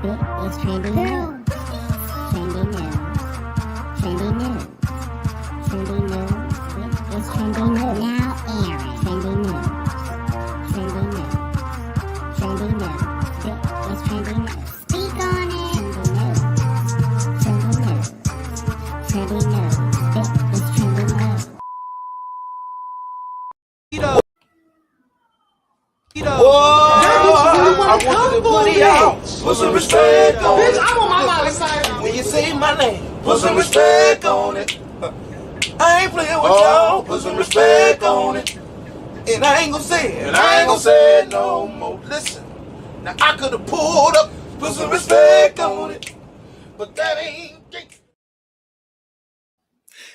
It's trending news. Trending news. Trending news. Trending news. It's trending news. Now airing. Trending news. Trending news. Trending news. It's trending news. Speak on it. Trending news. Trending news. It's trending news. I want you to put it out. Put some respect on it. Bitch, I'm on my mama's side. When you say my name, put some respect on it. I ain't playing with y'all. Put some respect on it. And I ain't gonna say it. And I ain't gonna say it no more. Listen, now I could have pulled up, put some respect on it, but that ain't.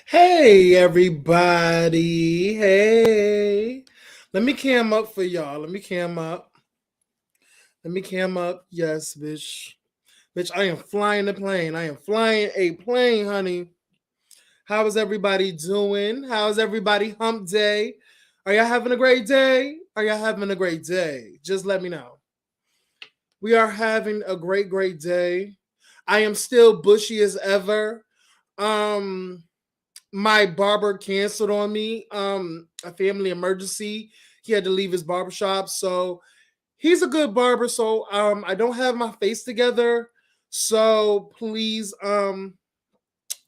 Hey, everybody. Hey. Let me cam up for y'all. Let me cam up. Yes, bitch. Bitch, I am flying the plane. I am flying a plane, honey. How is everybody doing? How's everybody hump day? Are y'all having a great day? Just let me know. We are having a great day. I am still bushy as ever. My barber canceled on me. A family emergency. He had to leave his barbershop. So he's a good barber. So I don't have my face together. So please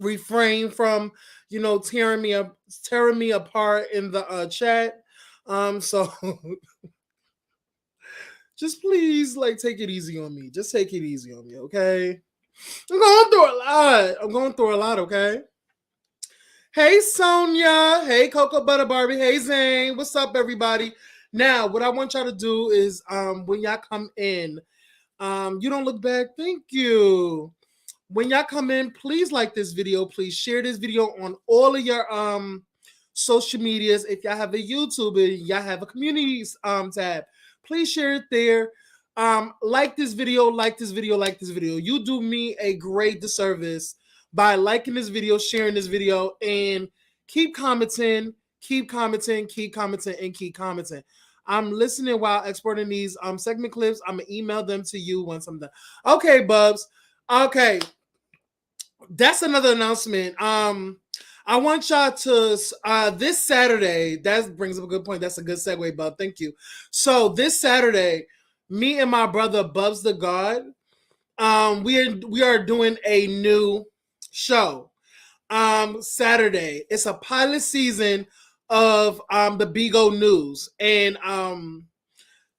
refrain from tearing me apart in the chat. So just please take it easy on me. Just take it easy on me, okay? I'm going through a lot, okay? Hey, Sonia. Hey, Cocoa Butter Barbie. Hey, Zane. What's up, everybody? Now, what I want y'all to do is when y'all come in, you don't look bad. Thank you. When y'all come in, please like this video. Please share this video on all of your social medias. If y'all have a YouTube and y'all have a communities tab, please share it there. Like this video. You do me a great disservice by liking this video, sharing this video, and keep commenting. I'm listening while exporting these segment clips. I'm gonna email them to you once I'm done. Okay, Bubs. Okay, that's another announcement. I want y'all to this Saturday. That brings up a good point. That's a good segue, Bub. Thank you. So this Saturday, me and my brother Bubs the God, we are doing a new show. Saturday. It's a pilot season of the Bigo News, and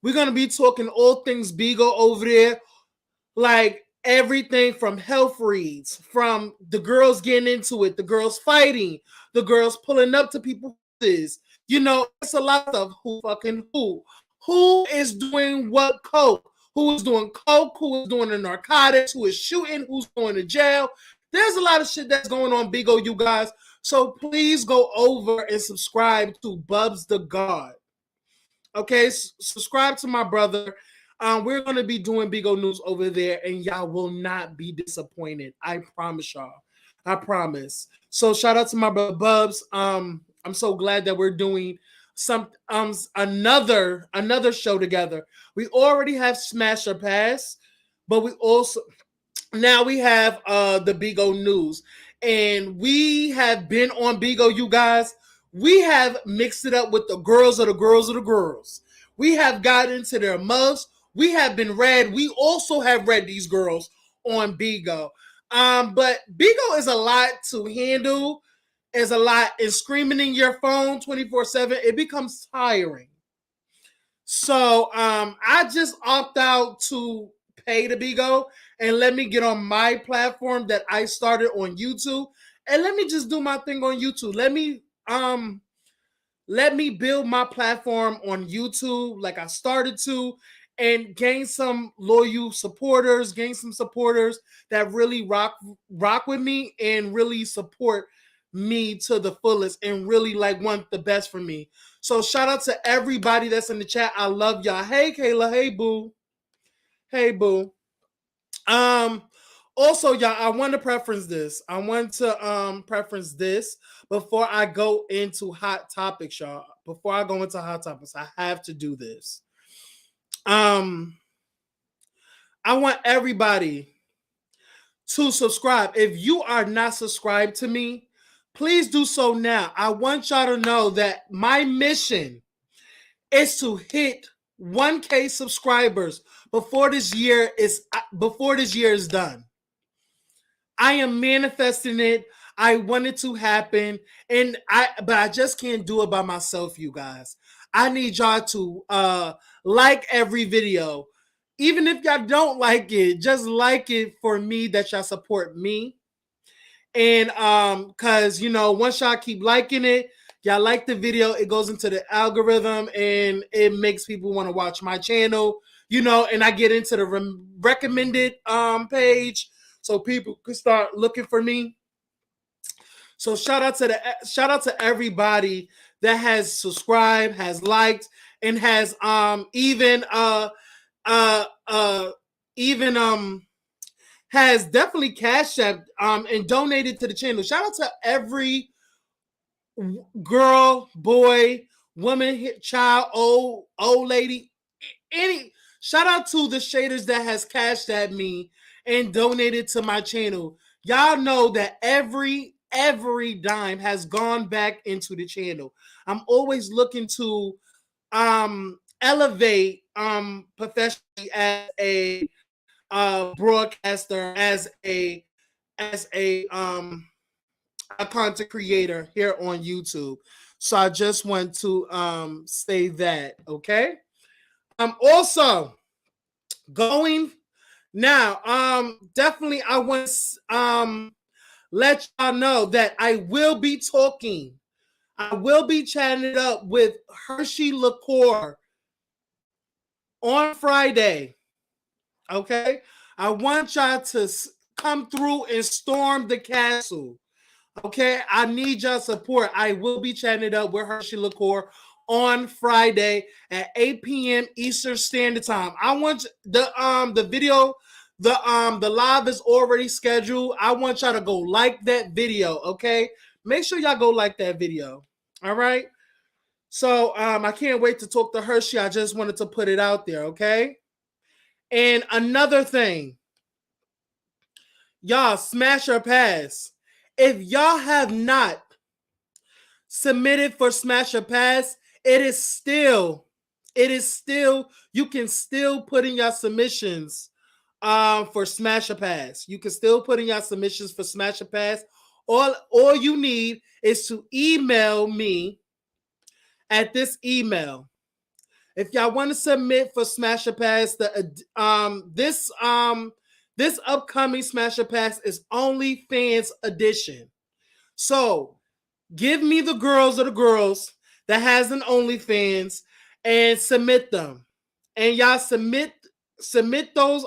we're gonna be talking all things Bigo over there, like everything from health reads, from the girls getting into it, the girls fighting, the girls pulling up to people. It's a lot of who is doing what coke, who is doing coke, who is doing the narcotics, who is shooting, who's going to jail. There's a lot of shit that's going on, Bigo, you guys. So please go over and subscribe to Bubs the God. Okay, subscribe to my brother. We're going to be doing Bigo News over there, and y'all will not be disappointed. I promise y'all. I promise. So shout out to my brother Bubs. I'm so glad that we're doing another show together. We already have Smash or Pass, but we also now we have the Bigo News, and we have been on Bigo, you guys. We have mixed it up with the girls of the girls of the girls. We have got into their mugs. We have been read. We also have read these girls on Bigo. But Bigo is a lot to handle. Is a lot, and screaming in your phone 24/7, it becomes tiring. So I just opt out to pay the Bigo and let me get on my platform that I started on YouTube, and let me just do my thing on YouTube. Let me build my platform on YouTube like I started to, and gain some loyal supporters, gain some supporters that really rock with me and really support me to the fullest and really want the best for me. So shout out to everybody that's in the chat. I love y'all. Hey Kayla, hey boo. Hey boo. Also, y'all, I want to preference this. Before I go into hot topics, y'all. Before I go into hot topics, I have to do this. I want everybody to subscribe. If you are not subscribed to me, please do so now. I want y'all to know that my mission is to hit 1K subscribers before this year is done. I am manifesting it. I want it to happen, but I just can't do it by myself, you guys. I need y'all to like every video. Even if y'all don't like it, just like it for me that y'all support me. And because once y'all keep liking it, y'all like the video, it goes into the algorithm and it makes people want to watch my channel, and I get into the recommended page so people can start looking for me. So shout out to everybody that has subscribed, has liked, and has has definitely cashed app and donated to the channel. Shout out to every girl, boy, woman, child, old lady, shout out to the shaders that has cashed at me and donated to my channel. Y'all know that every dime has gone back into the channel. I'm always looking to elevate professionally as a broadcaster, as a content creator here on YouTube. So I just want to say that, okay? I'm also going now. Definitely I want to let y'all know that I will be talking. I will be chatting it up with Hershey Liqueur on Friday. Okay? I want y'all to come through and storm the castle. Okay? I need y'all support. I will be chatting it up with Hershey Liqueur on Friday at 8 p.m. Eastern Standard Time. I want the video, the live is already scheduled. I want y'all to go like that video, okay? Make sure y'all go like that video. All right? So I can't wait to talk to Hershey. I just wanted to put it out there, okay? And another thing, y'all, smash or pass. If y'all have not submitted for smash or pass, it is still, you can still put in your submissions for smash or pass. You can still put in your submissions for smash or pass. All you need is to email me at this email. If y'all want to submit for Smash or Pass, this upcoming Smash or Pass is OnlyFans edition. So give me the girls that has an OnlyFans and submit them. And y'all submit those.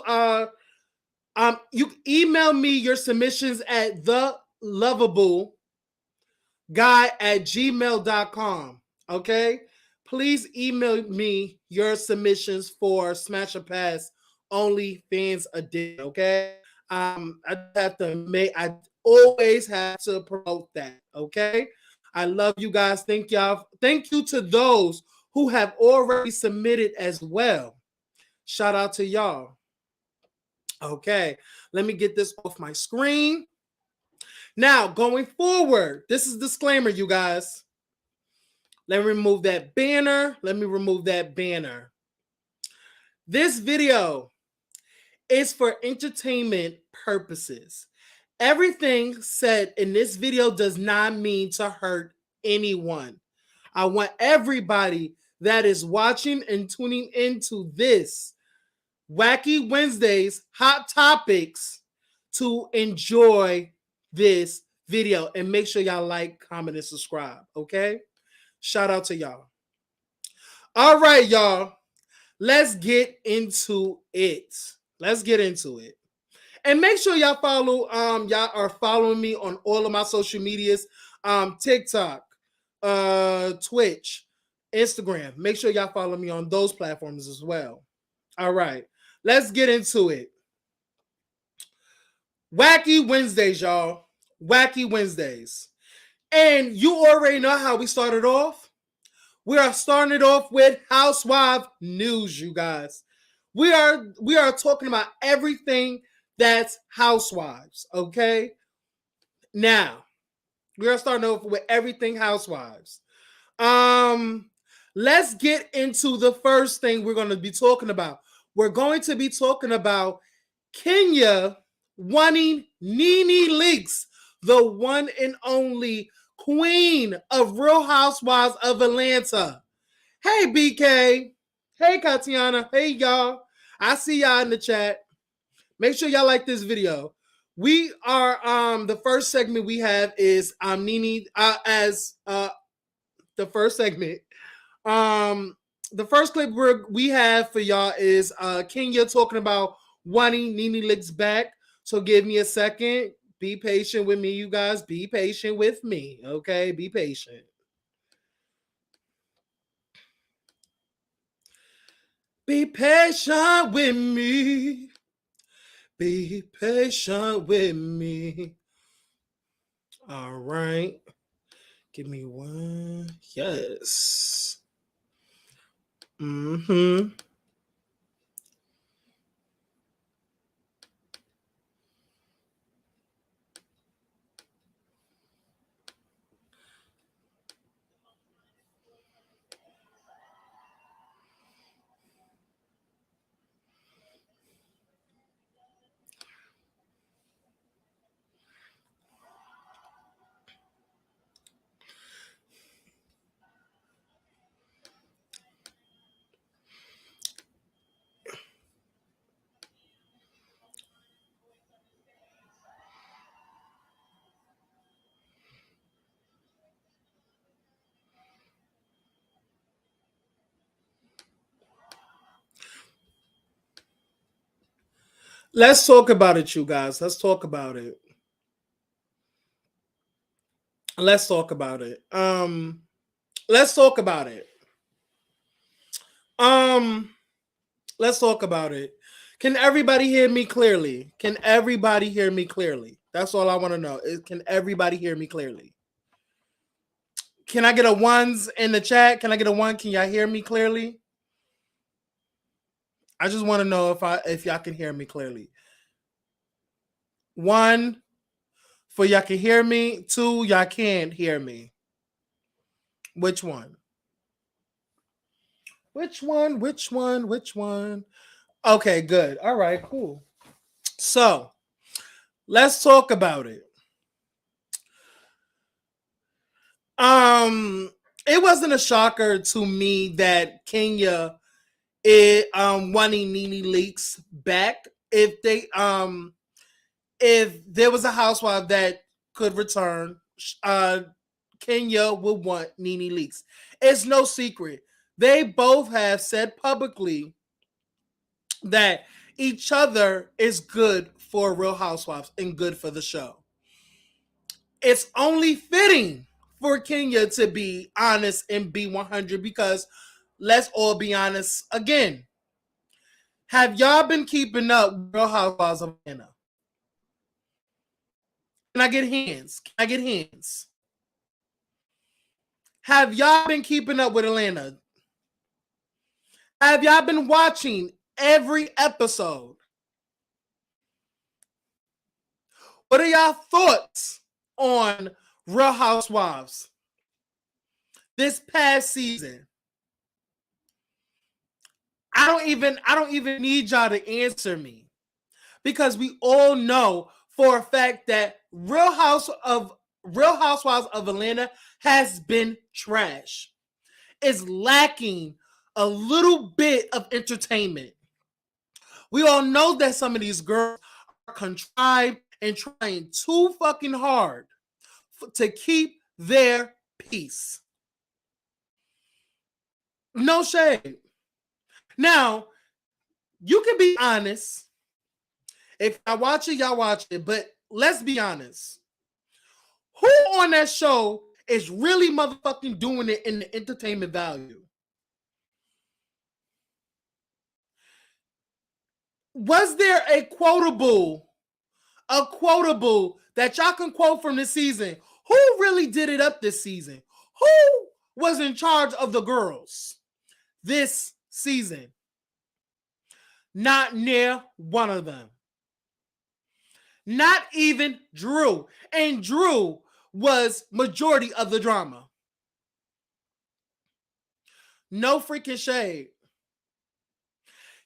You email me your submissions at thelovableguy@gmail.com. Okay. Please email me your submissions for Smash or Pass OnlyFans edition, okay? I always have to promote that, okay? I love you guys. Thank y'all. Thank you to those who have already submitted as well. Shout out to y'all. Okay, let me get this off my screen. Now, going forward, this is disclaimer, you guys. Let me remove that banner. This video is for entertainment purposes. Everything said in this video does not mean to hurt anyone. I want everybody that is watching and tuning into this Wacky Wednesdays Hot Topics to enjoy this video. And make sure y'all like, comment, and subscribe, okay? Shout out to y'all. All right, y'all. Let's get into it. And make sure y'all y'all are following me on all of my social medias. TikTok, Twitch, Instagram. Make sure y'all follow me on those platforms as well. All right. Let's get into it. Wacky Wednesdays, y'all. Wacky Wednesdays. And you already know how we started off. We are starting it off with housewife news, you guys. We are talking about everything that's housewives, okay? Now, we are starting off with everything housewives. Let's get into the first thing we're going to be talking about. We're going to be talking about Kenya wanting Nene Leakes, the one and only queen of Real Housewives of Atlanta. Hey, BK. Hey, Katiana. Hey, y'all. I see y'all in the chat. Make sure y'all like this video. We are the first segment we have is Nene as the first segment. The first clip we have for y'all is Kenya talking about wanting Nene Leakes back. So give me a second. Be patient with me, you guys. Be patient with me, okay? Be patient. Be patient with me. Be patient with me. All right. Give me one. Yes. Mm-hmm. Let's talk about it, you guys. Let's talk about it. Let's talk about it. Let's talk about it. Let's talk about it. Can everybody hear me clearly? Can everybody hear me clearly? That's all I want to know. Can everybody hear me clearly? Can I get a ones in the chat? Can I get a one? Can y'all hear me clearly? I just want to know if y'all can hear me clearly. One, for y'all can hear me. Two, y'all can't hear me. Which one? Which one? Which one? Which one? Okay, good. All right, cool. So let's talk about it. It wasn't a shocker to me that Kenya is wanting Nene Leakes back. If there was a housewife that could return, Kenya would want Nene Leakes. It's no secret. They both have said publicly that each other is good for Real Housewives and good for the show. It's only fitting for Kenya to be honest and be 100 because let's all be honest again. Have y'all been keeping up with Real Housewives of Atlanta? Can I get hands? Can I get hands? Have y'all been keeping up with Atlanta? Have y'all been watching every episode? What are y'all thoughts on Real Housewives this past season? I don't even need y'all to answer me because we all know for a fact that Real Housewives of Atlanta has been trash. It's lacking a little bit of entertainment. We all know that some of these girls are contrived and trying too fucking hard to keep their peace. No shade. Now, you can be honest. If I watch it, y'all watch it. But let's be honest. Who on that show is really motherfucking doing it in the entertainment value? Was there a quotable that y'all can quote from this season? Who really did it up this season? Who was in charge of the girls this season? Not near one of them. Not even Drew. And Drew was majority of the drama. No freaking shade.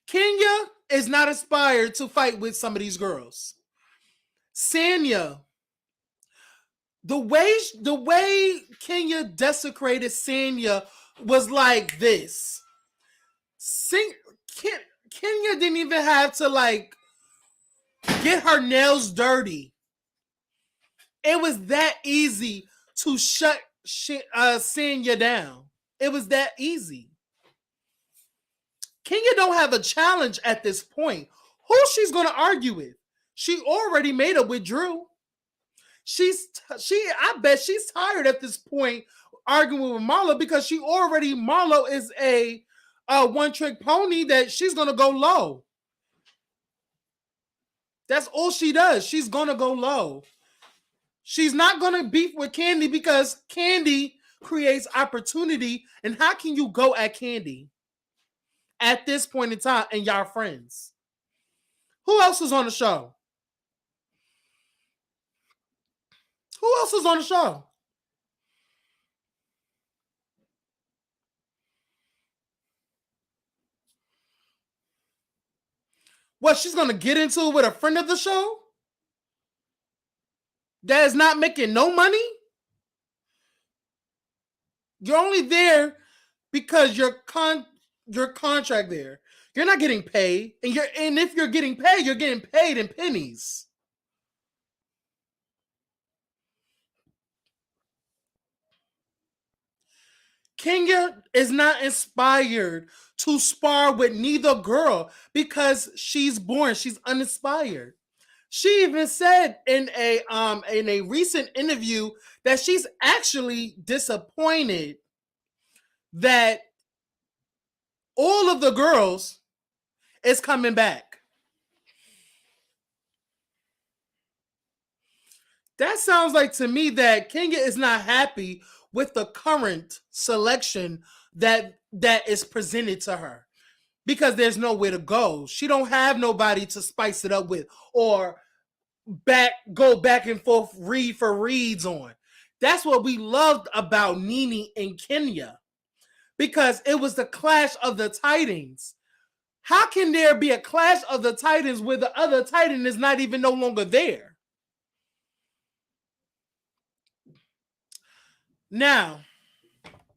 Kenya is not inspired to fight with some of these girls. Sanya, the way Kenya desecrated Sanya was like this. Kenya didn't even have to like get her nails dirty. It was that easy to shut Sanya down. It was that easy. Kenya don't have a challenge at this point. Who she's going to argue with? She already made up with Drew. I bet she's tired at this point arguing with Marlo because Marlo is a one-trick pony that she's going to go low. That's all she does. She's going to go low. She's not going to beef with Candy because Candy creates opportunity. And how can you go at Candy at this point in time and y'all friends? Who else is on the show? Who else is on the show? What, she's going to get into it with a friend of the show that is not making no money? You're only there because your contract there. You're not getting paid. And if you're getting paid, you're getting paid in pennies. Kenya is not inspired to spar with neither girl because she's boring. She's uninspired. She even said in a recent interview that she's actually disappointed that all of the girls is coming back. That sounds like to me that Kenya is not happy with the current selection that is presented to her because there's nowhere to go. She don't have nobody to spice it up with or go back and forth read for reads on. That's what we loved about Nene and Kenya because it was the clash of the titans. How can there be a clash of the titans where the other titan is not even no longer there? Now,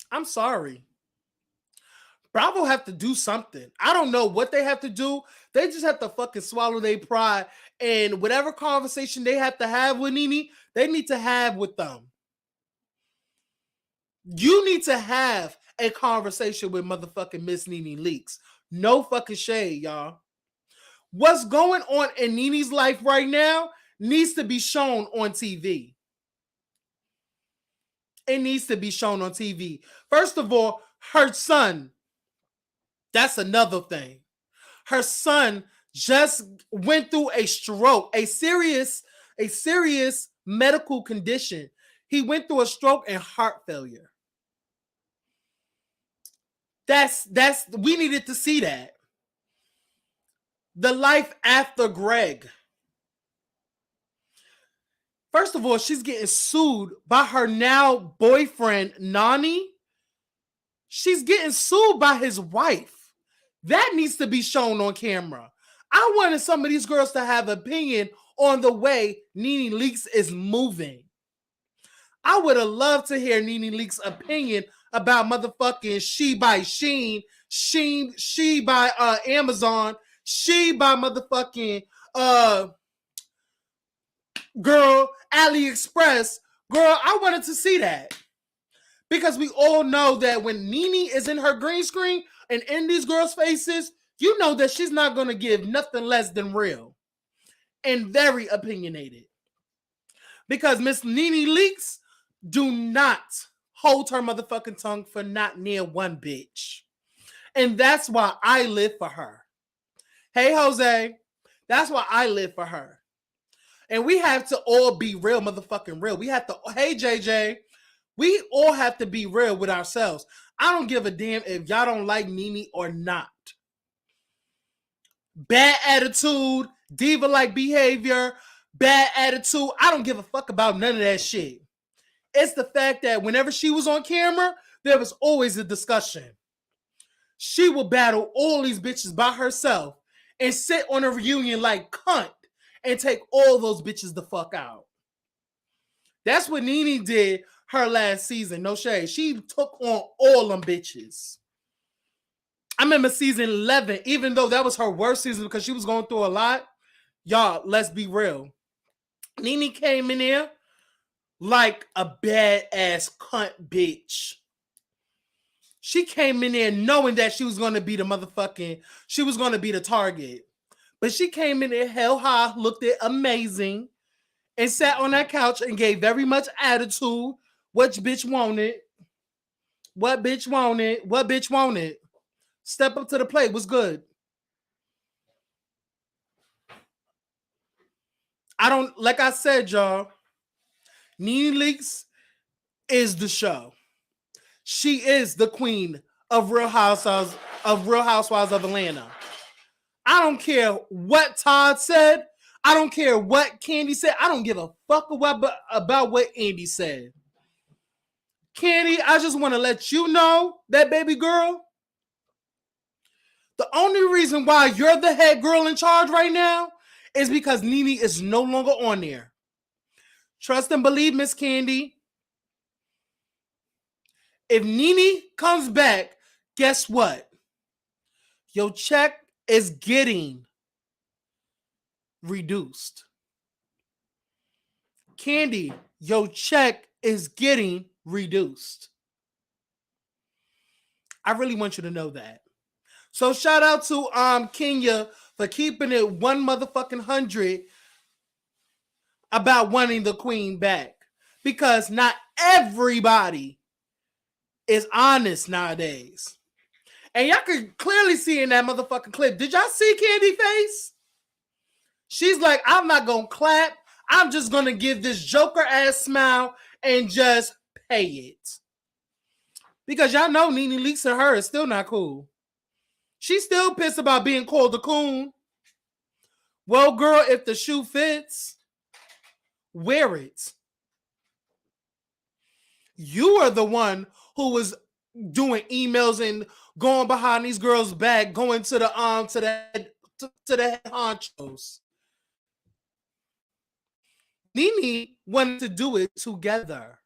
I'm sorry. Bravo have to do something. I don't know what they have to do. They just have to fucking swallow their pride. And whatever conversation they have to have with Nene, they need to have with them. You need to have a conversation with motherfucking Miss Nene Leakes. No fucking shade, y'all. What's going on in Nene's life right now needs to be shown on TV. It needs to be shown on TV. First of all, her son, that's another thing. Her son just went through a stroke, a serious medical condition. He went through a stroke and heart failure. We needed to see that. The life after Greg. First of all, she's getting sued by her now boyfriend, Nani. She's getting sued by his wife. That needs to be shown on camera. I wanted some of these girls to have opinion on the way Nene Leakes is moving. I would have loved to hear Nene Leakes' opinion about motherfucking She by Shein, She by Amazon, She by motherfucking girl, AliExpress. Girl, I wanted to see that. Because we all know that when Nene is in her green screen and in these girls' faces, you know that she's not going to give nothing less than real and very opinionated. Because Miss Nene Leakes do not hold her motherfucking tongue for not near one bitch. And that's why I live for her. Hey, Jose, that's why I live for her. And we have to all be real motherfucking real. We have to, hey, JJ, we all have to be real with ourselves. I don't give a damn if y'all don't like Nene or not. bad attitude, diva-like behavior, bad attitude. I don't give a fuck about none of that shit. It's the fact that whenever she was on camera, there was always a discussion. She will battle all these bitches by herself and sit on a reunion like cunt and take all those bitches the fuck out. That's what Nene did her last season. No shade. She took on all them bitches. I remember season 11, even though that was her worst season because she was going through a lot. Y'all, let's be real. Nene came in there like a badass cunt bitch. She came in there knowing that she was going to be she was going to be the target. But she came in there hell high, looked it amazing, and sat on that couch and gave very much attitude. Which bitch wanted? What bitch wanted? What bitch wanted? Step up to the plate. What's good? Like I said, y'all, Nene Leakes is the show. She is the queen of Real Housewives of Atlanta. I don't care what Todd said. I don't care what Candy said. I don't give a fuck about what Andy said. Candy, I just want to let you know that, baby girl, the only reason why you're the head girl in charge right now is because Nene is no longer on there. Trust and believe, Miss Candy. If Nene comes back, guess what? Your check is getting reduced. Candy, your check is getting reduced. I really want you to know that. So shout out to Kenya for keeping it 100 about wanting the queen back. Because not everybody is honest nowadays. And y'all can clearly see in that motherfucking clip. Did y'all see Candy face? She's like, I'm not going to clap. I'm just going to give this Joker ass smile and just pay it. Because y'all know Nene Leakes and her is still not cool. She's still pissed about being called a coon. Well, girl, if the shoe fits, wear it. You are the one who was doing emails and going behind these girls' back, going to the head honchos. Nene wanted to do it together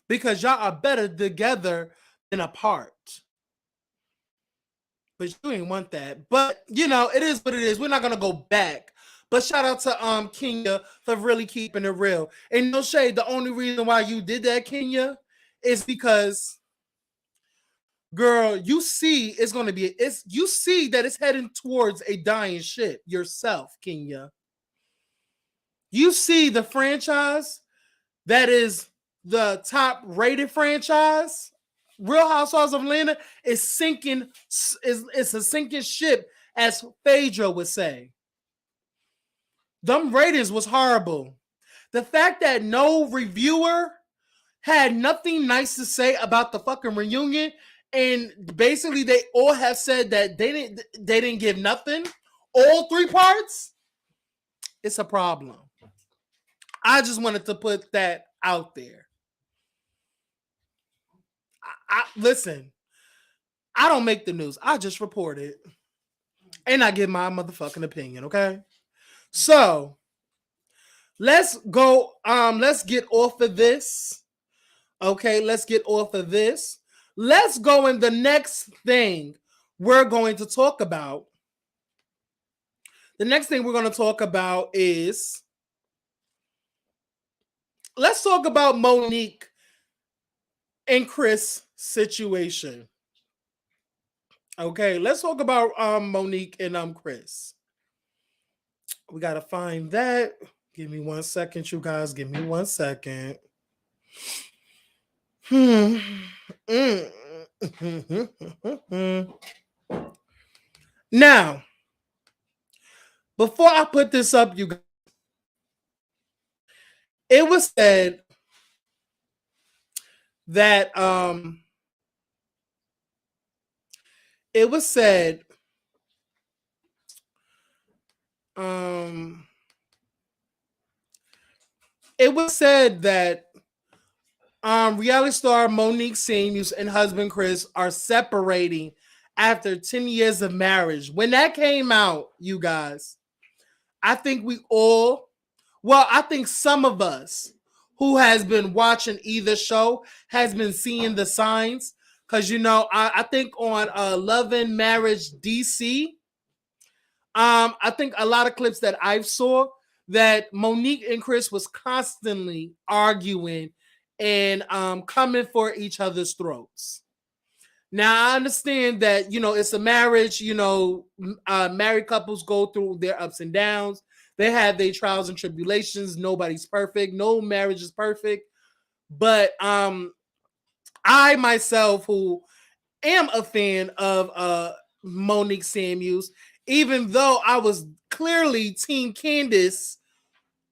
because y'all are better together than apart. But you ain't want that. But, you know, it is what it is. We're not going to go back. But shout out to Kenya for really keeping it real. And no shade, the only reason why you did that, Kenya, is because, girl, you see you see that it's heading towards a dying ship yourself, Kenya. You see the franchise that is the top rated franchise, Real Housewives of Atlanta, is sinking. It's a sinking ship, as Phaedra would say. Them ratings was horrible. The fact that no reviewer had nothing nice to say about the fucking reunion, and basically they all have said that they didn't give nothing. All 3 parts. It's a problem. I just wanted to put that out there. Listen, I don't make the news. I just report it. And I give my motherfucking opinion, okay? So, let's go. Let's get off of this. Okay, let's get off of this. Let's go in the next thing we're going to talk about. The next thing we're going to talk about is, let's talk about Monique and Chris situation. Okay, let's talk about Monique and Chris. We gotta find that. Give me 1 second, you guys. Give me 1 second. Now, before I put this up, you guys, it was said that it was said It was said that reality star Monique Samuels and husband Chris are separating after 10 years of marriage. When that came out, you guys, I think I think some of us who has been watching either show has been seeing the signs. Because, I think on Love and Marriage DC, I think a lot of clips that I've saw that Monique and Chris was constantly arguing and coming for each other's throats. Now I understand that it's a marriage. Married couples go through their ups and downs. They have their trials and tribulations. Nobody's perfect. No marriage is perfect. But I myself, who am a fan of Monique Samuels, even though I was clearly Team Candace,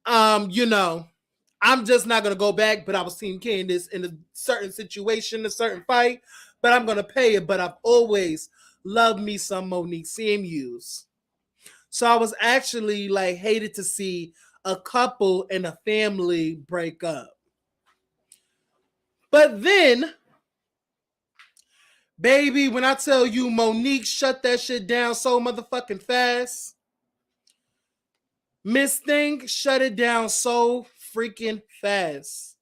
I'm just not gonna go back, but I was Team Candace in a certain situation, a certain fight, but I'm gonna pay it. But I've always loved me some Monique Samuels. So I was actually hated to see a couple and a family break up. But then, baby, when I tell you Monique shut that shit down so motherfucking fast, Miss Thing shut it down so freaking fast.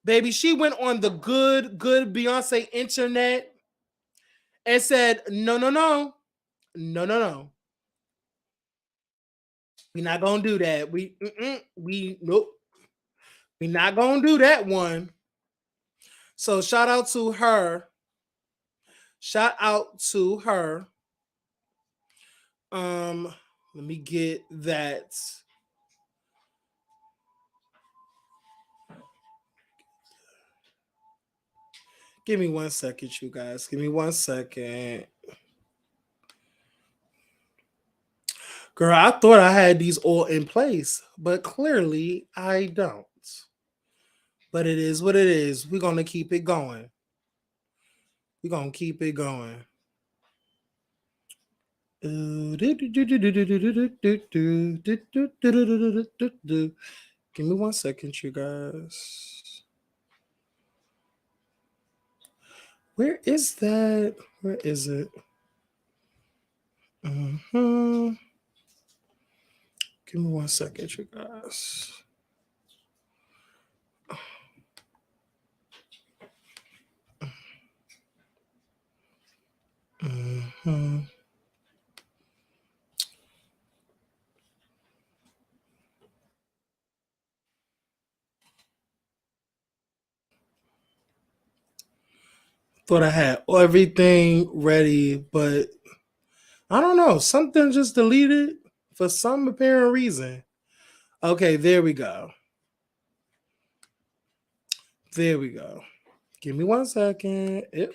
Baby, she went on the good Beyonce internet and said, no. We're not gonna do that. Nope. We're not gonna do that one. So shout out to her. Let me get that. Give me 1 second, you guys. Give me 1 second. Girl, I thought I had these all in place, but clearly I don't. But it is what it is. We're going to keep it going. Give me 1 second, you guys. Where is that? Where is it? Give me 1 second, you guys. Thought I had everything ready, but I don't know. Something just deleted for some apparent reason. Okay, there we go. Give me 1 second. Yep.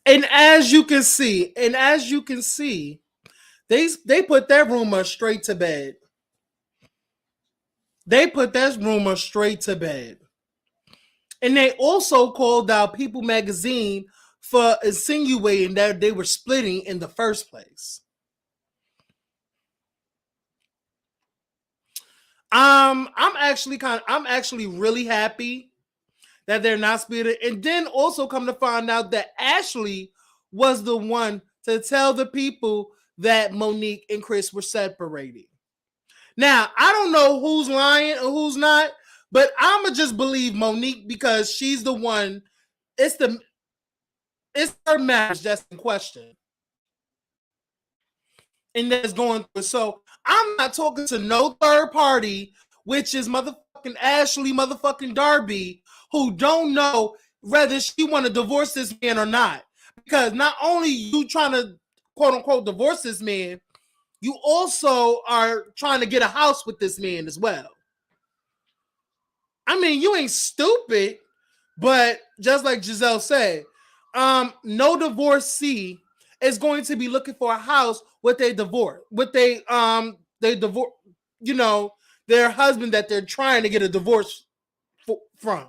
And as you can see, they put that rumor straight to bed. And they also called out People magazine for insinuating that they were splitting in the first place. I'm actually really happy that they're not splitting. And then also come to find out that Ashley was the one to tell the people that Monique and Chris were separating. Now, I don't know who's lying or who's not, but I'ma just believe Monique because she's the one. It's her marriage that's in question. And that's going through. So I'm not talking to no third party, which is motherfucking Ashley motherfucking Darby, who don't know whether she want to divorce this man or not. Because not only you trying to quote unquote divorce this man, you also are trying to get a house with this man as well. I mean, you ain't stupid, but just like Giselle said, no divorcee is going to be looking for a house with a divorce, with they divorce, you know, their husband that they're trying to get a divorce from.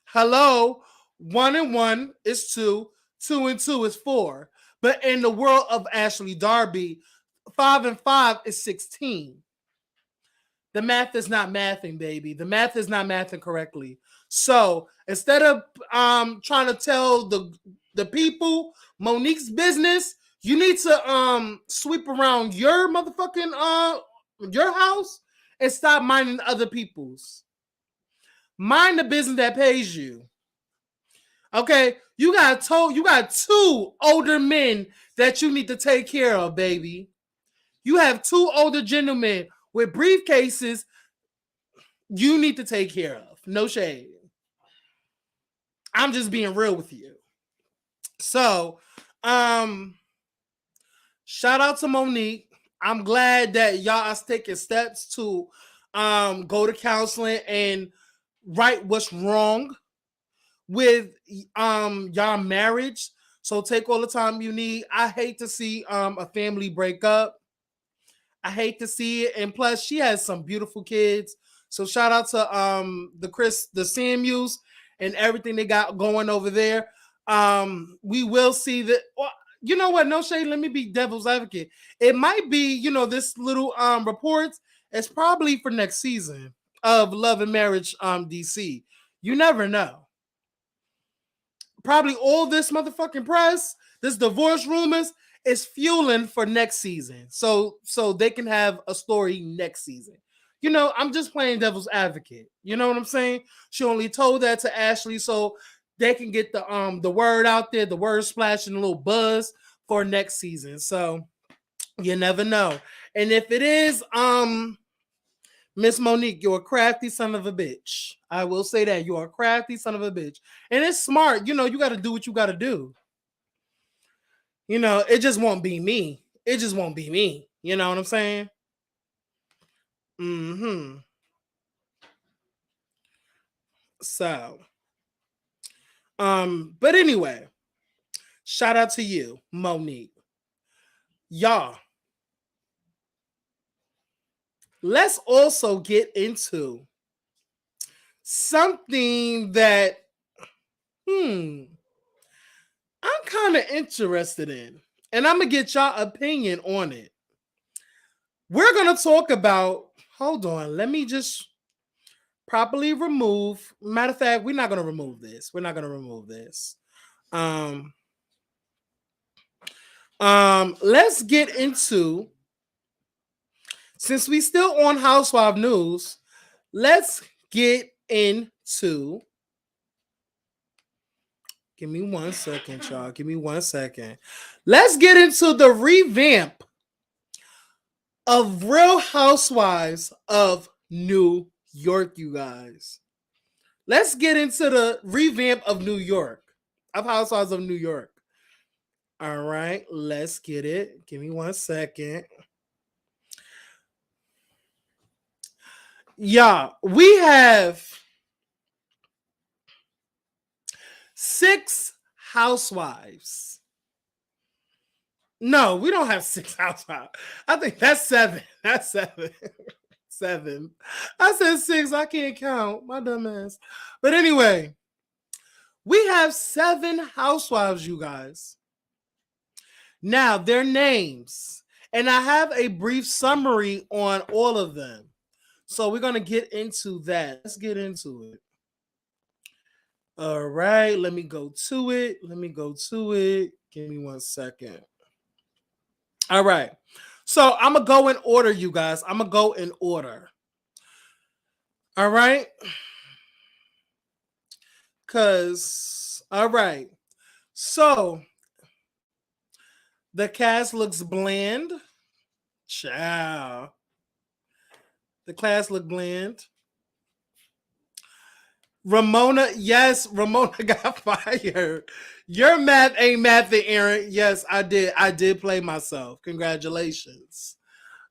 Hello, 1 and 1 is 2, 2 and 2 is 4. But in the world of Ashley Darby, 5 and 5 is 16. The math is not mathing, baby. The math is not mathing correctly. So instead of trying to tell the people Monique's business, you need to sweep around your motherfucking your house and stop minding other people's. Mind the business that pays you. Okay, you got 2 older men that you need to take care of, baby. You have 2 older gentlemen with briefcases you need to take care of. No shade. I'm just being real with you. So, shout out to Monique. I'm glad that y'all are taking steps to go to counseling and right what's wrong with y'all marriage. So take all the time you need. I hate to see a family break up. I hate to see it. And plus, she has some beautiful kids. So shout out to the Samuels and everything they got going over there. We will see that. Well, you know what? No shade. Let me be devil's advocate. It might be, you know, this little reports. It's probably for next season of Love and Marriage DC. You never know. Probably all this motherfucking press, this divorce rumors is fueling for next season. So they can have a story next season. You know, I'm just playing devil's advocate. You know what I'm saying? She only told that to Ashley so they can get the word out there, the word splash and a little buzz for next season. So you never know. And if it is Miss Monique, you're a crafty son of a bitch. I will say that. You're a crafty son of a bitch. And it's smart. You know, you got to do what you got to do. You know, it just won't be me. It just won't be me. You know what I'm saying? So, but anyway, shout out to you, Monique. Y'all, let's also get into something that I'm kind of interested in, and I'm gonna get y'all opinion on it. We're gonna talk about, hold on, let me just properly remove. Matter of fact, we're not gonna remove this. We're not gonna remove this. Let's get into, since we still on Housewife news, let's get into, give me 1 second, y'all. Give me 1 second. Let's get into the revamp of Real Housewives of New York, you guys. Let's get into the revamp of New York, of Housewives of New York. All right, let's get it. Give me 1 second. Yeah, we have 6 housewives. No, we don't have 6 housewives. I think that's 7. That's 7. 7. I said 6. I can't count. My dumb ass. But anyway, we have 7 housewives, you guys. Now, their names. And I have a brief summary on all of them. So we're going to get into that. Let's get into it. All right. Let me go to it. Give me 1 second. All right. So I'm going to go in order, you guys. I'm going to go in order. All right. All right. So the cast looks bland. Ciao. The cast look bland. Ramona, yes, Ramona got fired. Your math ain't mathing, Aaron. Yes, I did. I did play myself. Congratulations.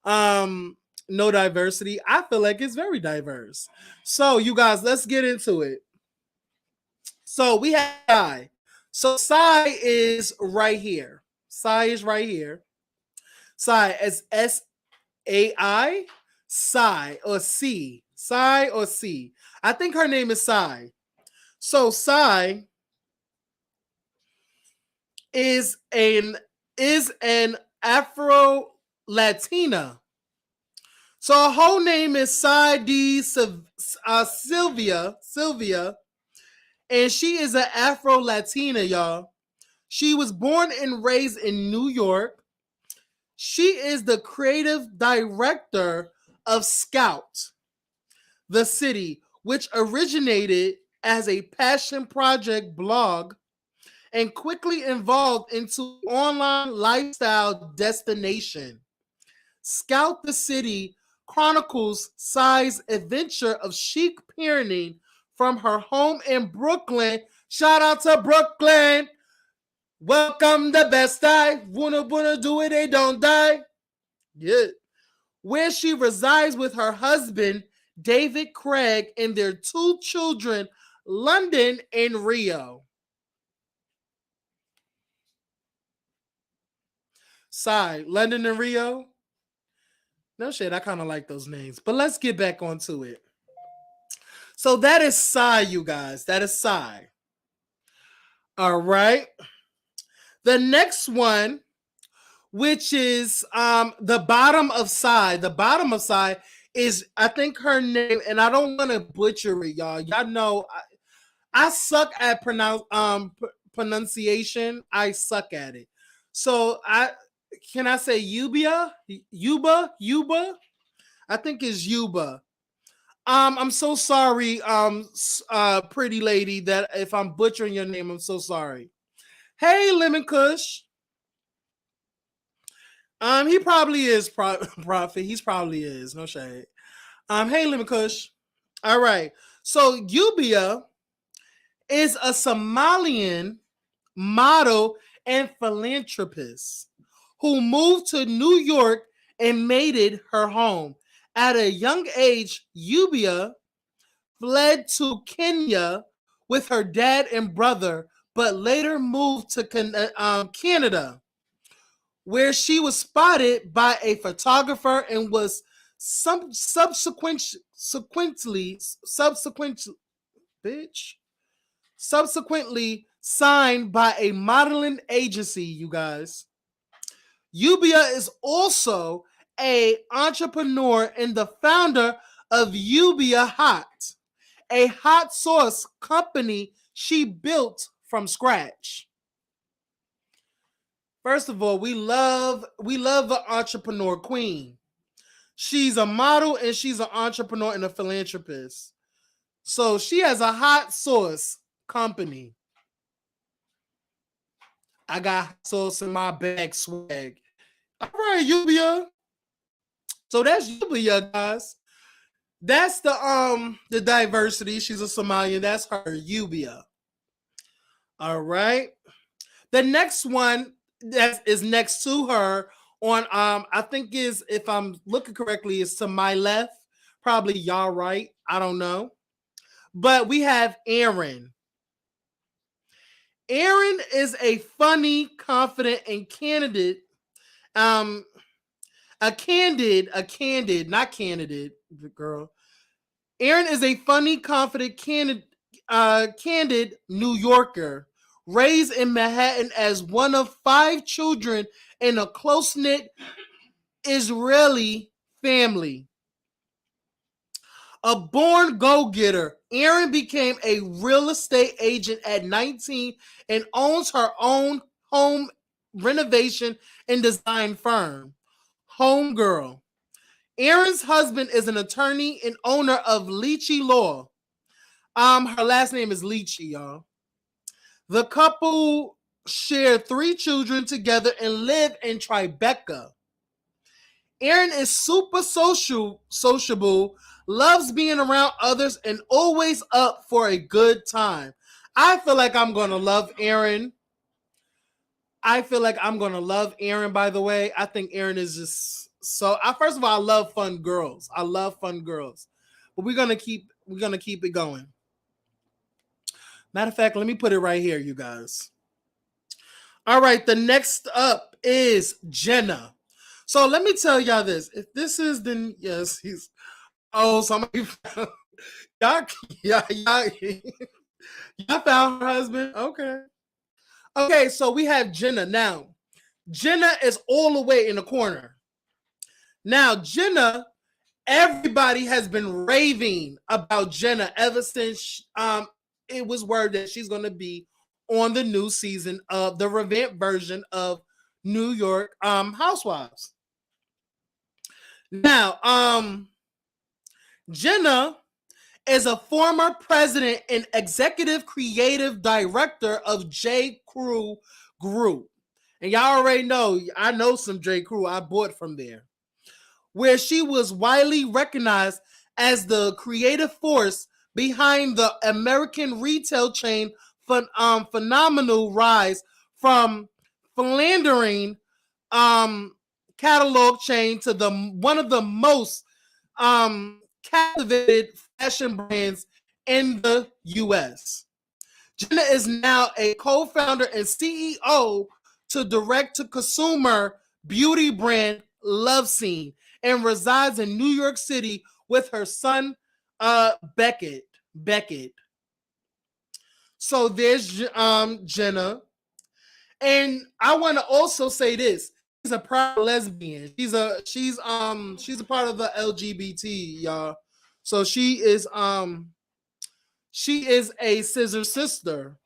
No diversity. I feel like it's very diverse. So, you guys, let's get into it. So we have Psy. So Psy is right here. Psy is right here. Psy as SAI. Psy or C. Psy or C. I think her name is Psy. So Psy is an Afro Latina. So her whole name is Psy D Sylvia, and she is an Afro Latina, y'all. She was born and raised in New York. She is the creative director of Scout, the city, which originated as a passion project blog and quickly evolved into online lifestyle destination. Scout the City chronicles Psy's adventure of chic parenting from her home in Brooklyn. Shout out to Brooklyn. Welcome the best I wanna do it, they don't die. Yeah. Where she resides with her husband, David Craig, and their 2 children, London and Rio. Psy, London and Rio. No shit, I kind of like those names. But let's get back onto it. So that is Psy, you guys. That is Psy. All right. The next one, which is the bottom of Psy. The bottom of Psy is, I think her name, and I don't want to butcher it, y'all. Y'all know I suck at pronunciation. I suck at it. So can I say Yuba? Yuba? I think it's Yuba. I'm so sorry, pretty lady, that if I'm butchering your name, I'm so sorry. Hey, Lemon Kush. He probably is Prophet. He's probably is. No shade. Hey, Lemon Kush. All right. So Yubia is a Somalian model and philanthropist who moved to New York and made it her home. At a young age, Yubia fled to Kenya with her dad and brother, but later moved to Canada, where she was spotted by a photographer and was subsequently signed by a modeling agency, you guys. Yubia is also an entrepreneur and the founder of Yubia Hot, a hot sauce company she built from scratch. First of all, we love the entrepreneur queen. She's a model and she's an entrepreneur and a philanthropist. So she has a hot sauce company. I got hot sauce in my bag swag. All right, Yubia. So that's Yubia, guys. That's the diversity. She's a Somalian. That's her, Yubia. All right. The next one that is next to her on I think is, if I'm looking correctly, is to my left. Probably y'all right. I don't know. But we have Aaron. Aaron is a funny, confident, and candid, not candid, girl. Aaron is a funny, confident, candid New Yorker, raised in Manhattan as one of 5 children in a close-knit Israeli family. A born go-getter, Aaron became a real estate agent at 19 and owns her own home renovation and design firm, Homegirl. Aaron's husband is an attorney and owner of Leachy Law. Her last name is Leachy, y'all. The couple share 3 children together and live in Tribeca. Aaron is super sociable, loves being around others, and always up for a good time. I feel like I'm going to love Aaron. By the way. I think Aaron is just so. First of all, I love fun girls. But we're gonna keep it going. Matter of fact, let me put it right here, you guys. All right, the next up is Jenna. So let me tell y'all this. If this is the yes, he's somebody found, y'all found her husband. Okay, so we have Jenna now. Jenna is all the way in the corner. Now, Jenna, everybody has been raving about Jenna ever since it was word that she's going to be on the new season of the revamped version of New York Housewives. Now, Jenna is a former president and executive creative director of J. Crew Group. And y'all already know, I know some J. Crew. I bought from there. Where she was widely recognized as the creative force behind the American retail chain phenomenal rise from philandering catalog chain to one of the most captivated fashion brands in the U.S. Jenna is now a co-founder and CEO to direct-to-consumer beauty brand Love Scene and resides in New York City with her son, Beckett. So there's Jenna. And I want to also say this. She's a proud lesbian. She's a part of the LGBT, y'all. So she is a scissor sister.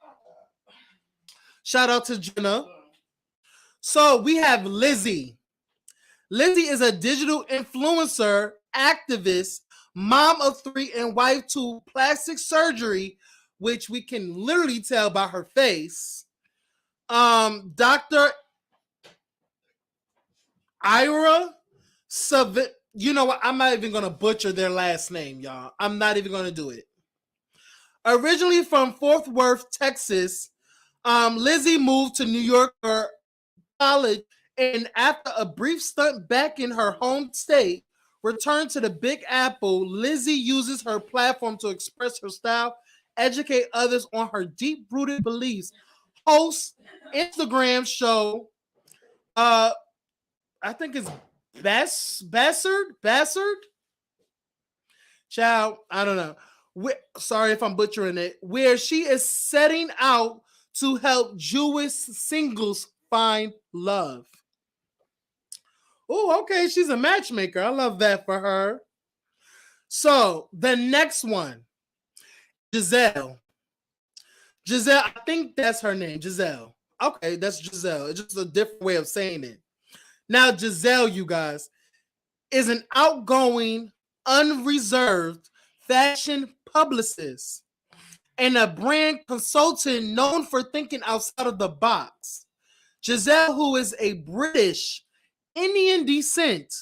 Shout out to Jenna. So we have Lizzie. Lizzie is a digital influencer, activist, mom of 3 and wife to plastic surgery, which we can literally tell by her face. Dr. Ira you know what? I'm not even going to butcher their last name, y'all. I'm not even going to do it. Originally from Fort Worth, Texas, Lizzie moved to New York for college, and after a brief stint back in her home state, returned to the Big Apple. Lizzie uses her platform to express her style, educate others on her deep-rooted beliefs, hosts Instagram show, I think it's Bassard? Child, I don't know. Sorry if I'm butchering it. Where she is setting out to help Jewish singles find love. Oh, okay. She's a matchmaker. I love that for her. So the next one, Giselle. I think that's her name, Giselle. Okay, that's Giselle. It's just a different way of saying it. Now, Giselle, you guys, is an outgoing, unreserved fashion publicist and a brand consultant known for thinking outside of the box. Giselle, who is a British Indian descent,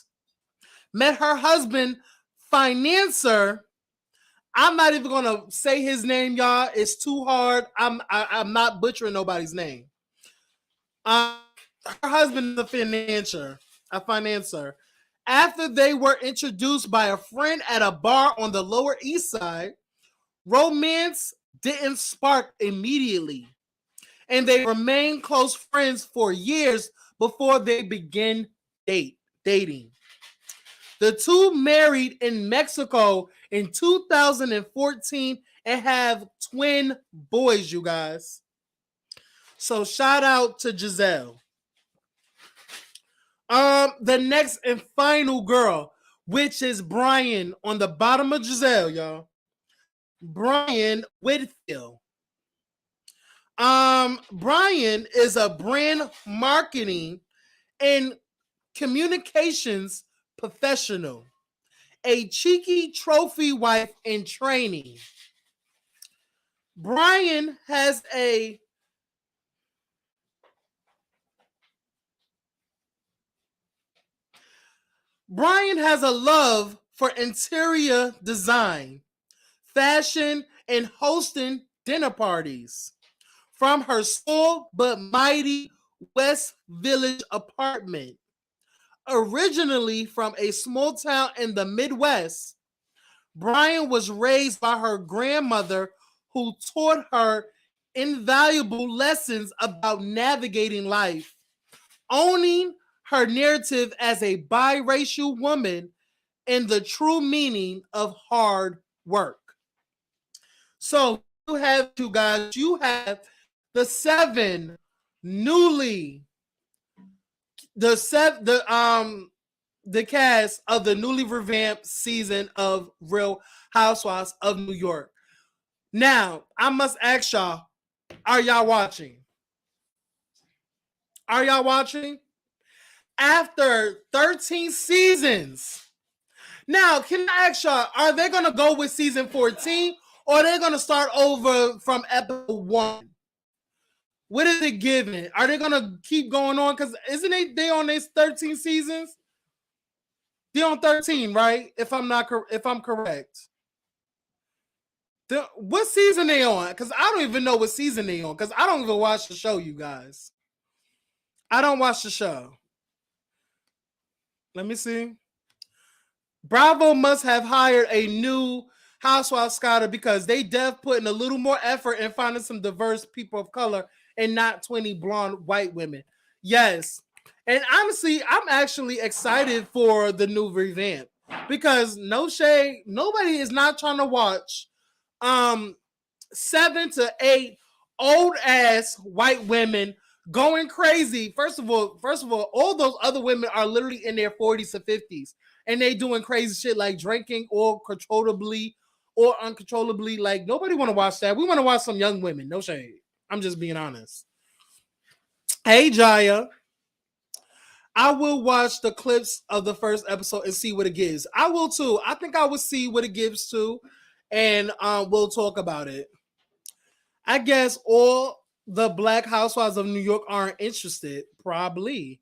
met her husband, financier. I'm not even gonna say his name, y'all. It's too hard. I'm not butchering nobody's name. Her husband is a financier. After they were introduced by a friend at a bar on the Lower East Side, romance didn't spark immediately, and they remained close friends for years before they began dating. The two married in Mexico in 2014 and have twin boys, you guys. So shout out to Giselle. The next and final girl, which is Brian on the bottom of Giselle, y'all. Brian Whitfield. Brian is a brand marketing and communications professional, a cheeky trophy wife in training. Brian has a love for interior design, fashion, and hosting dinner parties. From her small but mighty West Village apartment, originally from a small town in the Midwest, Brian was raised by her grandmother, who taught her invaluable lessons about navigating life, owning her narrative as a biracial woman, and the true meaning of hard work. So you have you guys, you have the seven newly the cast of the newly revamped season of Real Housewives of New York. Now, I must ask y'all, are y'all watching? Are y'all watching? After 13 seasons. Now, can I ask y'all, are they going to go with season 14 or are they going to start over from episode 1? What is it giving? Are they going to keep going on? Because isn't they on these 13 seasons? They're on 13, right? If I'm correct. What season they on? Because I don't even know what season they on. Because I don't even watch the show, you guys. I don't watch the show. Let me see. Bravo must have hired a new housewife scouter because they putting a little more effort in finding some diverse people of color and not 20 blonde white women. Yes. And honestly, I'm actually excited for the new revamp because no shade, nobody is not trying to watch 7 to 8 old ass white women going crazy. First of all those other women are literally in their 40s to 50s and they doing crazy shit like drinking or controllably or uncontrollably. Like nobody want to watch that. We want to watch some young women. No shade. I'm just being honest. Hey Jaya, I will watch the clips of the first episode and see what it gives. I will too. I think I will see what it gives too, and we'll talk about it. I guess all the Black Housewives of New York aren't interested. Probably.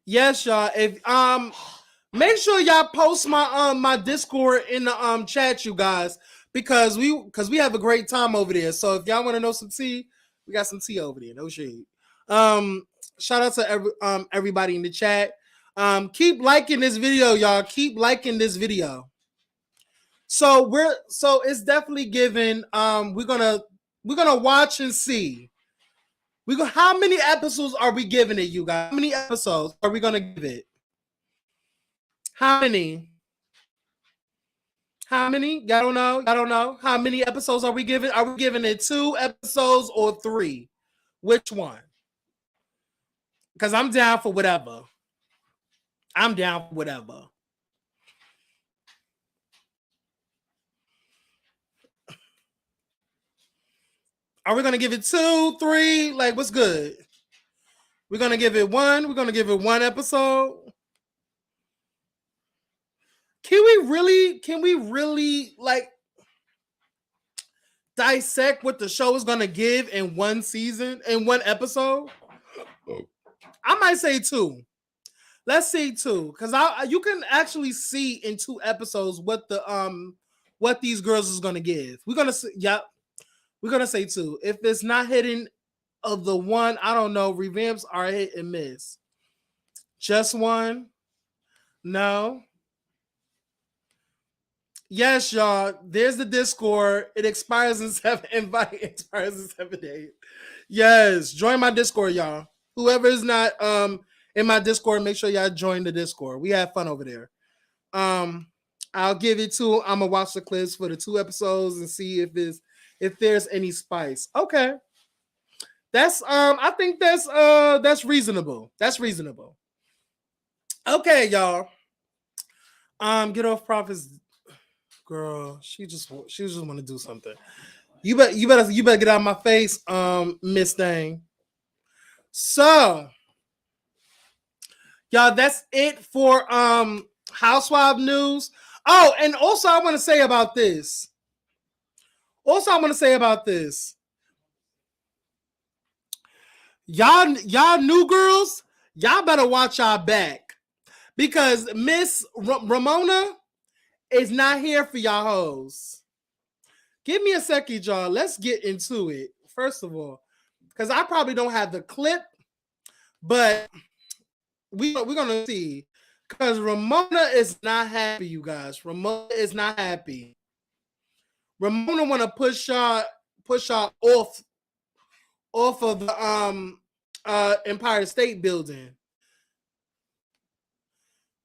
Yes, y'all. If make sure y'all post my my Discord in the chat, you guys, because we have a great time over there. So if y'all want to know some tea, we got some tea over there. No shade. Shout out to everybody in the chat. Keep liking this video, y'all. Keep liking this video. So it's definitely given. We're gonna watch and see. How many episodes are we giving it, you guys? How many episodes are we gonna give it? How many? How many? Y'all don't know. Y'all don't know. How many episodes are we giving? Are we giving it 2 episodes or 3? Which one? Because I'm down for whatever. I'm down for whatever. Are we gonna give it 2, 3? Like, what's good? We're gonna give it 1. We're gonna give it 1 episode. Can we really like dissect what the show is gonna give in 1 season, in 1 episode? I might say 2. Let's see 2, because you can actually see in 2 episodes what the what these girls is gonna give. We're gonna see, yep. We're gonna say 2. If it's not hitting of the 1, I don't know. Revamps are hit and miss. Just 1? No. Yes, y'all. There's the Discord. It expires in 7. Invite expires in 7 days. Yes, join my Discord, y'all. Whoever is not in my Discord, make sure y'all join the Discord. We have fun over there. I'll give it 2. I'm gonna watch the clips for the 2 episodes and see if there's any spice. Okay. That's I think that's reasonable. That's reasonable. Okay, y'all. Get off Prophet's girl. She just want to do something. You better get out of my face, Miss Thing. So, y'all, that's it for Housewife news. Oh, and also I want to say about this. Y'all new girls, y'all better watch y'all back because Miss Ramona is not here for y'all hoes. Give me a second, y'all. Let's get into it. First of all, because I probably don't have the clip, but we're gonna see. Because Ramona is not happy, you guys. Ramona is not happy. Ramona want to push y'all off of the Empire State Building.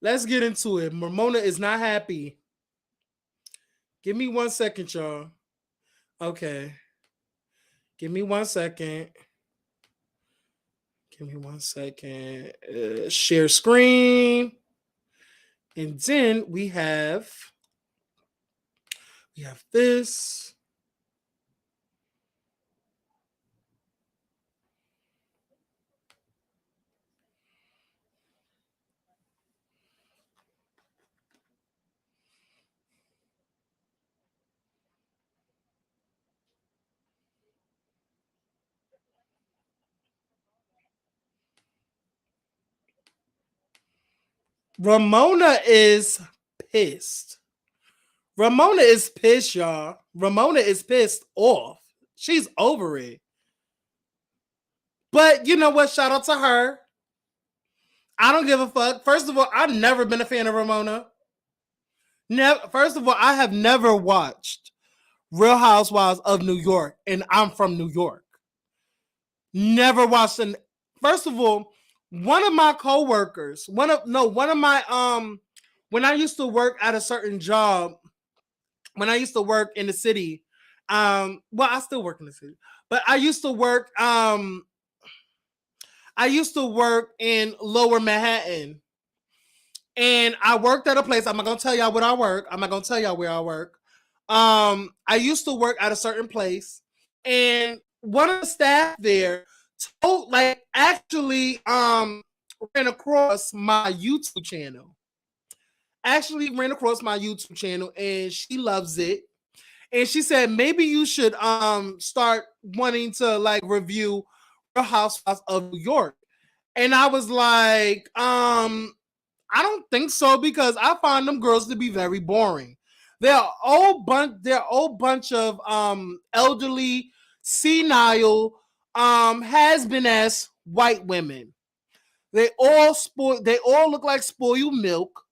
Let's get into it. Ramona is not happy. Give me 1 second, y'all. Okay. Give me 1 second. Give me 1 second. Share screen. And then we have this. Ramona is pissed. Ramona is pissed, y'all. Ramona is pissed off. She's over it. But you know what? Shout out to her. I don't give a fuck. First of all, I've never been a fan of Ramona. First of all, I have never watched Real Housewives of New York, and I'm from New York. Never watched it. First of all, one of my coworkers, when I used to work at a certain job, when I used to work in the city, well, I still work in the city, but I used to work in Lower Manhattan, and I worked at a place. I'm not gonna tell y'all what I work. I'm not gonna tell y'all where I work. I used to work at a certain place, and one of the staff there actually ran across my YouTube channel. And she loves it. And she said, maybe you should start wanting to like review Real Housewives of New York. And I was like, I don't think so, because I find them girls to be very boring. They're a whole bunch of elderly, senile, has-been ass white women. They all look like spoiled milk.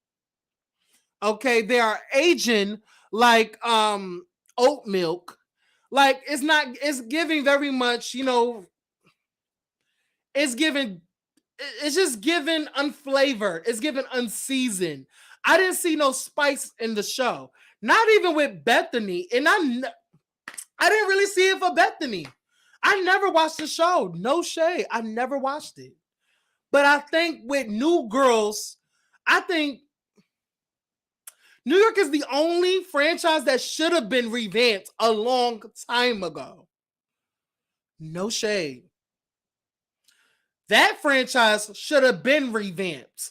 Okay, they are aging like oat milk. Like it's giving very much, it's just given unflavored. It's given unseasoned. I didn't see no spice in the show. Not even with Bethany. And I didn't really see it for Bethany. I never watched the show. No shade. I never watched it. But I think with new girls, I think New York is the only franchise that should have been revamped a long time ago. No shade. That franchise should have been revamped,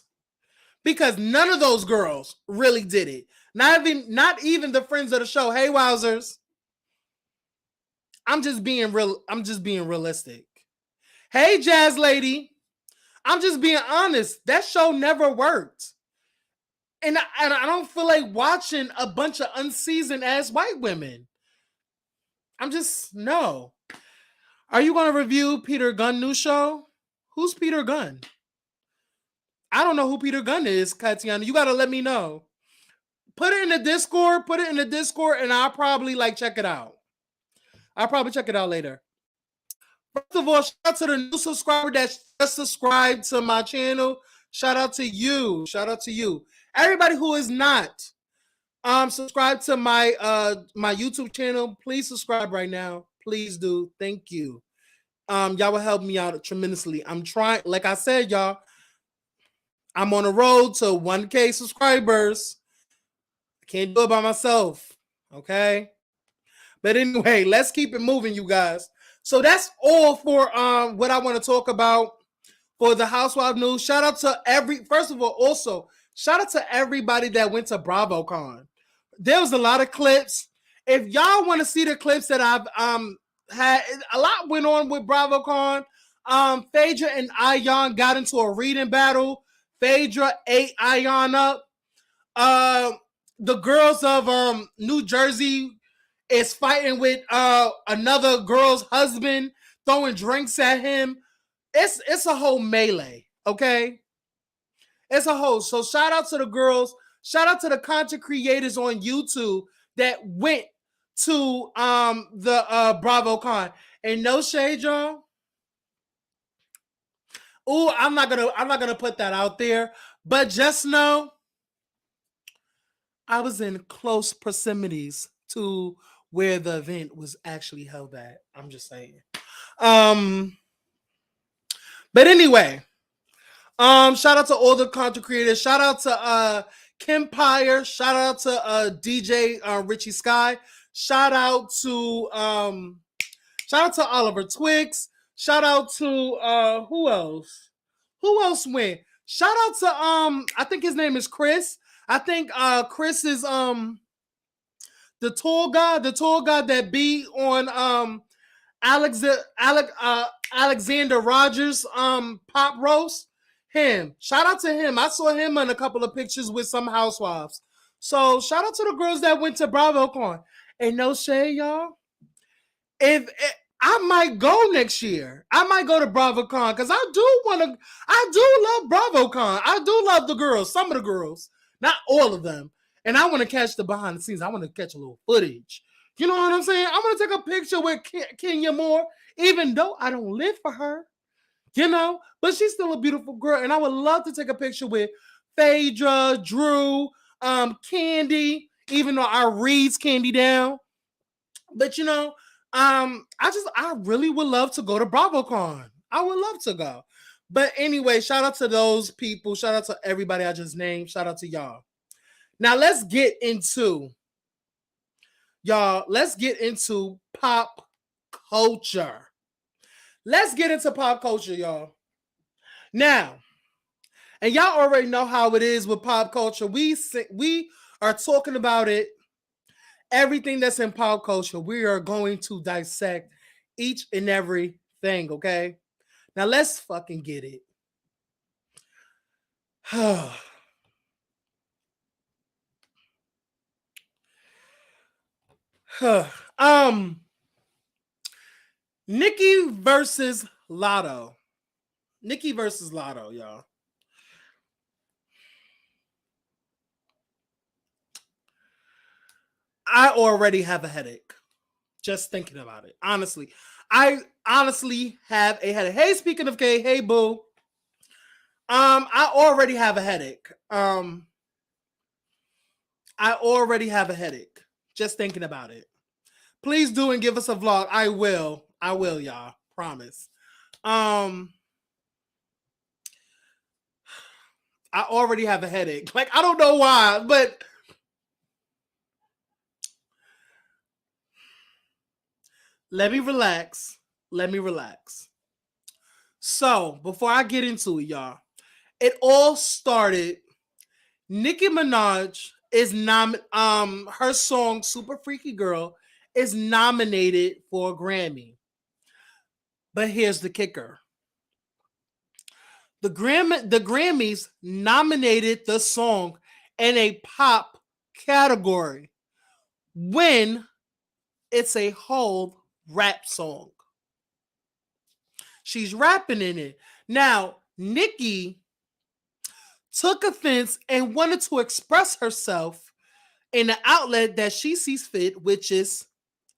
because none of those girls really did it. Not even the friends of the show. Hey, Wowzers. I'm just being realistic. Hey, Jazz Lady. I'm just being honest. That show never worked. And I don't feel like watching a bunch of unseasoned ass white women. No. Are you going to review Peter Gunn new show? Who's Peter Gunn? I don't know who Peter Gunn is, Katiana. You got to let me know. Put it in the Discord, and I'll probably check it out. I'll probably check it out later. First of all, shout out to the new subscriber that just subscribed to my channel. Shout out to you. Everybody who is not subscribed to my my YouTube channel, please subscribe right now. Please do. Thank you. Y'all will help me out tremendously. I'm trying, like I said, y'all, I'm on the road to 1K subscribers. I can't do it by myself. Okay. But anyway, let's keep it moving, you guys. So that's all for what I want to talk about for the Housewife news. Shout out to shout out to everybody that went to BravoCon. There was a lot of clips. If y'all want to see the clips that I've had, a lot went on with BravoCon. Phaedra and Ayan got into a reading battle. Phaedra ate Ayan up. The girls of New Jersey is fighting with another girl's husband, throwing drinks at him. It's a whole melee, okay? It's a whole. So shout out to the girls. Shout out to the content creators on YouTube that went to the BravoCon. And no shade, y'all. Oh, I'm not gonna put that out there, but just know I was in close proximities to where the event was actually held at. I'm just saying. Um, but anyway, shout out to all the content creators. Shout out to Kim Pyre. Shout out to DJ Richie Sky. Shout out to Oliver Twix. Shout out to who else? Who else went? Shout out to I think his name is Chris. I think Chris is the tall guy that be on Alexander Rogers pop roast. Him. Shout out to him. I saw him in a couple of pictures with some housewives. So shout out to the girls that went to BravoCon. And no shade, y'all. If I might go next year. I might go to BravoCon because I do love BravoCon. I do love the girls, some of the girls, not all of them. And I want to catch the behind the scenes. I want to catch a little footage. You know what I'm saying? I want to take a picture with Kenya Moore, even though I don't live for her, you know, but she's still a beautiful girl. And I would love to take a picture with Phaedra, Drew, Candy, even though I reads Candy down. But you know, I really would love to go to BravoCon. I would love to go. But anyway, shout out to those people. Shout out to everybody I just named. Shout out to y'all. Now let's get into pop culture. Let's get into pop culture, y'all. Now, and y'all already know how it is with pop culture. We are talking about it. Everything that's in pop culture, we are going to dissect each and every thing, okay? Now let's fucking get it. Nicki versus Lotto. Nicki versus Lotto, y'all. I already have a headache just thinking about it. Honestly, I honestly have a headache. Hey, speaking of gay, hey boo. I already have a headache. I already have a headache just thinking about it. Please do and give us a vlog. I will, y'all. Promise. I already have a headache. Like, I don't know why, but let me relax. So, before I get into it, y'all, it all started. Nicki Minaj is her song Super Freaky Girl is nominated for a Grammy. But here's the kicker. The Grammys nominated the song in a pop category when it's a whole rap song. She's rapping in it. Now, Nicki took offense and wanted to express herself in the outlet that she sees fit, which is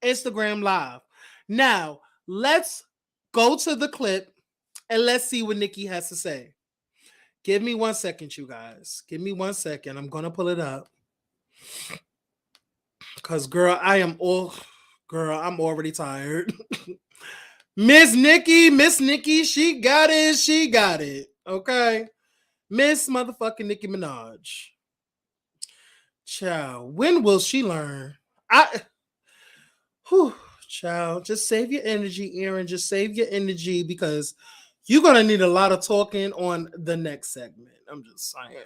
Instagram Live. Now, let's go to the clip and let's see what Nicki has to say. Give me 1 second, you guys. Give me 1 second. I'm going to pull it up. Because, girl, I'm already tired. Miss Nicki, she got it. Okay? Miss motherfucking Nicki Minaj. Child, when will she learn? Child, just save your energy, Aaron. Just save your energy because you're going to need a lot of talking on the next segment. I'm just saying.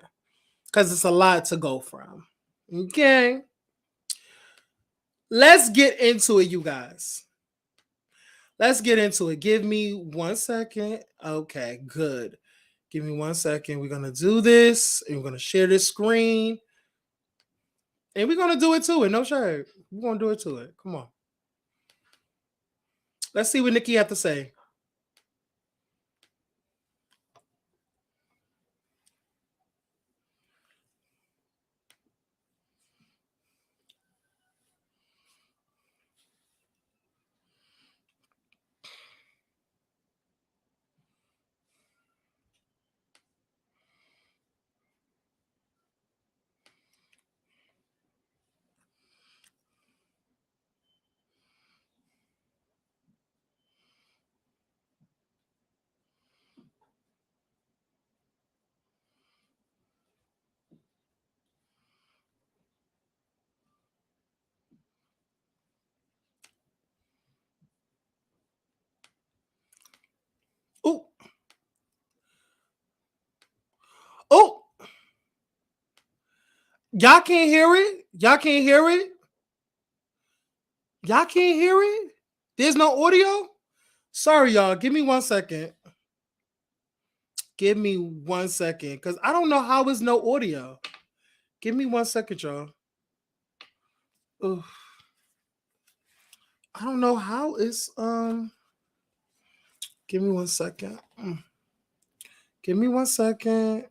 Because it's a lot to go from. Okay? Let's get into it, you guys. Let's get into it. Give me 1 second. Okay, good. Give me 1 second. We're going to do this. And we're going to share this screen. And we're going to do it to it. No shade. We're going to do it to it. Come on. Let's see what Nicki had to say. Y'all can't hear it? Y'all can't hear it? Y'all can't hear it? There's no audio? Sorry, y'all. Give me 1 second. Give me 1 second. Because I don't know how there's no audio. Give me 1 second, y'all. Ugh. I don't know how it's give me 1 second. Give me 1 second.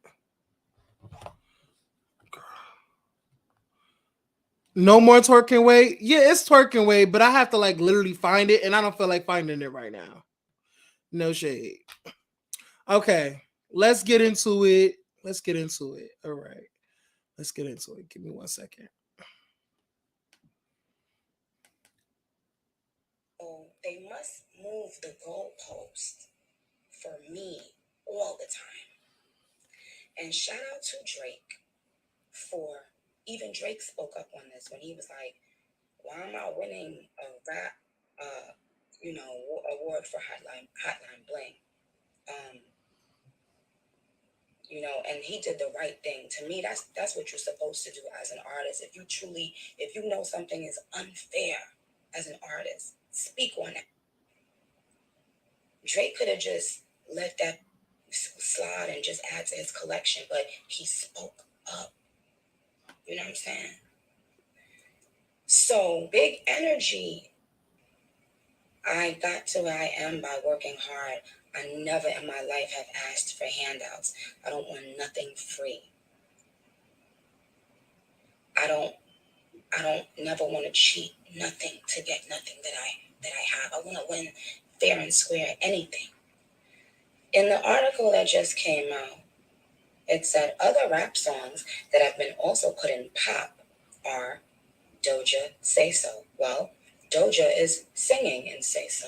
No more twerking way. Yeah, it's twerking way, but I have to like literally find it, and I don't feel like finding it right now. No shade. Okay, let's get into it. Let's get into it. All right, let's get into it. Give me 1 second. Oh, they must move the goalpost for me all the time. And shout out to Drake for, even Drake spoke up on this when he was like, why am I winning a rap, award for Hotline Bling? And he did the right thing. To me, that's what you're supposed to do as an artist. If you know something is unfair as an artist, speak on it. Drake could have just let that slide and just add to his collection, but he spoke up. You know what I'm saying? So, big energy. I got to where I am by working hard. I never in my life have asked for handouts. I don't want nothing free. I don't never want to cheat nothing to get nothing that I have. I want to win fair and square anything. In the article that just came out, it said other rap songs that have been also put in pop are Doja, Say So. Well, Doja is singing in Say So.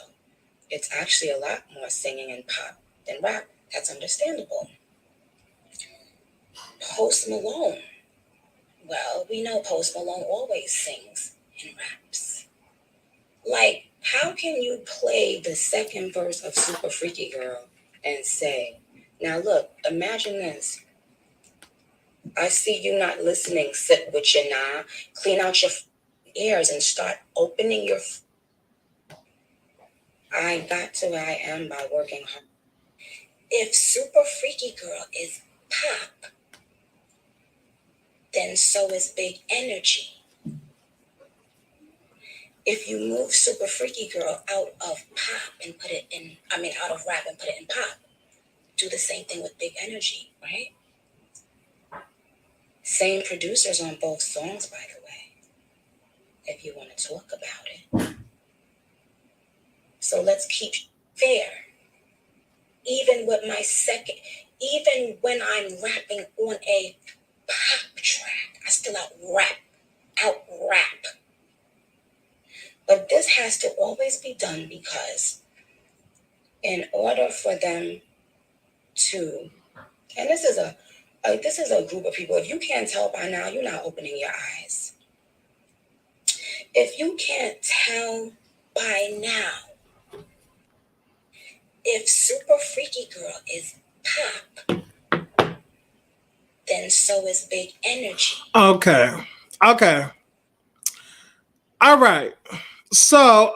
It's actually a lot more singing in pop than rap. That's understandable. Post Malone. Well, we know Post Malone always sings in raps. Like, how can you play the second verse of Super Freaky Girl and say, now look, imagine this. I see you not listening. Sit with your nah. Clean out your ears and start opening your. I got to where I am by working hard. If Super Freaky Girl is pop, then so is Big Energy. If you move Super Freaky Girl out of pop and put it in, out of rap and put it in pop, do the same thing with Big Energy, right? Same producers on both songs, by the way, if you want to talk about it. So let's keep fair. Even when I'm rapping on a pop track, I still out rap. But this has to always be done because in order for them to, and this is a group of people, if you can't tell by now, you're not opening your eyes. If you can't tell by now, if Super Freaky Girl is pop, then so is Big Energy. Okay. All right. So,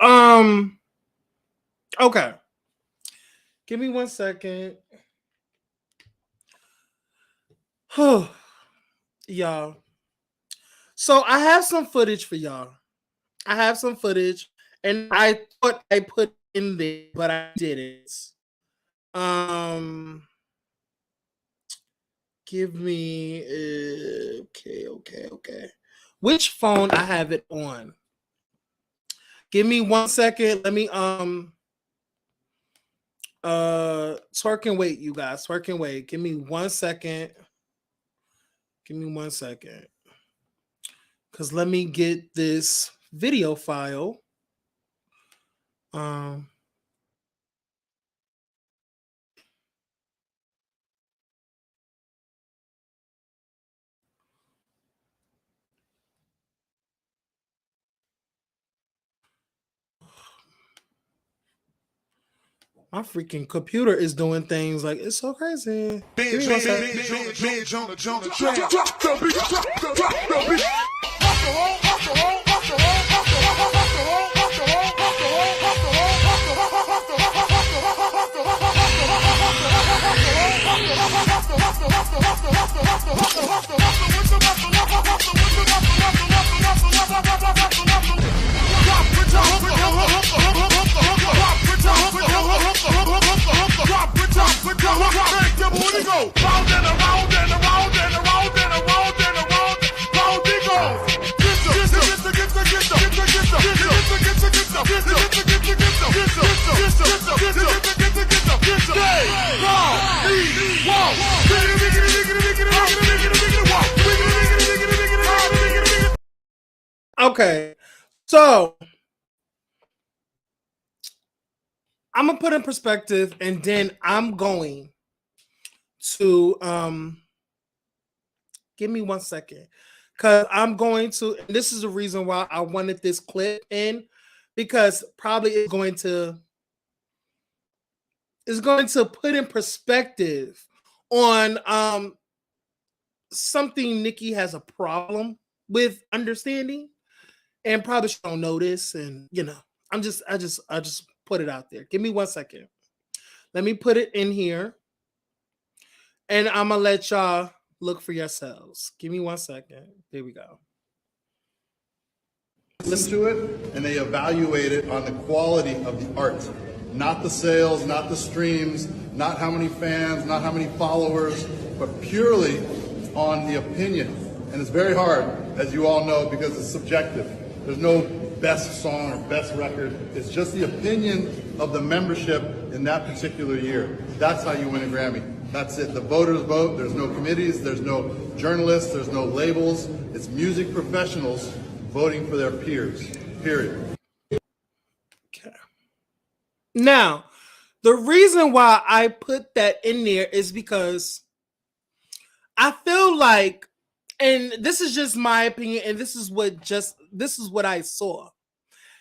okay. Give me 1 second. Y'all. So I have some footage for y'all. I have some footage, and I thought I put in there, but I didn't. Give me okay. Which phone I have it on? Give me 1 second. Let me twerk and wait, you guys. Twerk and wait. Give me 1 second. Cause let me get this video file. My freaking computer is doing things like it's so crazy. Give me one second. Okay, so I'm gonna put in perspective, and then I'm going to give me 1 second, because I'm going to, and this is the reason why I wanted this clip in, because probably it's going to put in perspective on something Nicki has a problem with understanding, and probably she don't know this, and you know, I just put it out there. Give me 1 second. Let me put it in here, and I'm gonna let y'all look for yourselves. Give me 1 second. There we go. Listen to it, and they evaluate it on the quality of the art, not the sales, not the streams, not how many fans, not how many followers, but purely on the opinion. And it's very hard, as you all know, because it's subjective. There's no best song or best record. It's just the opinion of the membership in that particular year. That's how you win a Grammy. That's it. The voters vote. There's no committees. There's no journalists. There's no labels. It's music professionals voting for their peers, period. Okay. Now, the reason why I put that in there is because I feel like, and this is just my opinion, and this is what I saw.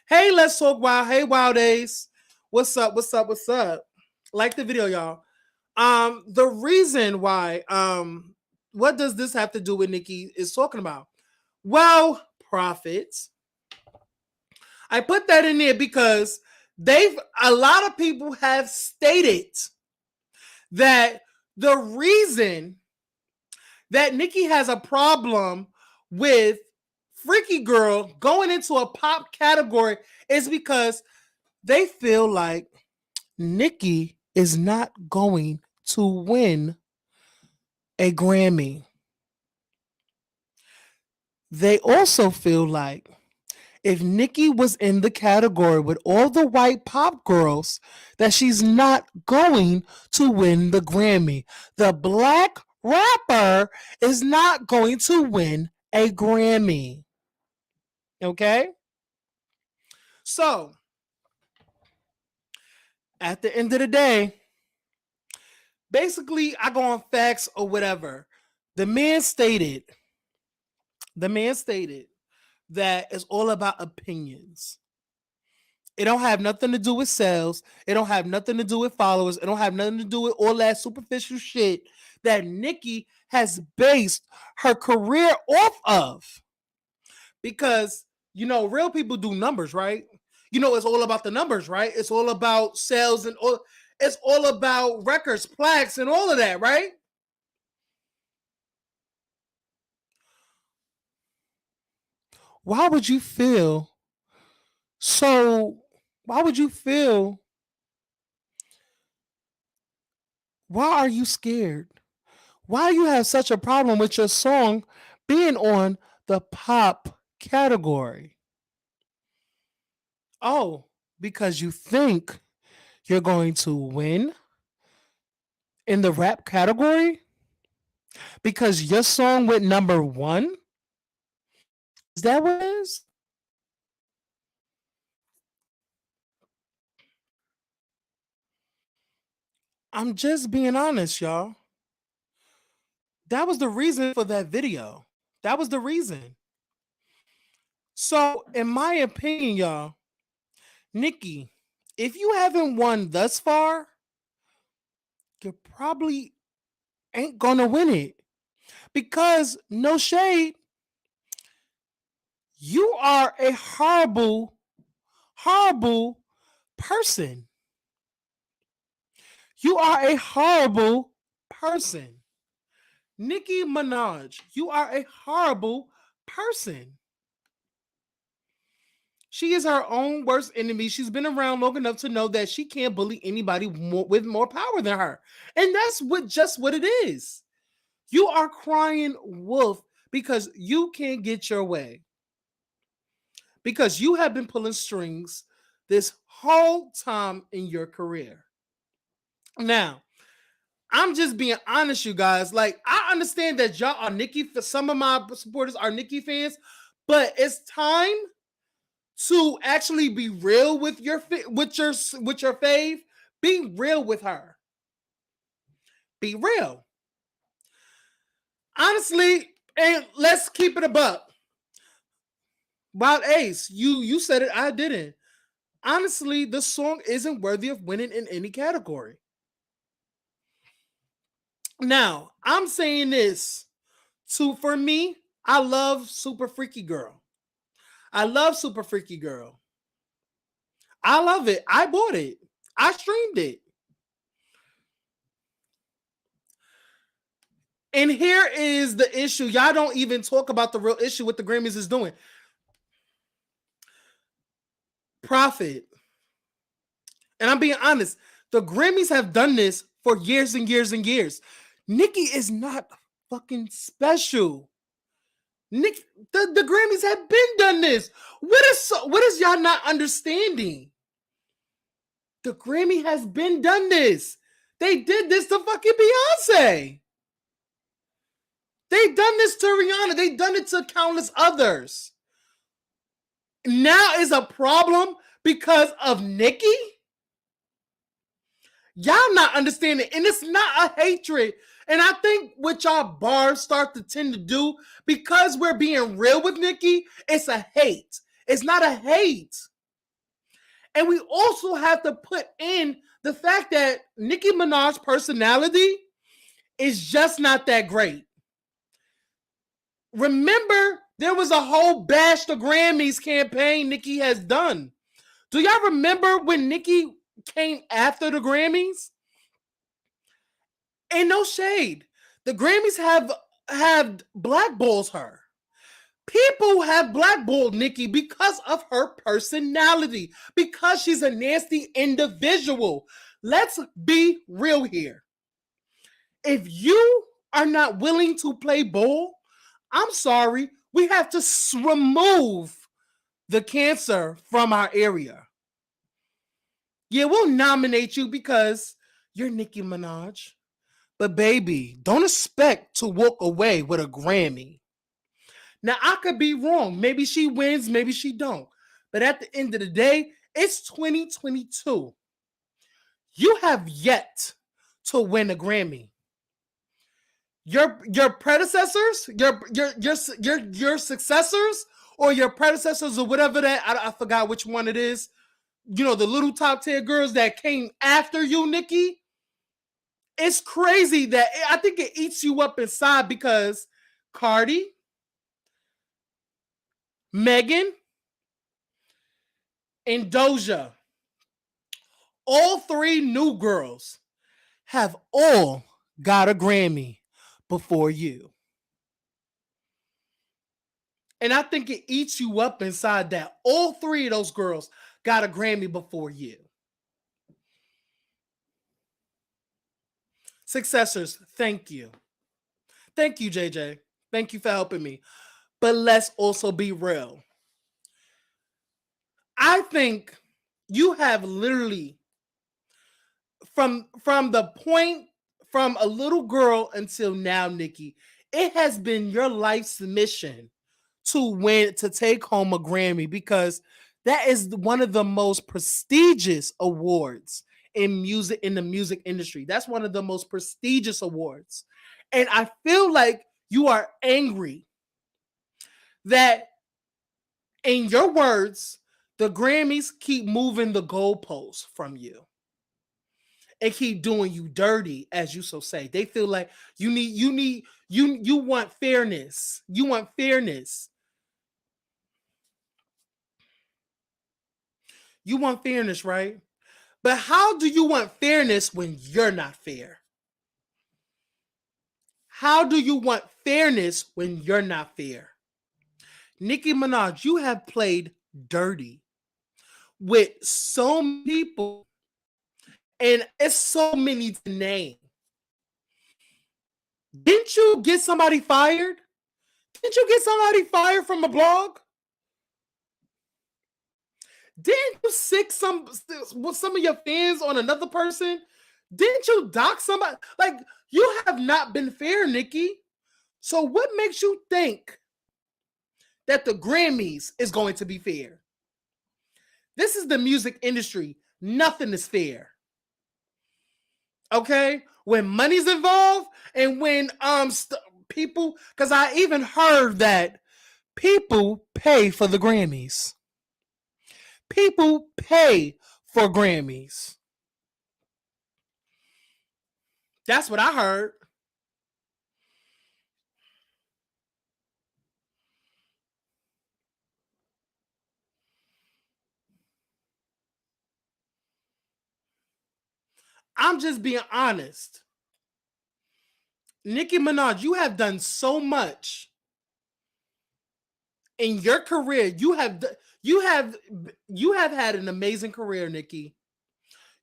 Hey, let's talk wild. Hey, Wild Days. What's up? What's up? What's up? Like the video, y'all. The reason why, what does this have to do with Nicki is talking about? Well, profits. I put that in there because a lot of people have stated that the reason that Nicki has a problem with Freaky Girl going into a pop category is because they feel like Nicki is not going to win a Grammy. They also feel like if Nicki was in the category with all the white pop girls, that she's not going to win the Grammy. The black rapper is not going to win a Grammy. Okay? So, at the end of the day, basically, I go on facts or whatever. The man stated that it's all about opinions. It don't have nothing to do with sales. It don't have nothing to do with followers. It don't have nothing to do with all that superficial shit that Nicki has based her career off of. Because, you know, real people do numbers, right? You know, it's all about the numbers, right? It's all about sales and all. It's all about records, plaques, and all of that, right? Why would you feel so? Why would you feel? Why are you scared? Why do you have such a problem with your song being on the pop category? Oh, because you think you're going to win in the rap category? Because your song went number 1? Is that what it is? I'm just being honest, y'all. That was the reason for that video. That was the reason. So, in my opinion, y'all, Nicki if you haven't won thus far, you probably ain't gonna win it. Because no shade, you are a horrible, horrible person. You are a horrible person. Nicki Minaj, you are a horrible person. She is her own worst enemy. She's been around long enough to know that she can't bully anybody with more power than her. And that's just what it is. You are crying wolf because you can't get your way. Because you have been pulling strings this whole time in your career. Now, I'm just being honest, you guys. Like, I understand that y'all are Nicki. Some of my supporters are Nicki fans, but it's time to actually be real with your fave. Be real with her. Be real. Honestly, and let's keep it a buck. Wild Ace, you said it, I didn't. Honestly, the song isn't worthy of winning in any category. Now, I'm saying this for me, I love Super Freaky Girl. I love Super Freaky Girl. I love it. I bought it. I streamed it. And here is the issue. Y'all don't even talk about the real issue what the Grammys is doing. Profit. And I'm being honest. The Grammys have done this for years and years and years. Nicki is not fucking special. The Grammys have been done this. What is y'all not understanding? The Grammy has been done this. They did this to fucking Beyonce. They done this to Rihanna. They done it to countless others. Now is a problem because of Nicki? Y'all not understanding. And it's not a hatred. And I think what y'all bars start to tend to do, because we're being real with Nicki, it's a hate. It's not a hate. And we also have to put in the fact that Nicki Minaj's personality is just not that great. Remember, there was a whole bash the Grammys campaign Nicki has done. Do y'all remember when Nicki came after the Grammys? Ain't no shade. The Grammys have blackballed her. People have blackballed Nicki because of her personality, because she's a nasty individual. Let's be real here. If you are not willing to play ball, I'm sorry, we have to remove the cancer from our area. Yeah, we'll nominate you because you're Nicki Minaj. But baby, don't expect to walk away with a Grammy. Now, I could be wrong. Maybe she wins, maybe she don't. But at the end of the day, it's 2022. You have yet to win a Grammy. Your predecessors, your successors, or your predecessors, or whatever that, I forgot which one it is. You know, the little top tier girls that came after you, Nicki. It's crazy that I think it eats you up inside because Cardi, Megan, and Doja, all three new girls, have all got a Grammy before you. And I think it eats you up inside that all three of those girls got a Grammy before you. Successors, thank you. Thank you, JJ. Thank you for helping me. But let's also be real. I think you have literally, from the point from a little girl until now, Nicki, it has been your life's mission to take home a Grammy, because that is one of the most prestigious awards in the music industry. That's one of the most prestigious awards. And I feel like you are angry that, in your words, The Grammys keep moving the goalposts from you and keep doing you dirty, as you so say. They feel like you want fairness. You want fairness. You want fairness, right? But how do you want fairness when you're not fair? How do you want fairness when you're not fair? Nicki Minaj, you have played dirty with so many people, and it's so many to name. Didn't you get somebody fired? Didn't you get somebody fired from a blog? Didn't you sick some of your fans on another person? Didn't you dock somebody? Like, you have not been fair, Nicki. So what makes you think that the Grammys is going to be fair? This is the music industry. Nothing is fair. Okay? When money's involved and when people, because I even heard that people pay for the Grammys. People pay for Grammys. That's what I heard. I'm just being honest. Nicki Minaj, you have done so much in your career. You have had an amazing career, Nicki.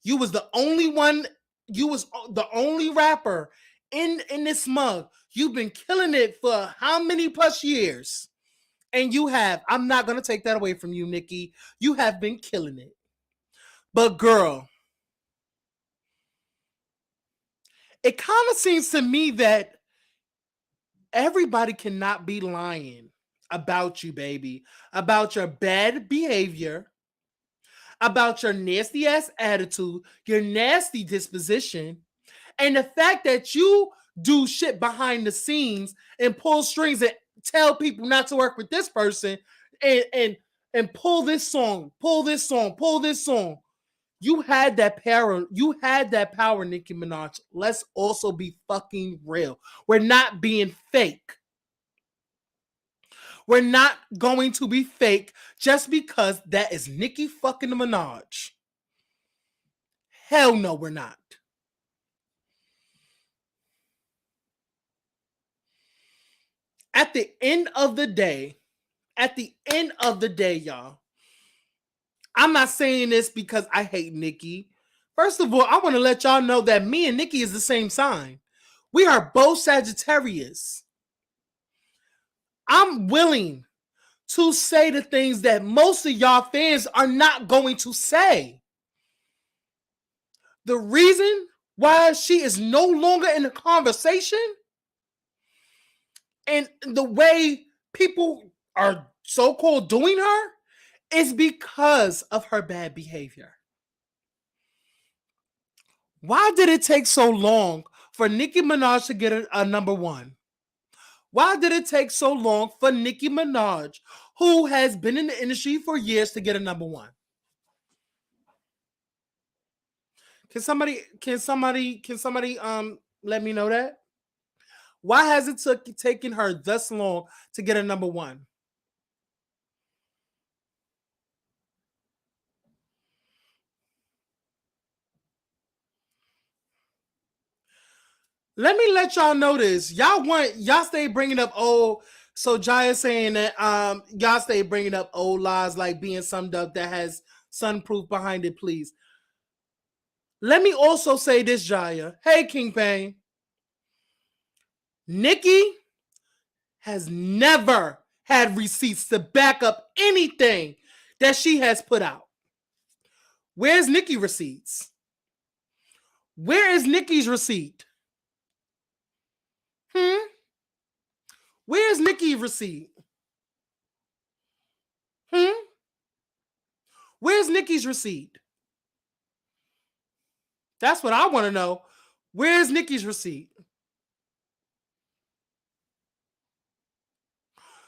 You was the only one. You was the only rapper in this mug. You've been killing it for how many plus years? And you have. I'm not going to take that away from you, Nicki. You have been killing it. But girl, it kind of seems to me that everybody cannot be lying about you, baby. About your bad behavior, about your nasty ass attitude, your nasty disposition, and the fact that you do shit behind the scenes and pull strings and tell people not to work with this person and pull this song. You had that power. You had that power, Nicki Minaj. Let's also be fucking real. We're not being fake. We're not going to be fake just because that is Nicki fucking Minaj. Hell no, we're not. At the end of the day, y'all, I'm not saying this because I hate Nicki. First of all, I want to let y'all know that me and Nicki is the same sign. We are both Sagittarius. I'm willing to say the things that most of y'all fans are not going to say. The reason why she is no longer in the conversation and the way people are so-called doing her is because of her bad behavior. Why did it take so long for Nicki Minaj to get a number one? Why did it take so long for Nicki Minaj, who has been in the industry for years, to get a number one? Can somebody let me know that? Why has it taken her thus long to get a number one? Let me let y'all know this. Y'all stay bringing up old. So Jaya saying that y'all stay bringing up old lies like being summed up that has sun proof behind it, please. Let me also say this, Jaya. Hey, King Pain. Nicki has never had receipts to back up anything that she has put out. Where's Nicki receipts? Where is Nicki's receipt? Where's Nicki's receipt? Where's Nicki's receipt? That's what I want to know. Where's Nicki's receipt?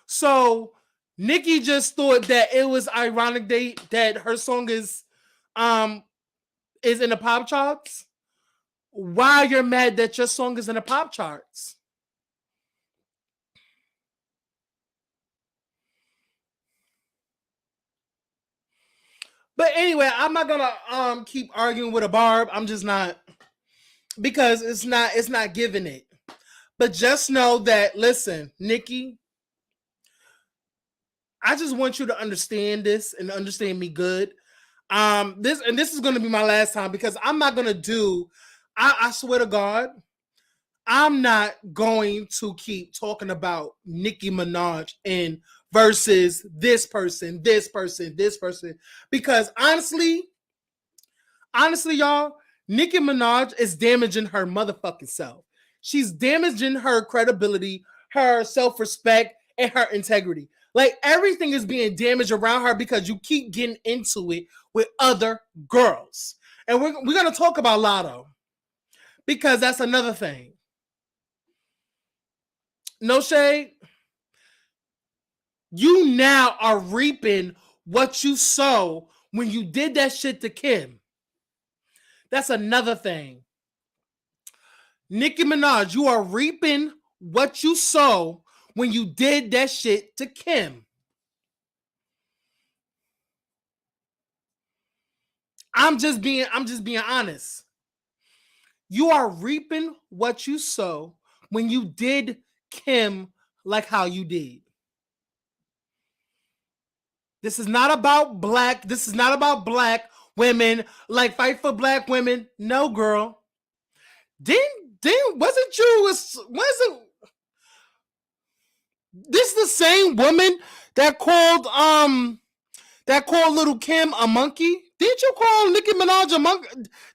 So Nicki just thought that it was ironic that her song is in the pop charts. Why you're mad that your song is in the pop charts? But anyway, I'm not gonna keep arguing with a barb. I'm just not, because it's not giving it. But just know that, listen, Nicki, I just want you to understand this and understand me good. This is gonna be my last time, because I'm not gonna do. I swear to God, I'm not going to keep talking about Nicki Minaj and versus this person, because honestly, y'all, Nicki Minaj is damaging her motherfucking self. She's damaging her credibility, her self-respect, and her integrity. Like, everything is being damaged around her because you keep getting into it with other girls. And we're going to talk about Latto, because that's another thing. No shade. You now are reaping what you sow when you did that shit to Kim. That's another thing. Nicki Minaj, you are reaping what you sow when you did that shit to Kim. I'm just being honest. You are reaping what you sow when you did Kim like how you did. This is not about black women, like fight for black women. No, girl. Wasn't this the same woman that called Little Kim a monkey? Didn't you call Nicki Minaj a monkey?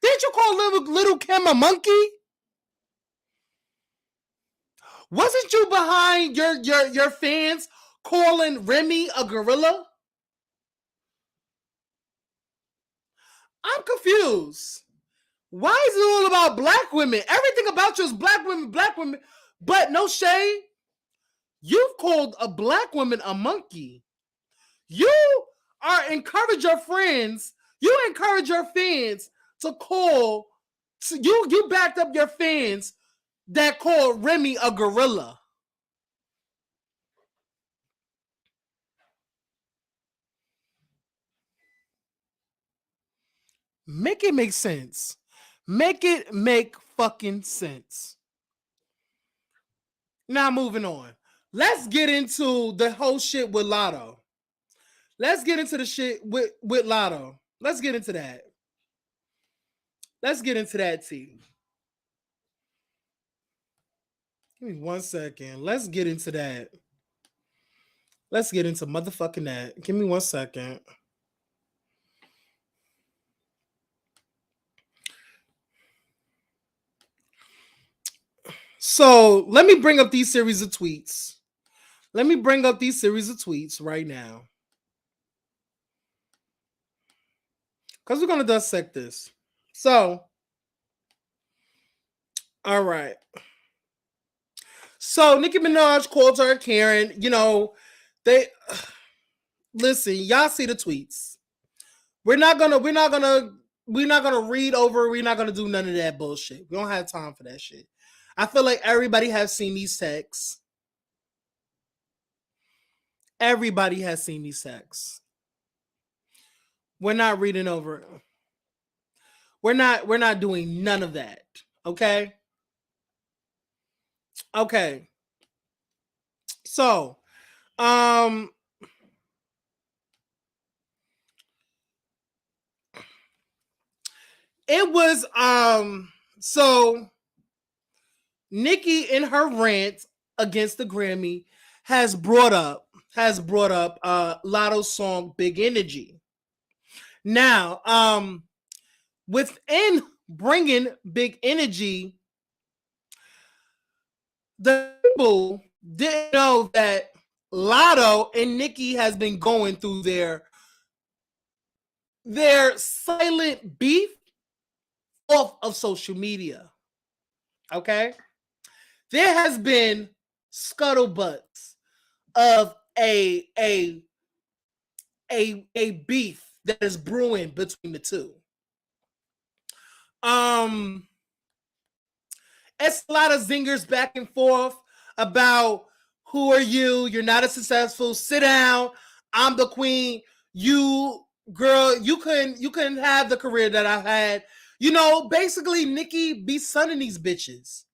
Didn't you call Little Kim a monkey? Wasn't you behind your fans calling Remy a gorilla? I'm confused. Why is it all about black women? Everything about you is black women. But no shade. You've called a black woman a monkey. You encourage your fans to call. You backed up your fans that called Remy a gorilla. Make it make sense. Make it make fucking sense. Now, moving on. Let's get into the whole shit with Latto. Let's get into the shit with Latto. Let's get into that. Let's get into that, T. Give me 1 second. Let's get into that. Let's get into motherfucking that. Give me 1 second. So let me bring up these series of tweets. Let me bring up these series of tweets right now, because we're going to dissect this. So, all right. So Nicki Minaj called her Karen. You know, listen, y'all see the tweets. We're not gonna read over. We're not gonna do none of that bullshit. We don't have time for that shit. I feel like everybody has seen these texts. Everybody has seen these texts. We're not reading over it. We're not doing none of that. Okay? Okay. So, it was so Nicki in her rant against the Grammy has brought up Latto's song Big Energy. Now, within bringing Big Energy, the people didn't know that Latto and Nicki has been going through their silent beef off of social media. Okay? There has been scuttlebutts of a beef that is brewing between the two. It's a lot of zingers back and forth about who are you? You're not as successful. Sit down. I'm the queen. You girl, you couldn't have the career that I had. You know, basically, Nicki be sunning these bitches.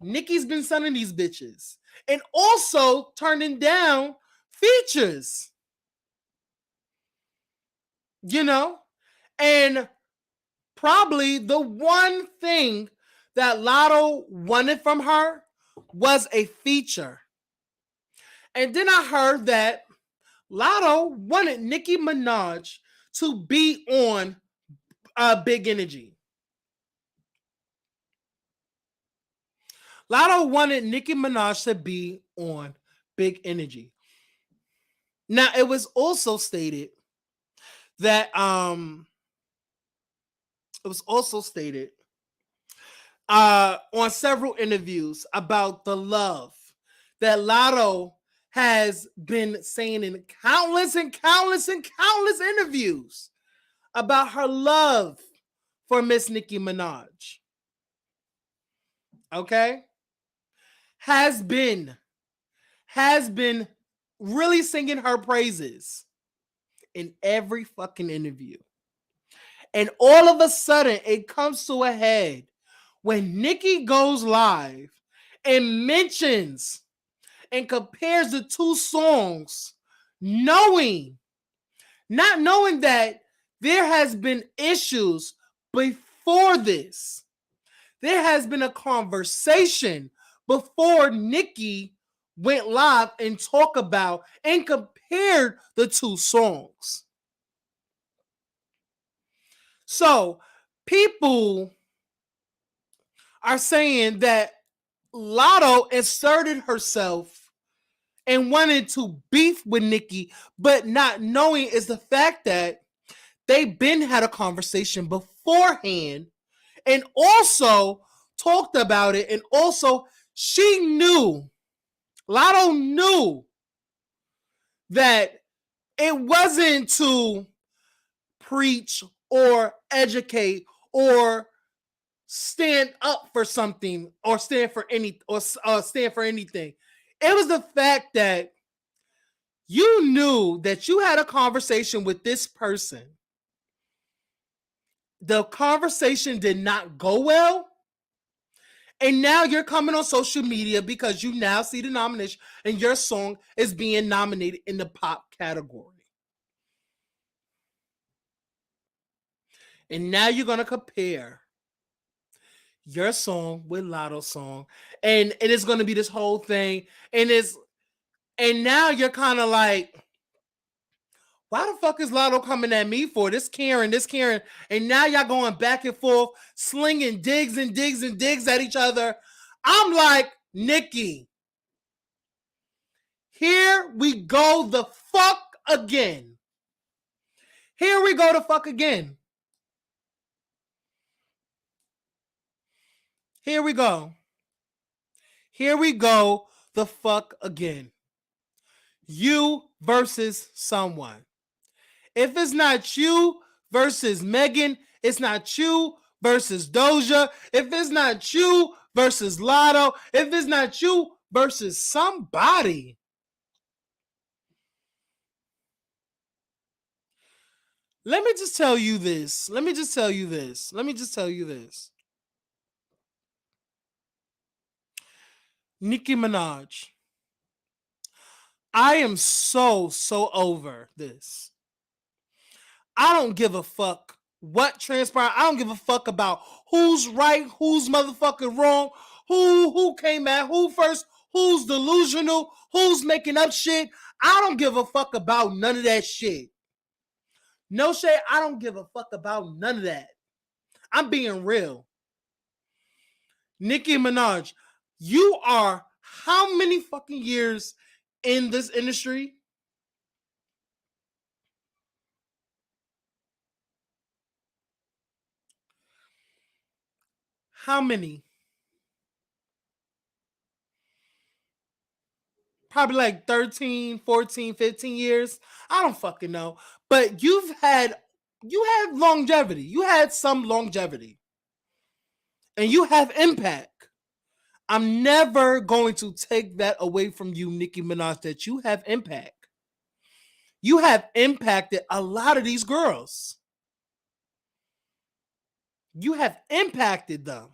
Nicki's been sunning these bitches. And also turning down features. You know? And probably the one thing that Lotto wanted from her was a feature. And then I heard that Lotto wanted Nicki Minaj to be on Big Energy. Lotto wanted Nicki Minaj to be on Big Energy. Now, it was also stated that on several interviews about the love that Lotto has been saying in countless interviews about her love for Miss Nicki Minaj. Okay? Has been really singing her praises in every fucking interview. And all of a sudden, it comes to a head when Nicki goes live and mentions and compares the two songs, not knowing that there has been issues before this. There has been a conversation before Nicki went live and talked about and compared the two songs. So people are saying that Lotto inserted herself and wanted to beef with Nicki, but not knowing is the fact that they been had a conversation beforehand and also talked about it. And also Lotto knew that it wasn't to preach or educate or stand up for something or stand for anything. It was the fact that you knew that you had a conversation with this person. The conversation did not go well. And now you're coming on social media because you now see the nomination and your song is being nominated in the pop category. And now you're going to compare your song with Lotto's song. And it is going to be this whole thing. And now you're kind of like, why the fuck is Lotto coming at me for? This Karen. And now y'all going back and forth, slinging digs at each other. I'm like, Nicki, here we go the fuck again. Here we go the fuck again. Here we go the fuck again. You versus someone. If it's not you versus Megan, it's not you versus Doja. If it's not you versus Lotto, if it's not you versus somebody. Let me just tell you this. Nicki Minaj. I am so over this. I don't give a fuck what transpired. I don't give a fuck about who's right, who's motherfucking wrong, who came at who first, who's delusional, who's making up shit. I don't give a fuck about none of that shit. No shade, I don't give a fuck about none of that. I'm being real. Nicki Minaj, you are how many fucking years in this industry? How many? probably like 13, 14, 15 years. I don't fucking know. But you had longevity. You had some longevity. And you have impact. I'm never going to take that away from you, Nicki Minaj, that you have impact. You have impacted a lot of these girls. You have impacted them.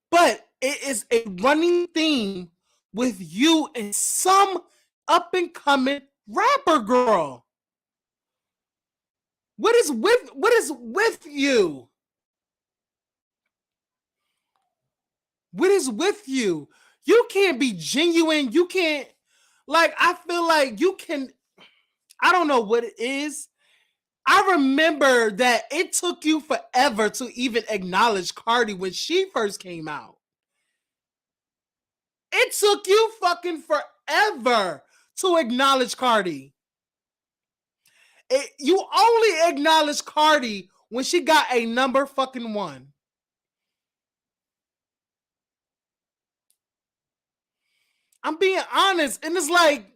But it is a running theme with you and some up and coming rapper girl. What is with you? What is with you? You can't be genuine. You can't, like, I feel like you can, I don't know what it is. I remember that it took you forever to even acknowledge Cardi when she first came out. It took you fucking forever to acknowledge Cardi. You only acknowledge Cardi when she got a number fucking one. I'm being honest. And it's like,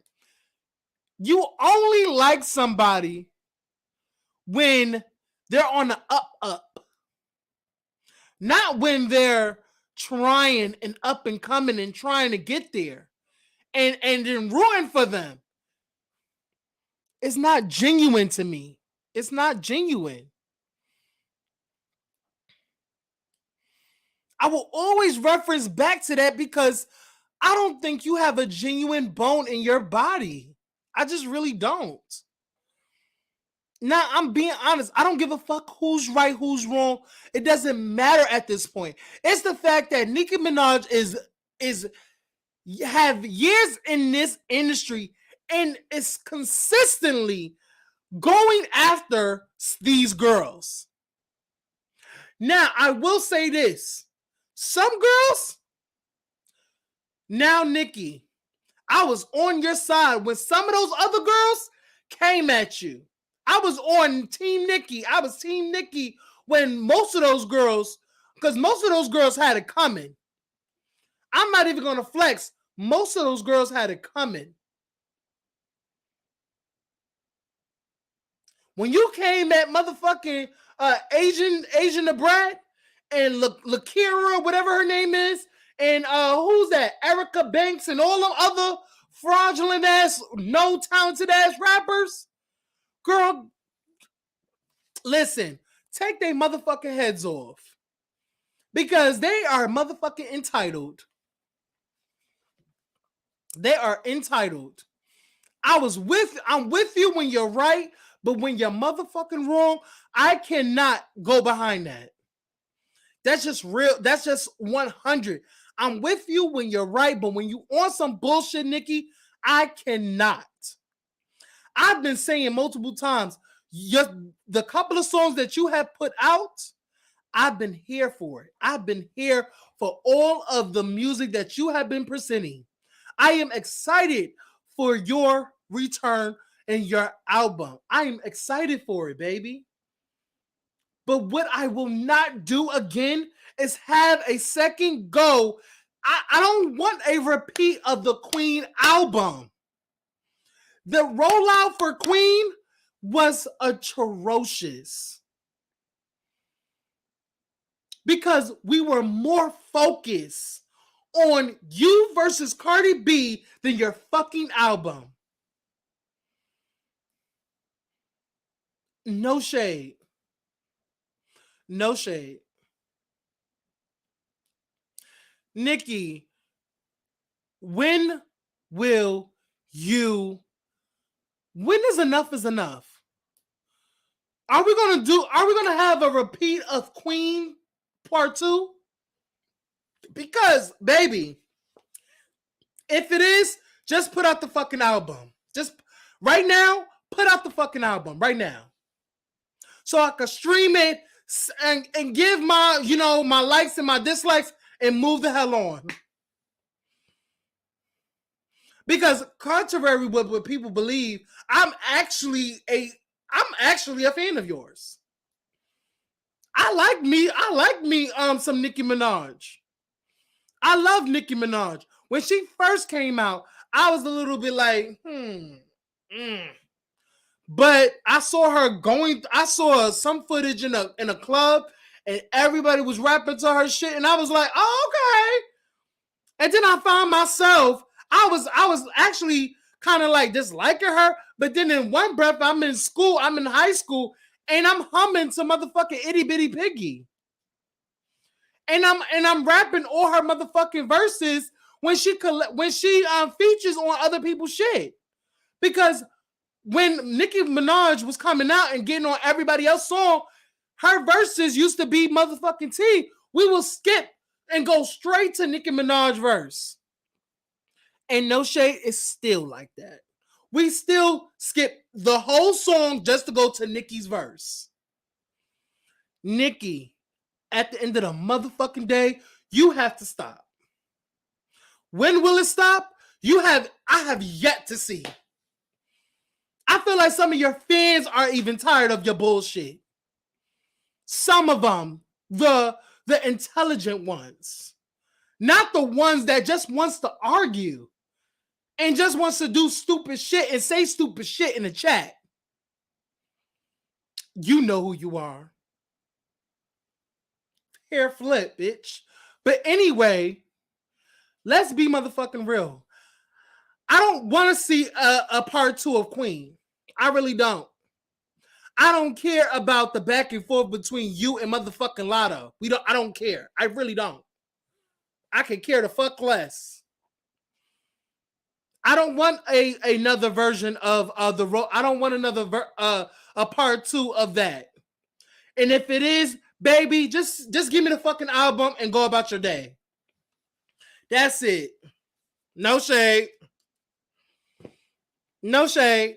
you only like somebody when they're on the up. Not when they're trying and up and coming and trying to get there. And then rooting for them. It's not genuine to me. It's not genuine. I will always reference back to that because I don't think you have a genuine bone in your body. I just really don't. Now, I'm being honest. I don't give a fuck who's right, who's wrong. It doesn't matter at this point. It's the fact that Nicki Minaj have years in this industry and is consistently going after these girls. Now, I will say this. Some girls, now Nicki, I was on your side when some of those other girls came at you. I was on Team Nicki. I was Team Nicki when most of those girls, because most of those girls had it coming. I'm not even going to flex. Most of those girls had it coming. When you came at motherfucking Asian the Brat and Lakira, whatever her name is, and who's that? Erica Banks and all them other fraudulent ass, no talented ass rappers. Girl, listen, take their motherfucking heads off. Because they are motherfucking entitled. They are entitled. I'm with you when you're right, but when you're motherfucking wrong, I cannot go behind that. That's just real. That's just 100. I'm with you when you're right, but when you on some bullshit, Nicki, I cannot. I've been saying multiple times, the couple of songs that you have put out, I've been here for it. I've been here for all of the music that you have been presenting. I am excited for your return and your album. I am excited for it, baby. But what I will not do again is have a second go. I don't want a repeat of the Queen album. The rollout for Queen was atrocious. Because we were more focused on you versus Cardi B than your fucking album. No shade. No shade. Nicki, when is enough is enough? Are we gonna have a repeat of Queen Part 2? Because, baby, if it is, just put out the fucking album. Just right now, put out the fucking album right now. So I can stream it and give my, my likes and my dislikes and move the hell on. Because contrary to what people believe, I'm actually a fan of yours. I like me some Nicki Minaj. I love Nicki Minaj. When she first came out, I was a little bit like, But I saw some footage in a club, and everybody was rapping to her shit, and I was like, oh, okay. And then I found myself, I was actually kind of like disliking her, but then in one breath, I'm in high school, and I'm humming some motherfucking itty bitty piggy. And I'm rapping all her motherfucking verses when she features on other people's shit. Because when Nicki Minaj was coming out and getting on everybody else's song, her verses used to be motherfucking T. We will skip and go straight to Nicki Minaj verse. And No Shade is still like that. We still skip the whole song just to go to Nicki's verse. Nicki, at the end of the motherfucking day, you have to stop. When will it stop? I have yet to see. I feel like some of your fans are even tired of your bullshit. Some of them, the intelligent ones, not the ones that just wants to argue and just wants to do stupid shit and say stupid shit in the chat. You know who you are. Hair flip, bitch. But anyway, let's be motherfucking real. I don't want to see a part 2 of Queen. I really don't. I don't care about the back and forth between you and motherfucking Latto. I don't care. I really don't. I could care the fuck less. I don't want another version of the role. I don't want another a part 2 of that. And if it is, baby, just give me the fucking album and go about your day. That's it. No shade. No shade.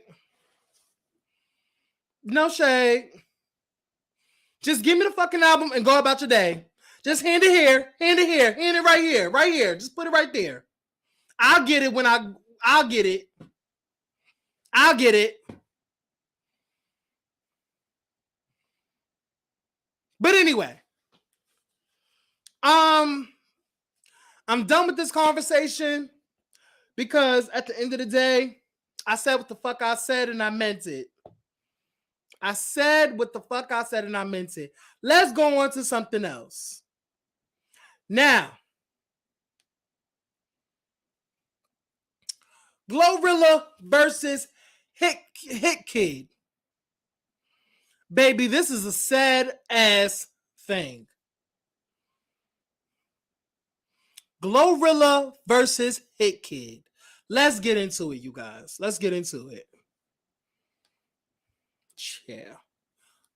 No shade. Just give me the fucking album and go about your day. Just hand it here. Hand it here. Hand it right here. Right here. Just put it right there. I'll get it when I'll get it. I'll get it. But anyway. I'm done with this conversation because at the end of the day, I said what the fuck I said and I meant it. I said what the fuck I said and I meant it. Let's go on to something else. Now, Glorilla versus HitKidd. Baby, this is a sad ass thing. Glorilla versus HitKidd. Let's get into it, you guys. Let's get into it. Yeah.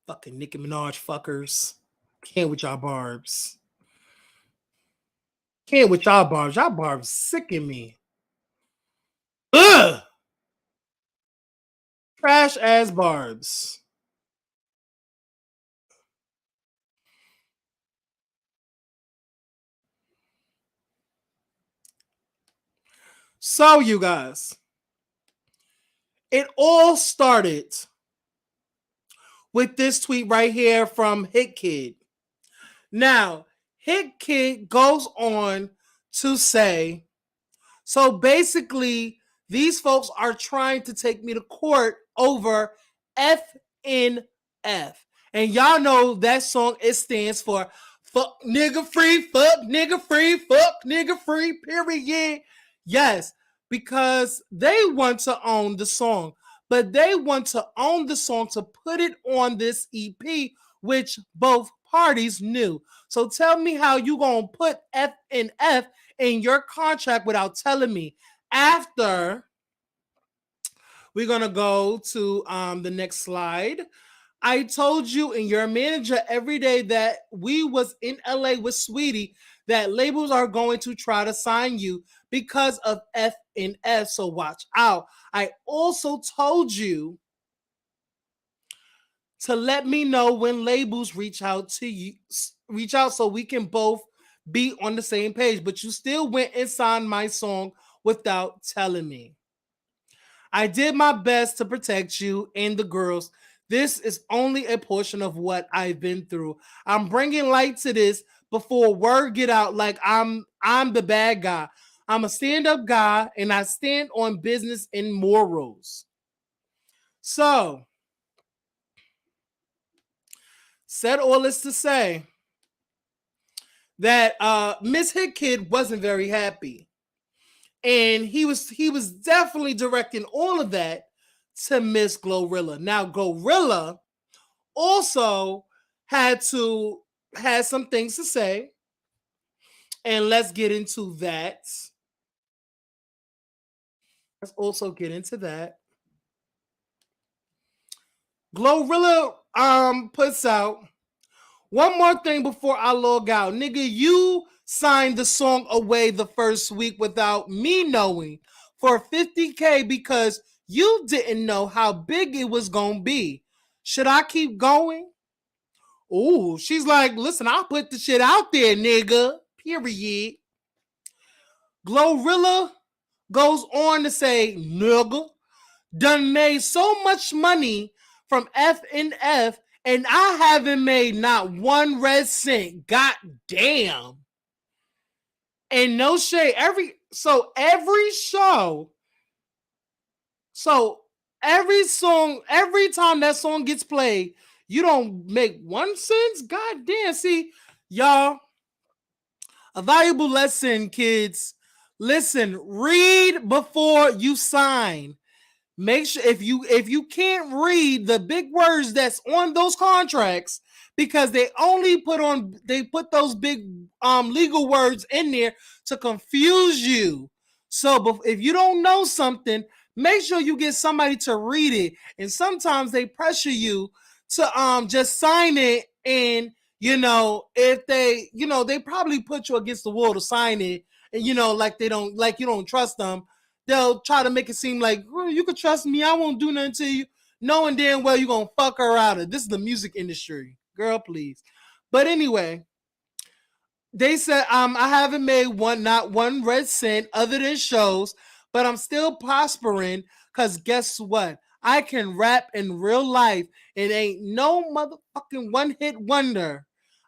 Fucking Nicki Minaj fuckers. Can't with y'all barbs. Can't with y'all barbs. Y'all barbs sicken me. Ugh! Trash ass barbs. So, you guys, it all started with this tweet right here from HitKidd. Now, HitKidd goes on to say, so basically, these folks are trying to take me to court over FNF. And y'all know that song, it stands for fuck nigga free, fuck nigga free, fuck nigga free, period. Yes, because they want to own the song, but they want to own the song to put it on this EP, which both parties knew. So tell me how you gonna put FNF in your contract without telling me. After, we're gonna go to the next slide. I told you and your manager every day that we was in LA with Sweetie that labels are going to try to sign you because of FNF, so watch out. I also told you to let me know when labels reach out so we can both be on the same page, but you still went and signed my song without telling me. I did my best to protect you and the girls. This is only a portion of what I've been through. I'm bringing light to this before word get out like I'm the bad guy. I'm a stand-up guy and I stand on business and morals. So, said all this to say that Miss Hitkid wasn't very happy. And he was definitely directing all of that to Miss Glorilla. Now, Glorilla also had some things to say. And let's get into that. Let's also get into that. Glorilla puts out one more thing before I log out. Nigga, you signed the song away the first week without me knowing for $50K because you didn't know how big it was gonna be. Should I keep going? Ooh, she's like, listen, I'll put the shit out there, nigga. Period. Glorilla goes on to say, nigga, done made so much money from F&F and I haven't made not one red cent. God damn. And no shade. Every show. So every song, every time that song gets played, you don't make 1 cent? God damn. See, y'all, a valuable lesson, kids. Listen, read before you sign. Make sure if you can't read the big words that's on those contracts, because they put those big legal words in there to confuse you. So if you don't know something, make sure you get somebody to read it. And sometimes they pressure you to just sign it, and if they probably put you against the wall to sign it, and like you don't trust them. They'll try to make it seem like, well, you could trust me, I won't do nothing to you, knowing damn well you're gonna fuck her out of. This is the music industry, girl, please. But anyway, they said I haven't made not one red cent other than shows, but I'm still prospering because guess what? I can rap in real life. It ain't no motherfucking one-hit wonder.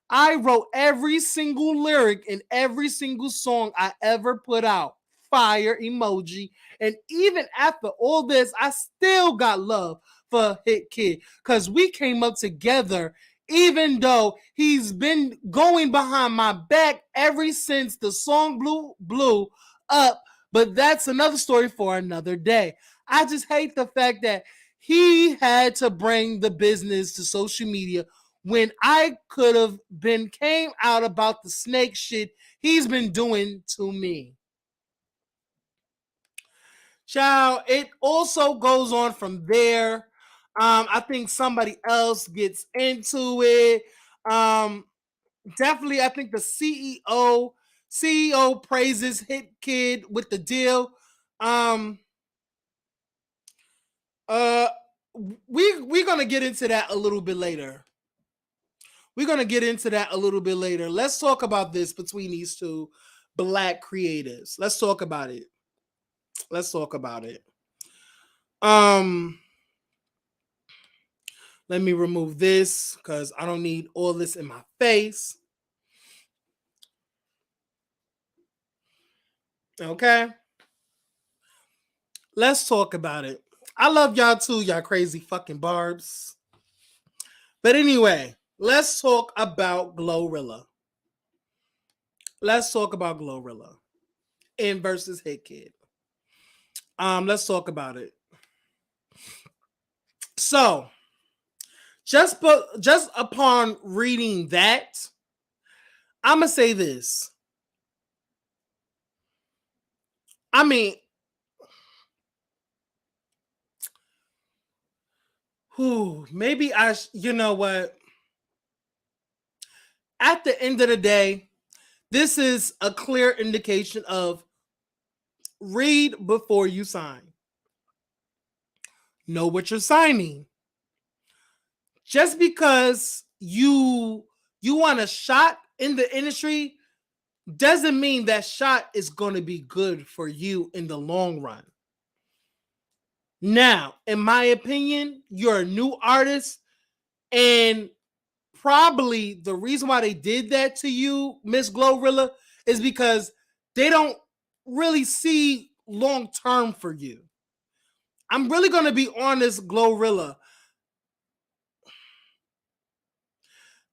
I wrote every single lyric in every single song I ever put out. Fire emoji. And even after all this, I still got love for Hitkid because we came up together, even though he's been going behind my back ever since the song blew up. But that's another story for another day. I just hate the fact that he had to bring the business to social media when I could have came out about the snake shit he's been doing to me. Child, it also goes on from there. I think somebody else gets into it. Definitely, I think the CEO praises Hitkid with the deal. We're gonna get into that a little bit later. Let's talk about this between these two black creatives. Let's talk about it. Let me remove this because I don't need all this in my face. Okay. Let's talk about it. I love y'all too, y'all crazy fucking barbs. But anyway, let's talk about Glorilla. In versus Hitkid. Let's talk about it. So, just upon reading that, I'm gonna say this. I mean, maybe you know what? At the end of the day, this is a clear indication of read before you sign. Know what you're signing. Just because you want a shot in the industry doesn't mean that shot is going to be good for you in the long run. Now, in my opinion, you're a new artist, and probably the reason why they did that to you, Miss Glorilla, is because they don't really see long term for you. I'm really going to be honest, Glorilla.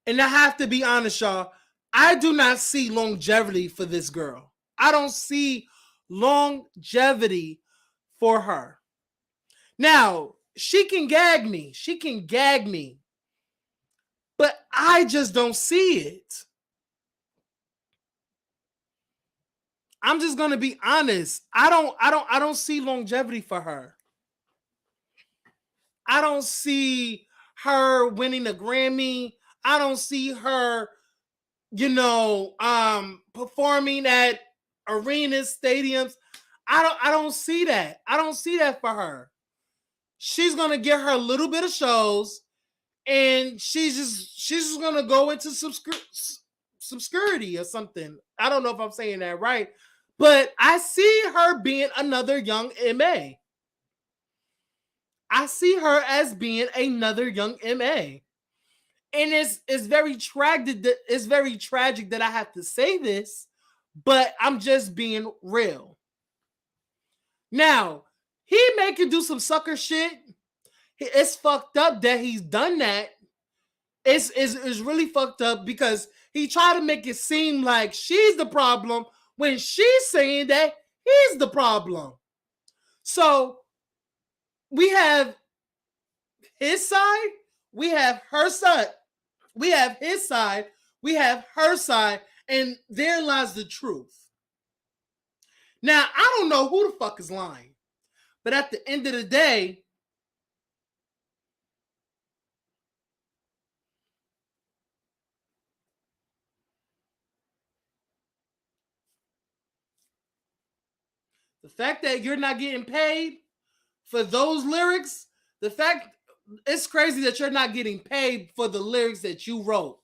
And I have to be honest, y'all. I do not see longevity for this girl. I don't see longevity for her. Now, she can gag me. She can gag me. But I just don't see it. I'm just going to be honest. I don't see longevity for her. I don't see her winning a Grammy. I don't see her, performing at arenas, stadiums. I don't see that. I don't see that for her. She's gonna get her little bit of shows, and she's just gonna go into obscurity or something. I don't know if I'm saying that right, but I see her being another young MA. I see her as being another young MA. And it's very tragic that I have to say this, but I'm just being real. Now, he may can do some sucker shit. It's fucked up that he's done that. It's really fucked up because he tried to make it seem like she's the problem when she's saying that he's the problem. So we have his side, we have her side. We have his side, we have her side, and there lies the truth. Now, I don't know who the fuck is lying, but at the end of the day, the fact that you're not getting paid for those lyrics, it's crazy that you're not getting paid for the lyrics that you wrote.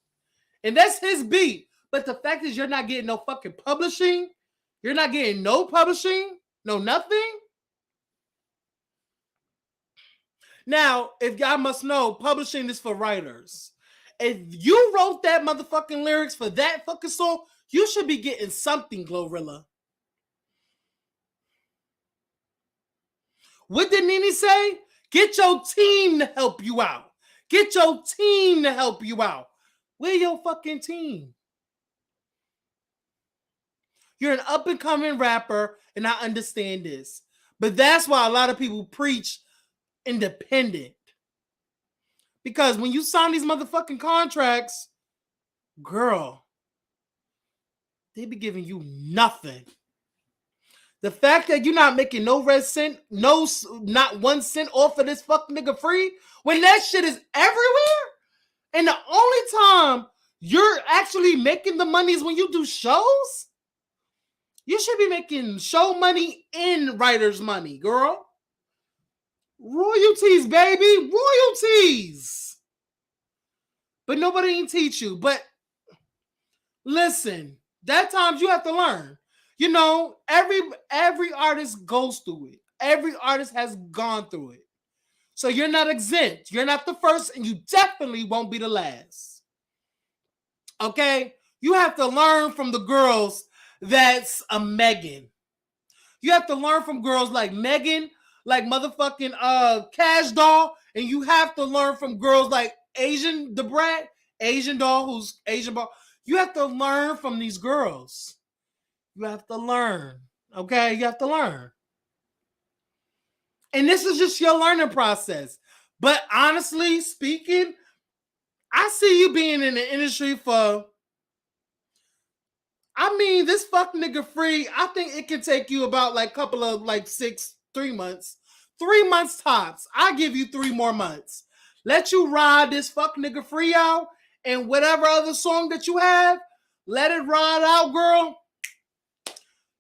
And that's his beat. But the fact is you're not getting no fucking publishing. You're not getting no publishing. No nothing. Now, if y'all must know, publishing is for writers. If you wrote that motherfucking lyrics for that fucking song, you should be getting something, Glorilla. What did Nene say? Get your team to help you out. Get your team to help you out. Where your fucking team? You're an up-and-coming rapper, and I understand this. But that's why a lot of people preach independent. Because when you sign these motherfucking contracts, girl, they be giving you nothing. The fact that you're not making no red cent, not 1 cent off of this fuck nigga free, when that shit is everywhere, and the only time you're actually making the money is when you do shows, you should be making show money and writer's money, girl. Royalties, baby, royalties. But nobody ain't teach you. But listen, that times you have to learn. You know, every artist goes through it. Every artist has gone through it. So you're not exempt. You're not the first, and you definitely won't be the last. Okay? You have to learn from the girls that's a Megan. You have to learn from girls like Megan, like motherfucking Cash Doll, and you have to learn from girls like Asian the Brat, Asian Doll, who's Asian Ball. You have to learn from these girls. You have to learn. Okay? You have to learn. And this is just your learning process. But honestly speaking, I see you being in the industry for, I mean, this fuck nigga free, I think it can take you about like couple of like 3 months. 3 months tops. I'll give you 3 more months. Let you ride this fuck nigga free out, and whatever other song that you have, let it ride out, girl.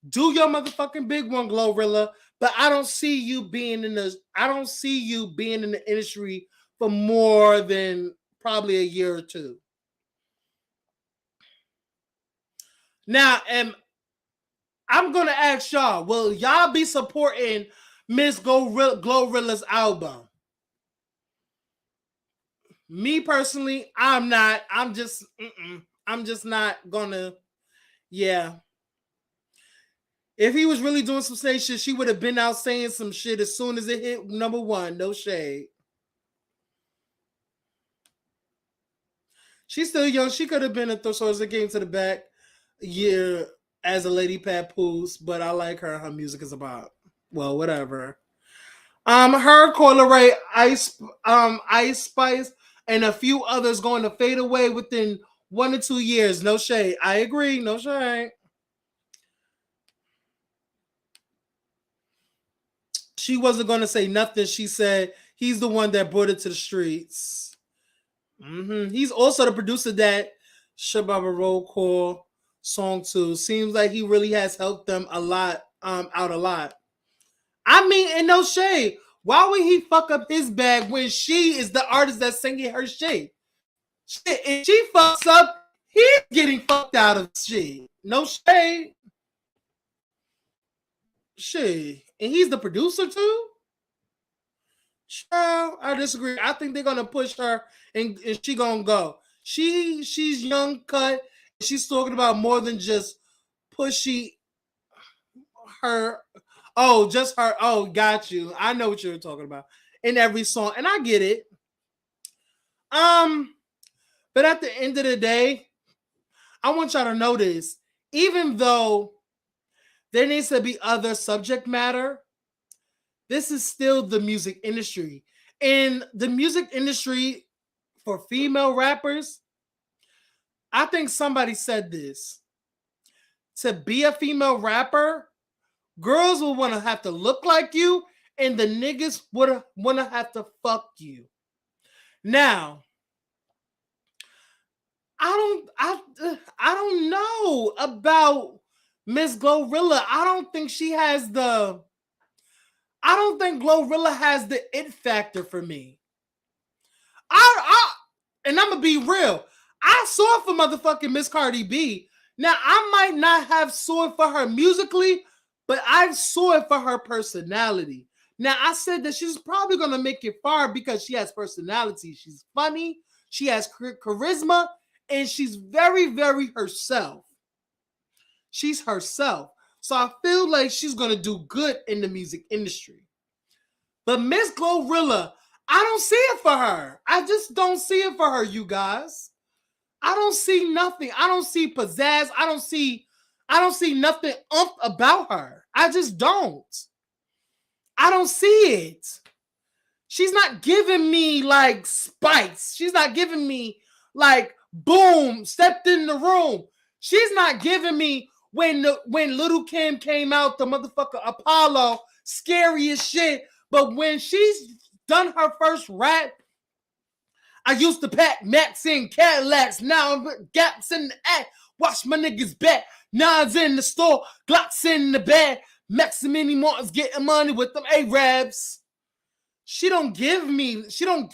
Do your motherfucking big one, Glorilla. But I don't see you being in the industry for more than probably a year or 2. Now, I'm gonna ask y'all, will y'all be supporting Miss Glorilla's album. Me personally, I'm not. I'm just not gonna. Yeah. If he was really doing some snake shit, she would have been out saying some shit as soon as it hit number one. No shade. She's still young. She could have been a Thesaurus that came to the back as a Lady Papoose, but I like her. Her music is about, well, whatever. Her, Coil Ray, Ice Spice, and a few others going to fade away within 1 to 2 years. No shade. I agree. No shade. She wasn't going to say nothing. She said he's the one that brought it to the streets. He's also the producer that Shababa Roll Call song to. Seems like he really has helped them a lot, out a lot. I mean, in no shade. Why would he fuck up his bag when she is the artist that's singing her shit? Shit, if she fucks up, he's getting fucked out of shit. No shade. Shit. And he's the producer too? Child, I disagree. I think they're gonna push her and she gonna go. She's young cut. She's talking about more than just pushy her. Oh, just her. Oh, got you. I know what you're talking about in every song, and I get it. But at the end of the day, I want y'all to know this. Even though there needs to be other subject matter, this is still the music industry. And the music industry for female rappers, I think somebody said this. To be a female rapper, girls will want to have to look like you, and the niggas would want to have to fuck you. Now, I don't know about Miss Glorilla. I don't think Glorilla has the it factor for me. And I'm gonna be real. I saw it for motherfucking Miss Cardi B. Now, I might not have saw it for her musically, but I saw it for her personality. Now, I said that she's probably gonna make it far because she has personality. She's funny, she has charisma, and she's very, very herself. She's herself. So I feel like she's gonna do good in the music industry. But Miss Glorilla, I don't see it for her. I just don't see it for her, you guys. I don't see nothing. I don't see pizzazz. I don't see nothing about her. I just don't. I don't see it. She's not giving me like spice. She's not giving me like boom, stepped in the room. She's not giving me when Little Kim came out, the motherfucker Apollo, scary as shit. But when she's done her first rap, I used to pack Max in Cadillacs, now I'm gaps in the act. Watch my niggas back. Nines in the store, Glocks in the bag. Max and Mini Martin's getting money with them A-Rabs. She don't give me pizzazz.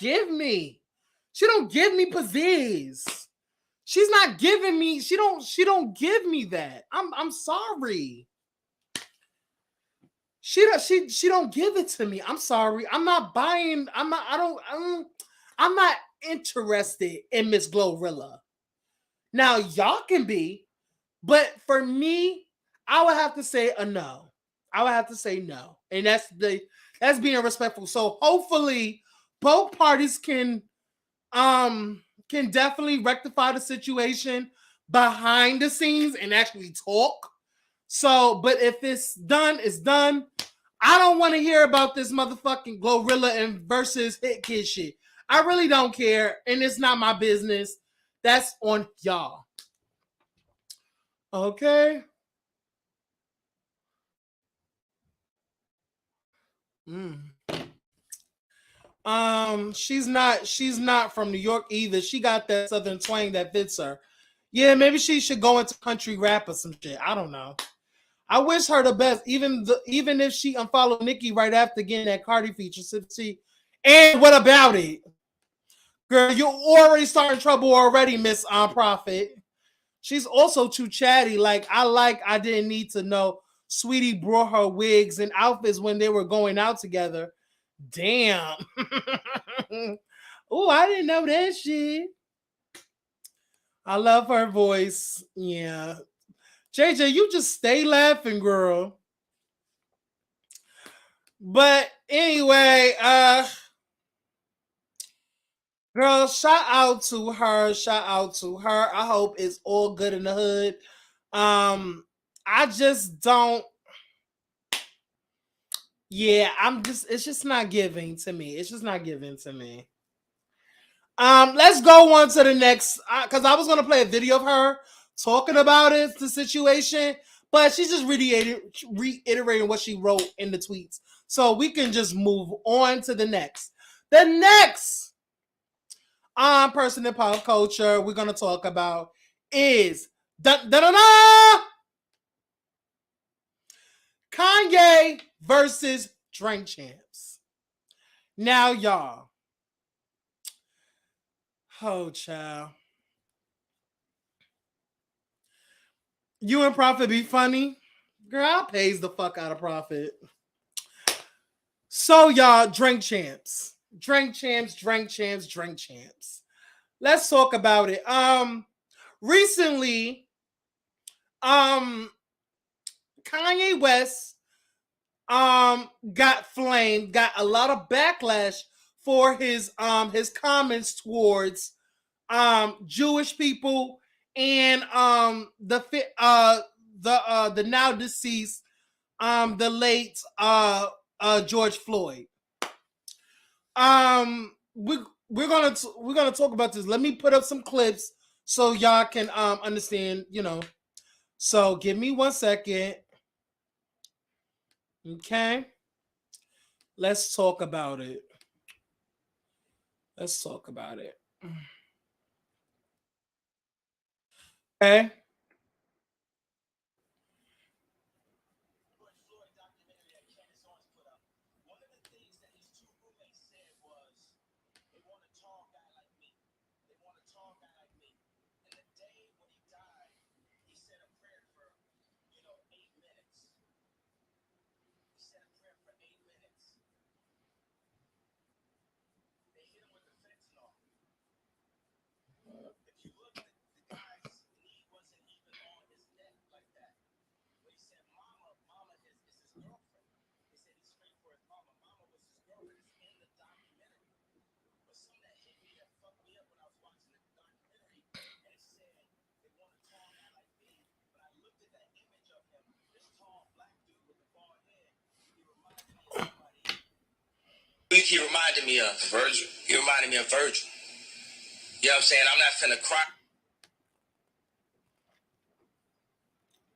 She's not giving me, she don't give me that. I'm sorry. She don't give it to me. I'm sorry. I'm not buying. I'm not interested in Miss Glorilla. Now y'all can be, but for me, I would have to say a no. I would have to say no, and that's being respectful. So hopefully, both parties can definitely rectify the situation behind the scenes and actually talk. So, but if it's done, it's done. I don't want to hear about this motherfucking Glorilla and versus HitKidd shit. I really don't care, and it's not my business. That's on y'all. Okay. She's not from New York either. She got that southern twang that fits her. Yeah, maybe she should go into country rap or some shit. I don't know. I wish her the best, even if she unfollowed Nicki right after getting that Cardi feature. And what about it? Girl, you're already starting trouble already, Miss Prophet. She's also too chatty. I didn't need to know Sweetie brought her wigs and outfits when they were going out together. Damn. Oh, I didn't know that shit. I love her voice. Yeah. JJ, you just stay laughing, girl. But anyway, girl, shout out to her. Shout out to her. I hope it's all good in the hood. I just don't. Yeah, it's just not giving to me. It's just not giving to me. Let's go on to the next, because I was gonna play a video of her talking about it, the situation, but she's just reiterating what she wrote in the tweets. So we can just move on to the next. The next person in pop culture we're gonna talk about is Kanye versus Drink Champs. Now, y'all. Oh, child. You and Prophet be funny? Girl, I pays the fuck out of Prophet. So, y'all, Drink Champs. Drink Champs, Drink Champs, Drink Champs. Let's talk about it. Recently, Kanye West got flamed, got a lot of backlash for his comments towards Jewish people and the now deceased the late George Floyd. We're gonna talk about this. Let me put up some clips so y'all can understand, you know. So give me 1 second. Okay. Let's talk about it. Let's talk about it. Okay. He reminded me of Virgil. He reminded me of Virgil. You know what I'm saying? I'm not finna cry.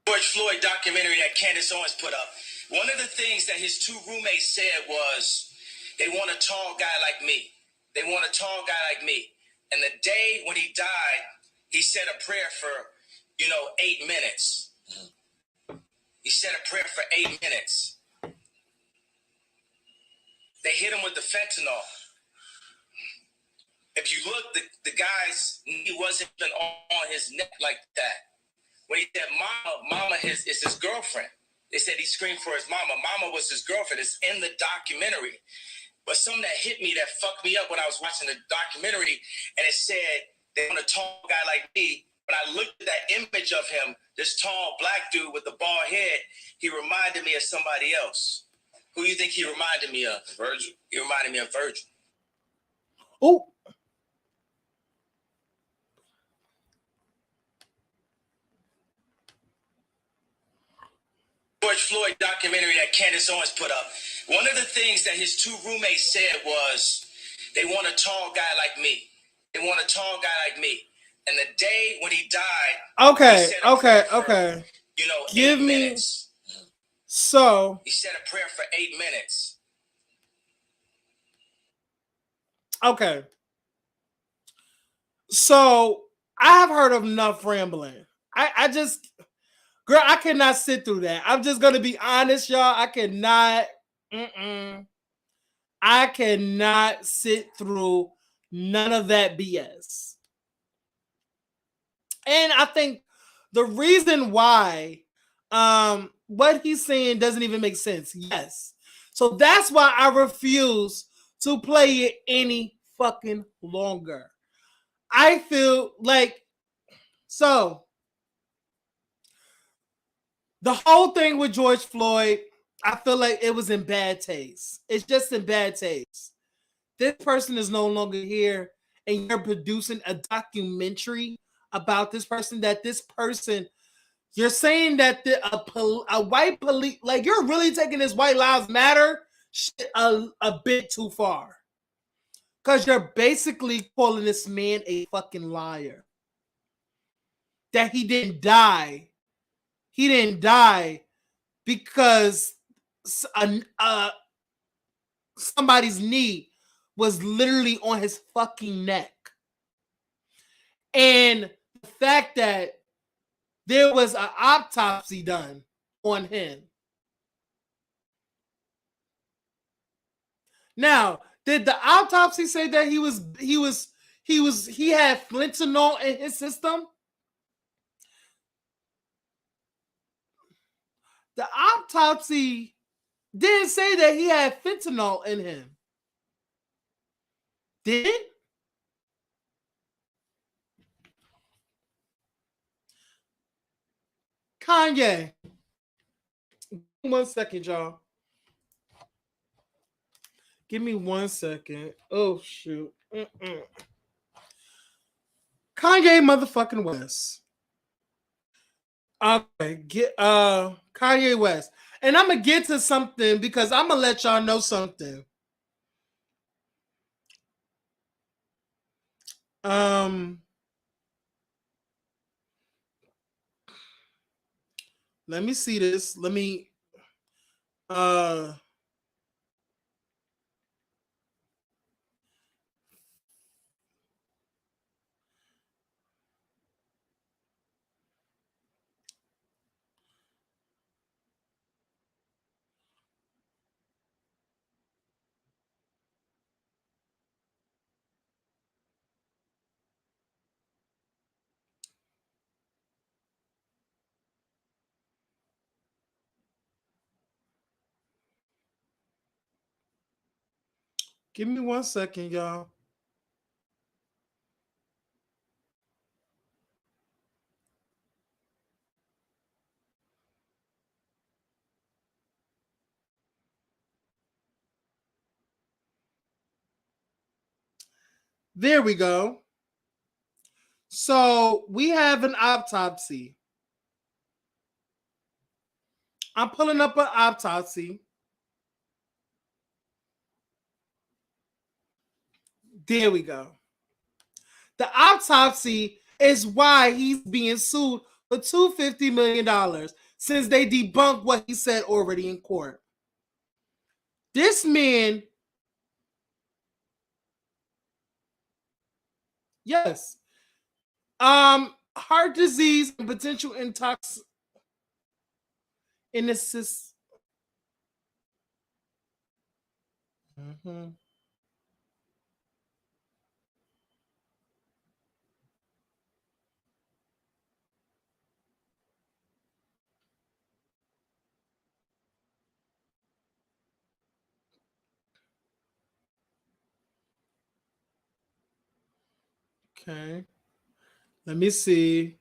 George Floyd documentary that Candace Owens put up. One of the things that his two roommates said was, they want a tall guy like me. They want a tall guy like me. And the day when he died, he said a prayer for, 8 minutes. He said a prayer for 8 minutes. They hit him with the fentanyl. If you look, the guy's knee wasn't even on his neck like that. When he said mama is his girlfriend. They said he screamed for his mama. Mama was his girlfriend. It's in the documentary. But something that hit me, that fucked me up when I was watching the documentary, and it said, they want a tall guy like me. When I looked at that image of him, this tall black dude with the bald head, he reminded me of somebody else. Who do you think he reminded me of? Virgil. He reminded me of Virgil. Oh. George Floyd documentary that Candace Owens put up. One of the things that his two roommates said was, they want a tall guy like me. They want a tall guy like me. And the day when he died, okay. He said 8 me minutes. So he said a prayer for 8 minutes. Okay. So I have heard of enough rambling. I just, girl, I cannot sit through that. I'm just gonna be honest, y'all. I cannot. I cannot sit through none of that BS. And I think the reason why what he's saying doesn't even make sense. Yes. So that's why I refuse to play it any fucking longer. I feel like, so the whole thing with George Floyd, I feel like it was in bad taste. It's just in bad taste. This person is no longer here, and you're producing a documentary about this person, that this person, you're saying that a white police, like, you're really taking this white lives matter shit a bit too far. Because you're basically calling this man a fucking liar. That he didn't die. He didn't die because somebody's knee was literally on his fucking neck. And the fact that there was an autopsy done on him. Now, did the autopsy say that he had fentanyl in his system? The autopsy didn't say that he had fentanyl in him. Did it? Kanye. 1 second, y'all. Give me 1 second. Oh, shoot. Kanye motherfucking West. Okay, get Kanye West. And I'm gonna get to something because I'm gonna let y'all know something. Let me see this. Let me give me 1 second, y'all. There we go. So we have an autopsy. I'm pulling up an autopsy. There we go. The autopsy is why he's being sued for $250 million since they debunked what he said already in court. This man, yes, heart disease and potential intox in the system. Okay. Let me see.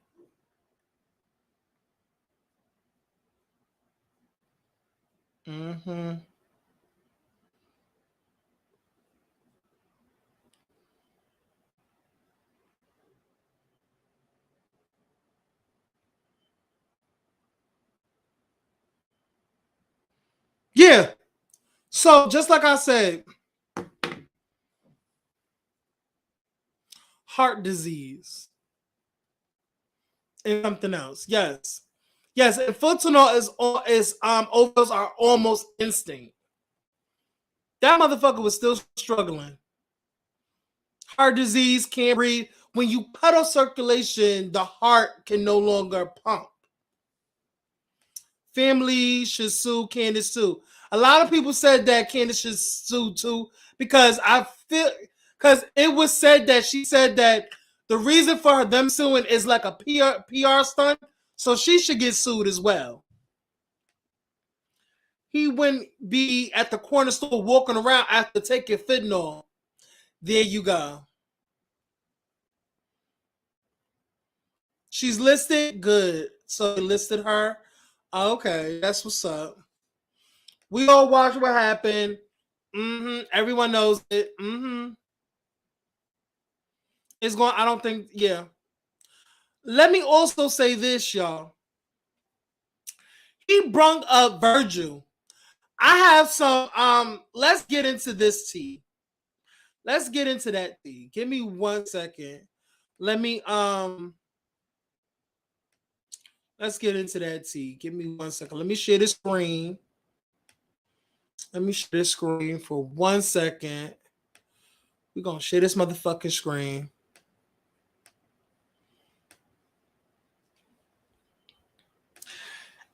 Yeah. So just like I said, heart disease and something else. Yes. Yes, and fentanyl is overdose are almost instinct. That motherfucker was still struggling. Heart disease, can't breathe. When you cut off circulation, the heart can no longer pump. Family should sue, Candace sue. A lot of people said that Candace should sue too, because it was said that she said that the reason for them suing is like a PR stunt, so she should get sued as well. he wouldn't be at the corner store walking around after taking fentanyl. There you go. She's listed? Good. So they listed her? Okay, that's what's up. We all watch what happened. Everyone knows it. It's going, I don't think, yeah. Let me also say this, y'all. He brung up Virgil. I have some, let's get into this tea. Let's get into that tea. Give me 1 second. Let's get into that tea. Give me 1 second. Let me share the screen. Let me share this screen for 1 second. We're going to share this motherfucking screen.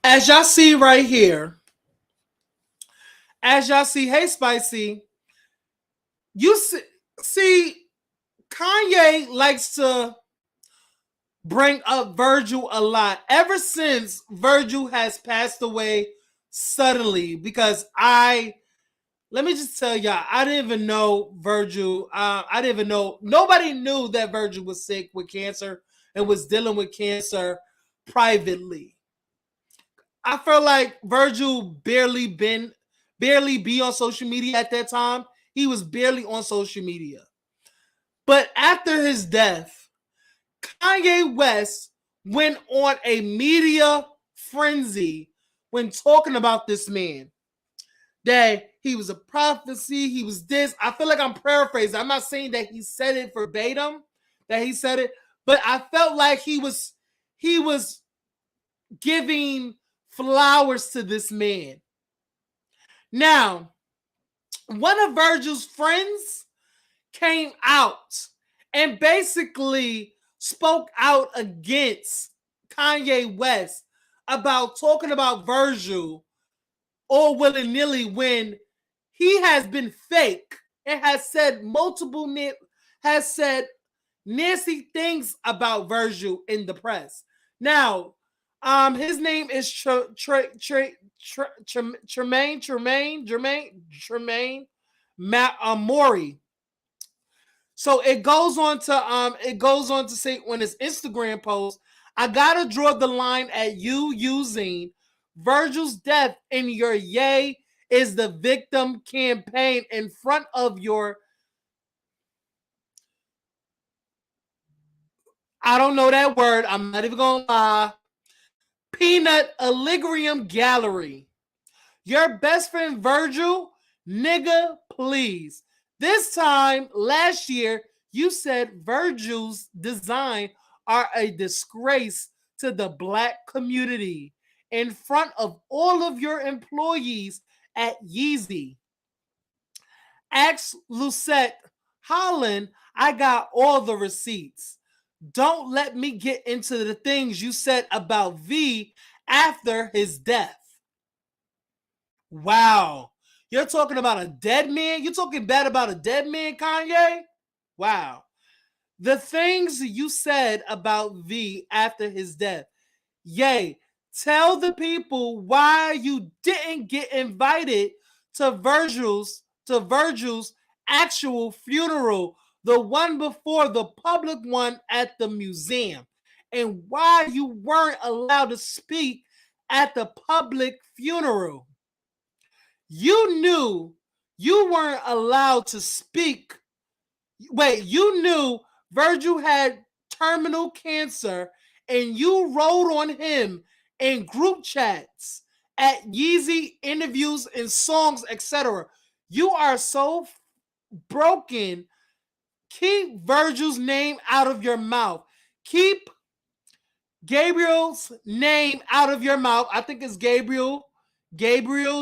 As y'all see right here, hey, Spicy, you see, Kanye likes to bring up Virgil a lot ever since Virgil has passed away suddenly, because let me just tell y'all, I didn't even know Virgil. I didn't even know. Nobody knew that Virgil was sick with cancer and was dealing with cancer privately. I felt like Virgil barely be on social media at that time. He was barely on social media. But after his death, Kanye West went on a media frenzy when talking about this man. That he was a prophecy, he was this. I feel like I'm paraphrasing. I'm not saying that he said it verbatim, that he said it, but I felt like he was giving flowers to this man. Now, one of Virgil's friends came out and basically spoke out against Kanye West about talking about Virgil all willy-nilly when he has been fake and has said nasty things about Virgil in the press. Now, his name is Tremaine Maury. So it goes on to say on his Instagram post, I gotta draw the line at you using Virgil's death in your Yay is the victim campaign in front of your, I don't know that word, I'm not even gonna lie, peanut allegorium gallery. Your best friend Virgil, nigga, please. This time last year, you said Virgil's design are a disgrace to the Black community in front of all of your employees at Yeezy. Ask Lucette Holland, I got all the receipts. Don't let me get into the things you said about V after his death. Wow. You're talking about a dead man? You're talking bad about a dead man, Kanye? Wow. The things you said about V after his death. Yay. Tell the people why you didn't get invited to Virgil's actual funeral, the one before the public one at the museum, and why you weren't allowed to speak at the public funeral. You knew you weren't allowed to speak. Wait, you knew Virgil had terminal cancer and you wrote on him in group chats at Yeezy interviews and songs, etc. You are so broken. Keep Virgil's name out of your mouth. Keep Gabriel's name out of your mouth. I think it's Gabriel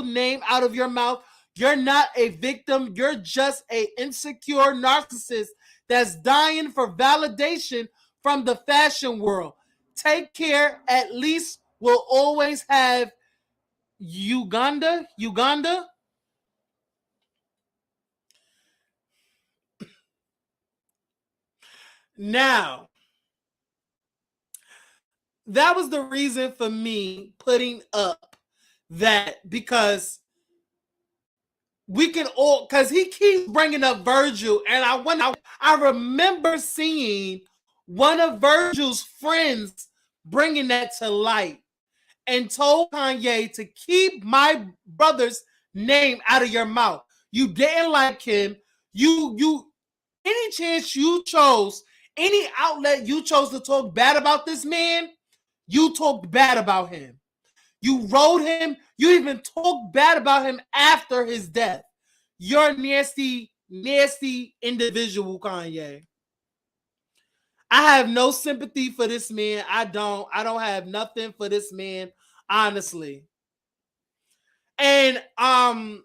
name out of your mouth. You're not a victim. You're just an insecure narcissist that's dying for validation from the fashion world. Take care. At least we'll always have Uganda. Now, that was the reason for me putting up that, because we can all, because he keeps bringing up Virgil, and I remember seeing one of Virgil's friends bringing that to light and told Kanye to keep my brother's name out of your mouth. You didn't like him. You any chance you chose, any outlet you chose to talk bad about this man, you talked bad about him. You wrote him. You even talked bad about him after his death. You're a nasty, nasty individual, Kanye. I have no sympathy for this man. I don't have nothing for this man, honestly. And I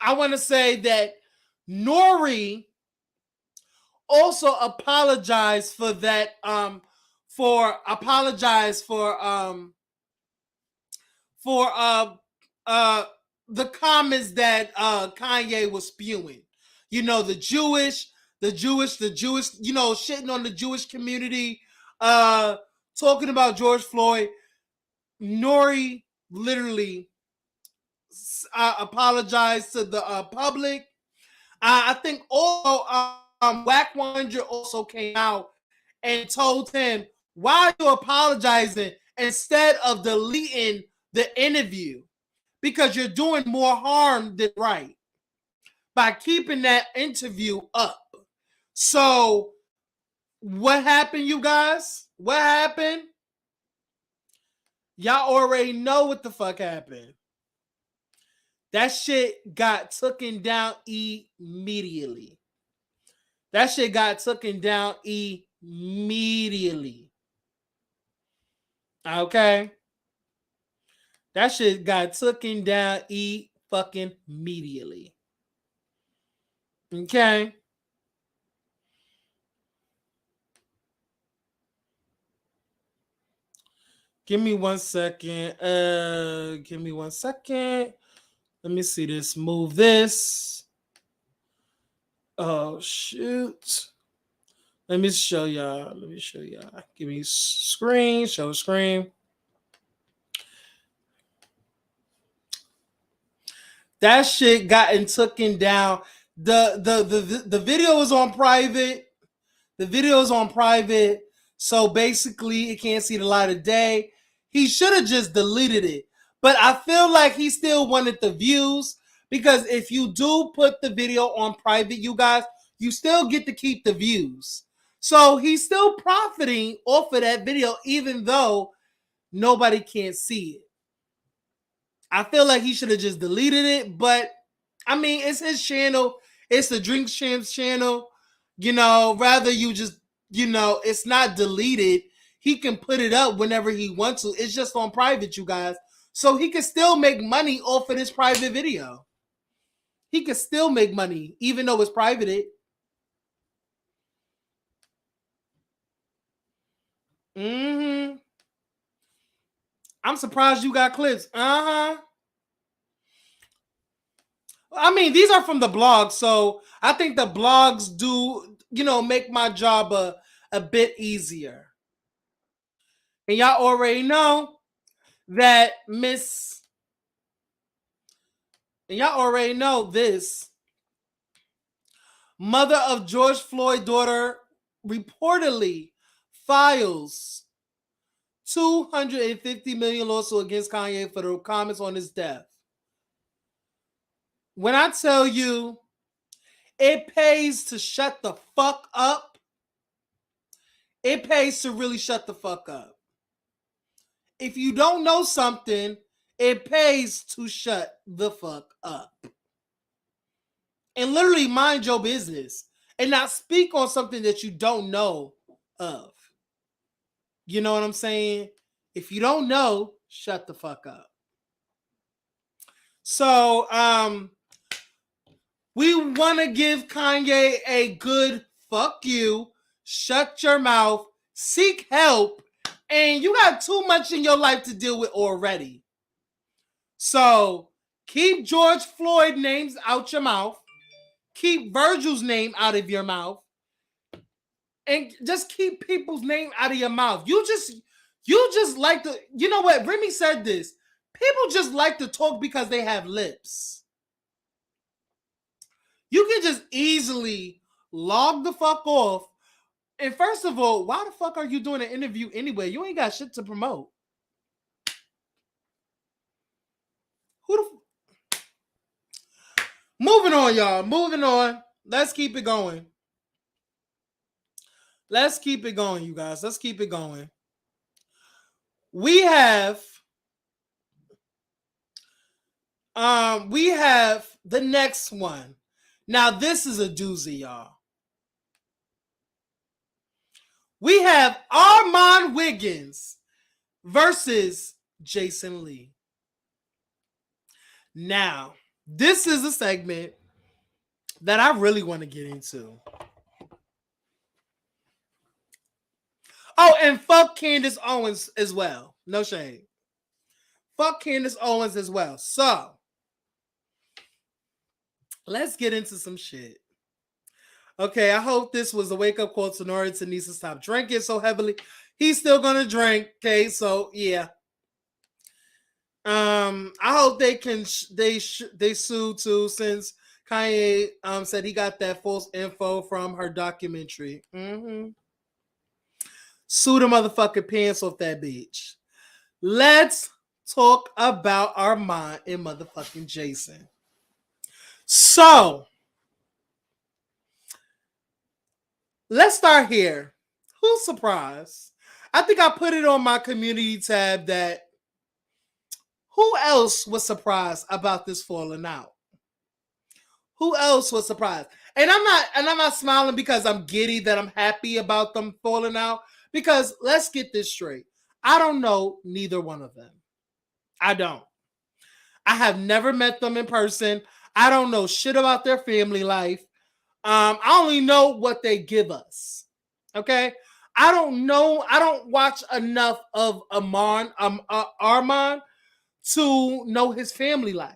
want to say that Nori also apologized for that, for the comments that Kanye was spewing. You know, the Jewish, you know, shitting on the Jewish community, talking about George Floyd. Nori literally apologized to the public. I think also Whack 100 also came out and told him, why are you apologizing instead of deleting the interview? Because you're doing more harm than right by keeping that interview up. So what happened, you guys? What happened? Y'all already know what the fuck happened. That shit got taken down immediately. That shit got taken down immediately. Okay? That shit got taken down fucking immediately. Okay? Give me 1 second. Give me 1 second. Let me see this. Move this. Oh, shoot. Let me show y'all. Give me screen. Show screen. That shit gotten taken down. The video is on private. The video is on private. So basically, it can't see the light of day. He should have just deleted it. But I feel like he still wanted the views, because if you do put the video on private, you guys, you still get to keep the views. So he's still profiting off of that video, even though nobody can see it. I feel like he should have just deleted it, but I mean, it's his channel. It's the Drink Champs channel. You know, rather you just, you know, it's not deleted. He can put it up whenever he wants to. It's just on private, you guys. So he can still make money off of this private video. He can still make money, even though it's private. I'm surprised you got clips. I mean, these are from the blog, so I think the blogs do, you know, make my job a bit easier. And y'all already know that and y'all already know this. Mother of George Floyd daughter reportedly files $250 million lawsuit against Kanye for the comments on his death. When I tell you it pays to shut the fuck up, it pays to really shut the fuck up. If you don't know something, it pays to shut the fuck up. And literally mind your business and not speak on something that you don't know of. You know what I'm saying? If you don't know, shut the fuck up. So, we want to give Kanye a good fuck you, shut your mouth, seek help, and you got too much in your life to deal with already. So, keep George Floyd names out your mouth, keep Virgil's name out of your mouth, and just keep people's name out of your mouth. You just like to, you know what? Remy said this. People just like to talk because they have lips. You can just easily log the fuck off. And first of all, why the fuck are you doing an interview anyway? You ain't got shit to promote. Moving on, y'all. Moving on. Let's keep it going. Let's keep it going, you guys. Let's keep it going. We have the next one. Now, this is a doozy, y'all. We have Armon Wiggins versus Jason Lee. Now, this is a segment that I really want to get into. Oh, and fuck Candace Owens as well. No shade. Fuck Candace Owens as well. So, let's get into some shit. Okay, I hope this was a wake-up call to Nori to stop drinking so heavily. He's still gonna drink. Okay, so yeah. I hope they can they sue too, since Kanye said he got that false info from her documentary. Sue the motherfucking pants off that bitch. Let's talk about Armon and motherfucking Jason. So, let's start here. Who's surprised? I think I put it on my community tab that who else was surprised about this falling out? Who else was surprised? And I'm not smiling because I'm giddy that I'm happy about them falling out, because let's get this straight. I don't know neither one of them. I don't. I have never met them in person. I don't know shit about their family life. I only know what they give us. Okay? I don't know. I don't watch enough of Armon to know his family life.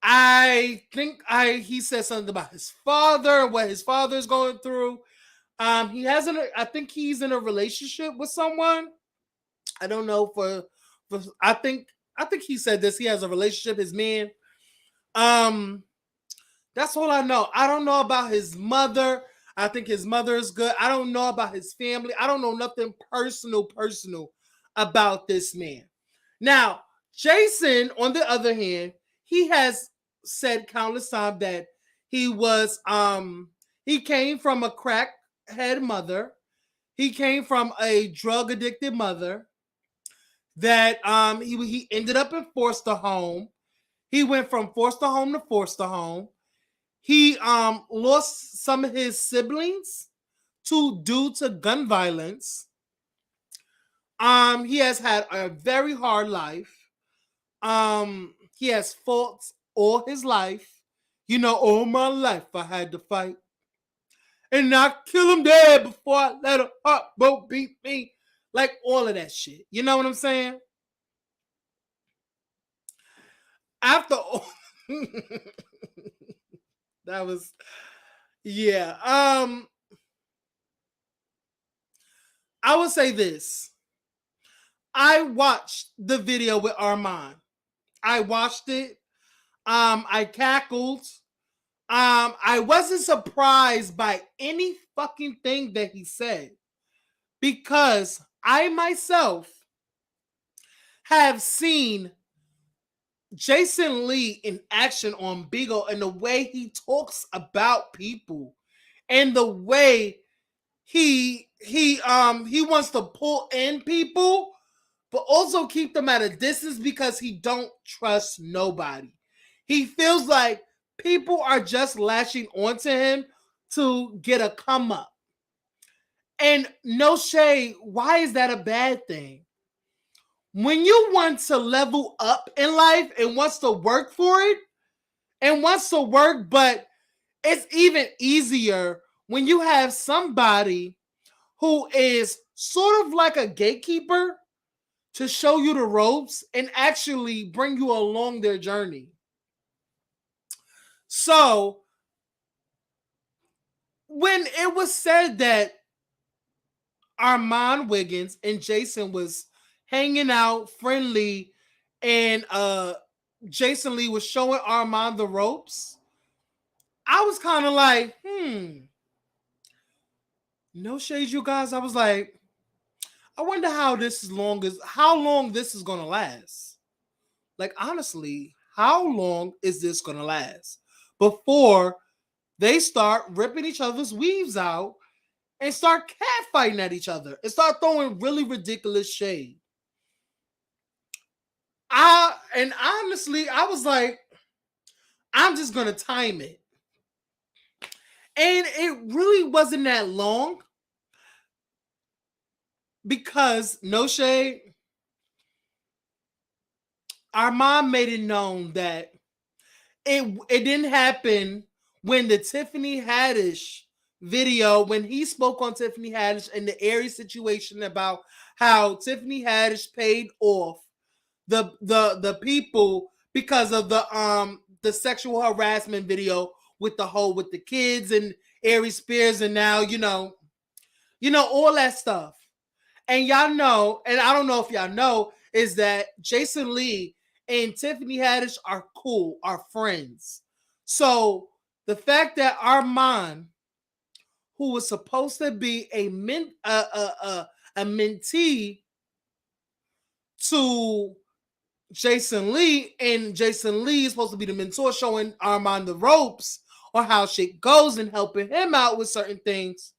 I think he said something about his father, what his father's going through. I think he's in a relationship with someone. I don't know I think he said this. He has a relationship, his man. That's all I know. I don't know about his mother. I think his mother is good. I don't know about his family. I don't know nothing personal about this man. Now, Jason, on the other hand, he has said countless times that he came from a crackhead mother. He came from a drug addicted mother. That he ended up in foster home. He went from foster home to foster home. He lost some of his siblings due to gun violence. He has had a very hard life. He has fought all his life. You know, all my life I had to fight. And I kill him dead before I let a heartbreak beat me. Like all of that shit. You know what I'm saying? After all, that was, yeah. I would say this. I watched the video with Armon. I watched it. I cackled. I wasn't surprised by any fucking thing that he said, because I myself have seen Jason Lee in action on Beagle, and the way he talks about people and the way he wants to pull in people, but also keep them at a distance because he don't trust nobody. He feels like people are just lashing onto him to get a come up. And no shade, why is that a bad thing? When you want to level up in life and wants to work for it and wants to work, but it's even easier when you have somebody who is sort of like a gatekeeper to show you the ropes and actually bring you along their journey. So, when it was said that Armon Wiggins and Jason was hanging out, friendly, and Jason Lee was showing Armon the ropes, I was kind of like, no shade, you guys. I was like, I wonder how long this is gonna last. Like, honestly, how long is this gonna last before they start ripping each other's weaves out and start catfighting at each other and start throwing really ridiculous shade? Honestly, I was like, I'm just gonna time it. And it really wasn't that long because, no shade, our mom made it known that it didn't happen when the Tiffany Haddish video, when he spoke on Tiffany Haddish and the Aries situation about how Tiffany Haddish paid off the people because of the sexual harassment video with the kids and Aries Spears, and now you know all that stuff. And y'all know, and I don't know if y'all know, is that Jason Lee and Tiffany Haddish are cool, are friends. So the fact that Armon, who was supposed to be a mentee to Jason Lee, and Jason Lee is supposed to be the mentor showing Armon the ropes or how shit goes and helping him out with certain things,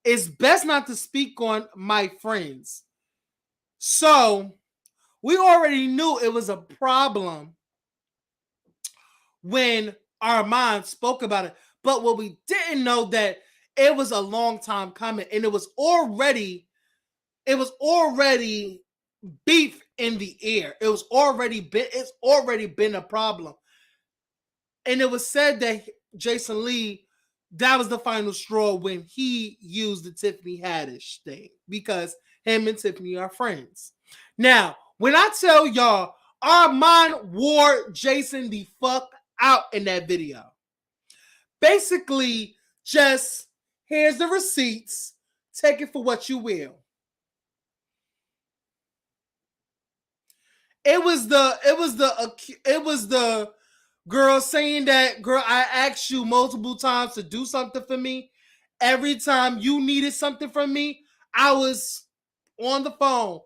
it's best not to speak on my friends. So we already knew it was a problem when Armon spoke about it. But what we didn't know that it was a long time coming, and it was already beef in the air. It's already been a problem. And it was said that Jason Lee, that was the final straw when he used the Tiffany Haddish thing, because him and Tiffany are friends. Now, when I tell y'all, Armon wore Jason the fuck out in that video. Basically, just here's the receipts. Take it for what you will. It was the girl saying that, girl, I asked you multiple times to do something for me. Every time you needed something from me, I was on the phone,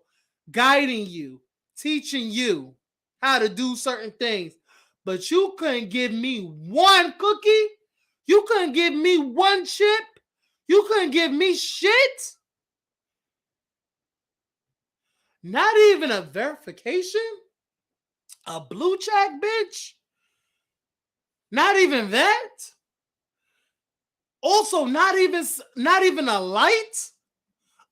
guiding you, teaching you how to do certain things. But you couldn't give me one cookie. You couldn't give me one chip. You couldn't give me shit. Not even a verification? A blue check, bitch? Not even that? Also, not even a light?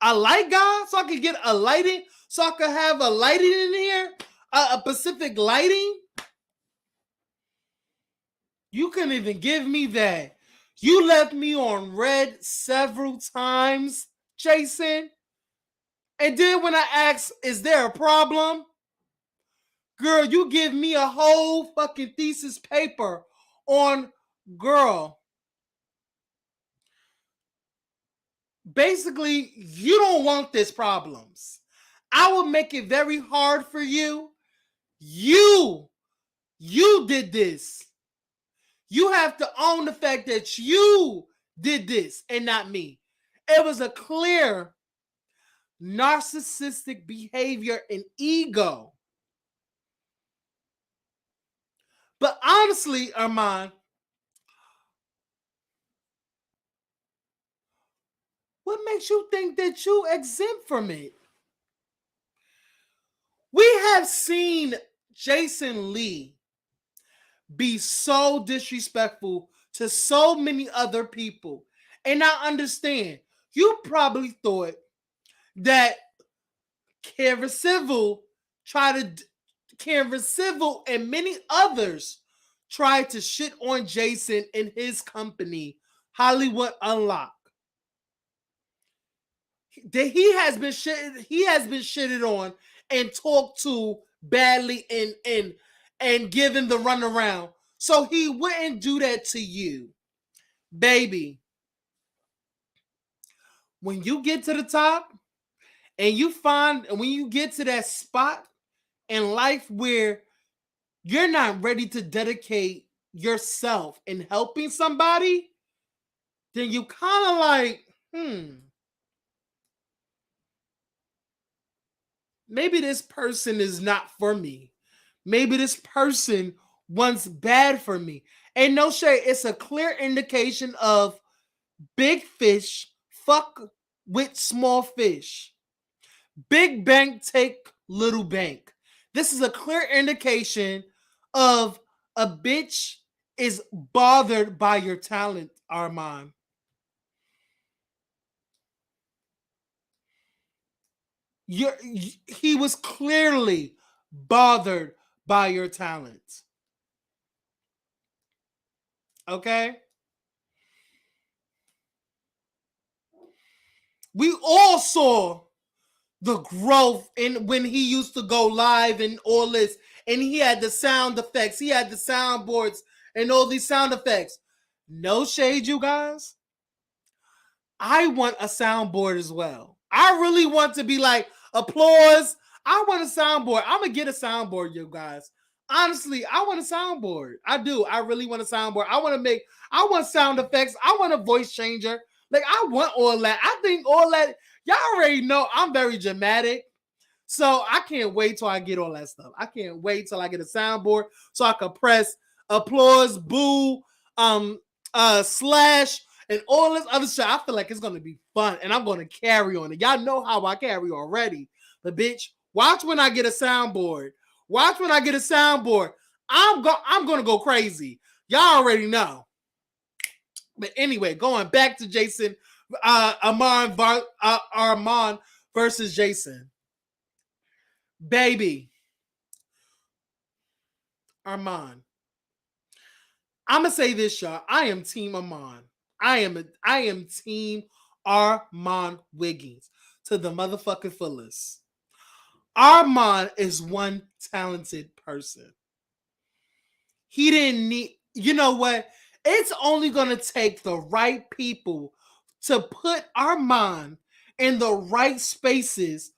A light guy? So I could get a lighting? So I could have a lighting in here? A Pacific lighting? You couldn't even give me that. You left me on red several times, Jason. And then when I asked, is there a problem? Girl, you give me a whole fucking thesis paper on, girl. Basically, you don't want this problems. I will make it very hard for you. You did this. You have to own the fact that you did this and not me. It was a clear narcissistic behavior and ego. But honestly, Armon, what makes you think that you exempt from it? We have seen Jason Lee be so disrespectful to so many other people. And I understand, you probably thought that Karen Civil and many others tried to shit on Jason and his company, Hollywood Unlocked. That he has been shitted on and talked to badly and given the runaround. So he wouldn't do that to you. Baby, when you get to the top and when you get to that spot in life where you're not ready to dedicate yourself in helping somebody, then you kind of like, maybe this person is not for me. Maybe this person wants bad for me. And no shade, it's a clear indication of big fish fuck with small fish. Big bank take little bank. This is a clear indication of a bitch is bothered by your talent, Armon. He was clearly bothered by your talent. Okay? We all saw the growth in when he used to go live and all this, and he had the sound effects, he had the soundboards and all these sound effects. No shade, you guys. I want a soundboard as well. I really want to be like applause. I want a soundboard. I'm gonna get a soundboard, you guys. Honestly, I want a soundboard. I do. I really want a soundboard. I want sound effects. I want a voice changer. Like, I want all that. I think all that, y'all already know I'm very dramatic. So I can't wait till I get all that stuff. I can't wait till I get a soundboard so I can press applause, boo, slash, and all this other shit. I feel like it's gonna be fun, and I'm gonna carry on it. Y'all know how I carry already. But bitch, watch when I get a soundboard. Watch when I get a soundboard. I'm gonna go crazy. Y'all already know. But anyway, going back to Jason, Armon versus Jason. Baby, Armon. I'm gonna say this, y'all. I am Team Armon. I am Team Armon Wiggins to the motherfucking fullest. Armon is one talented person. He didn't need, you know what? It's only gonna take the right people to put Armon in the right spaces,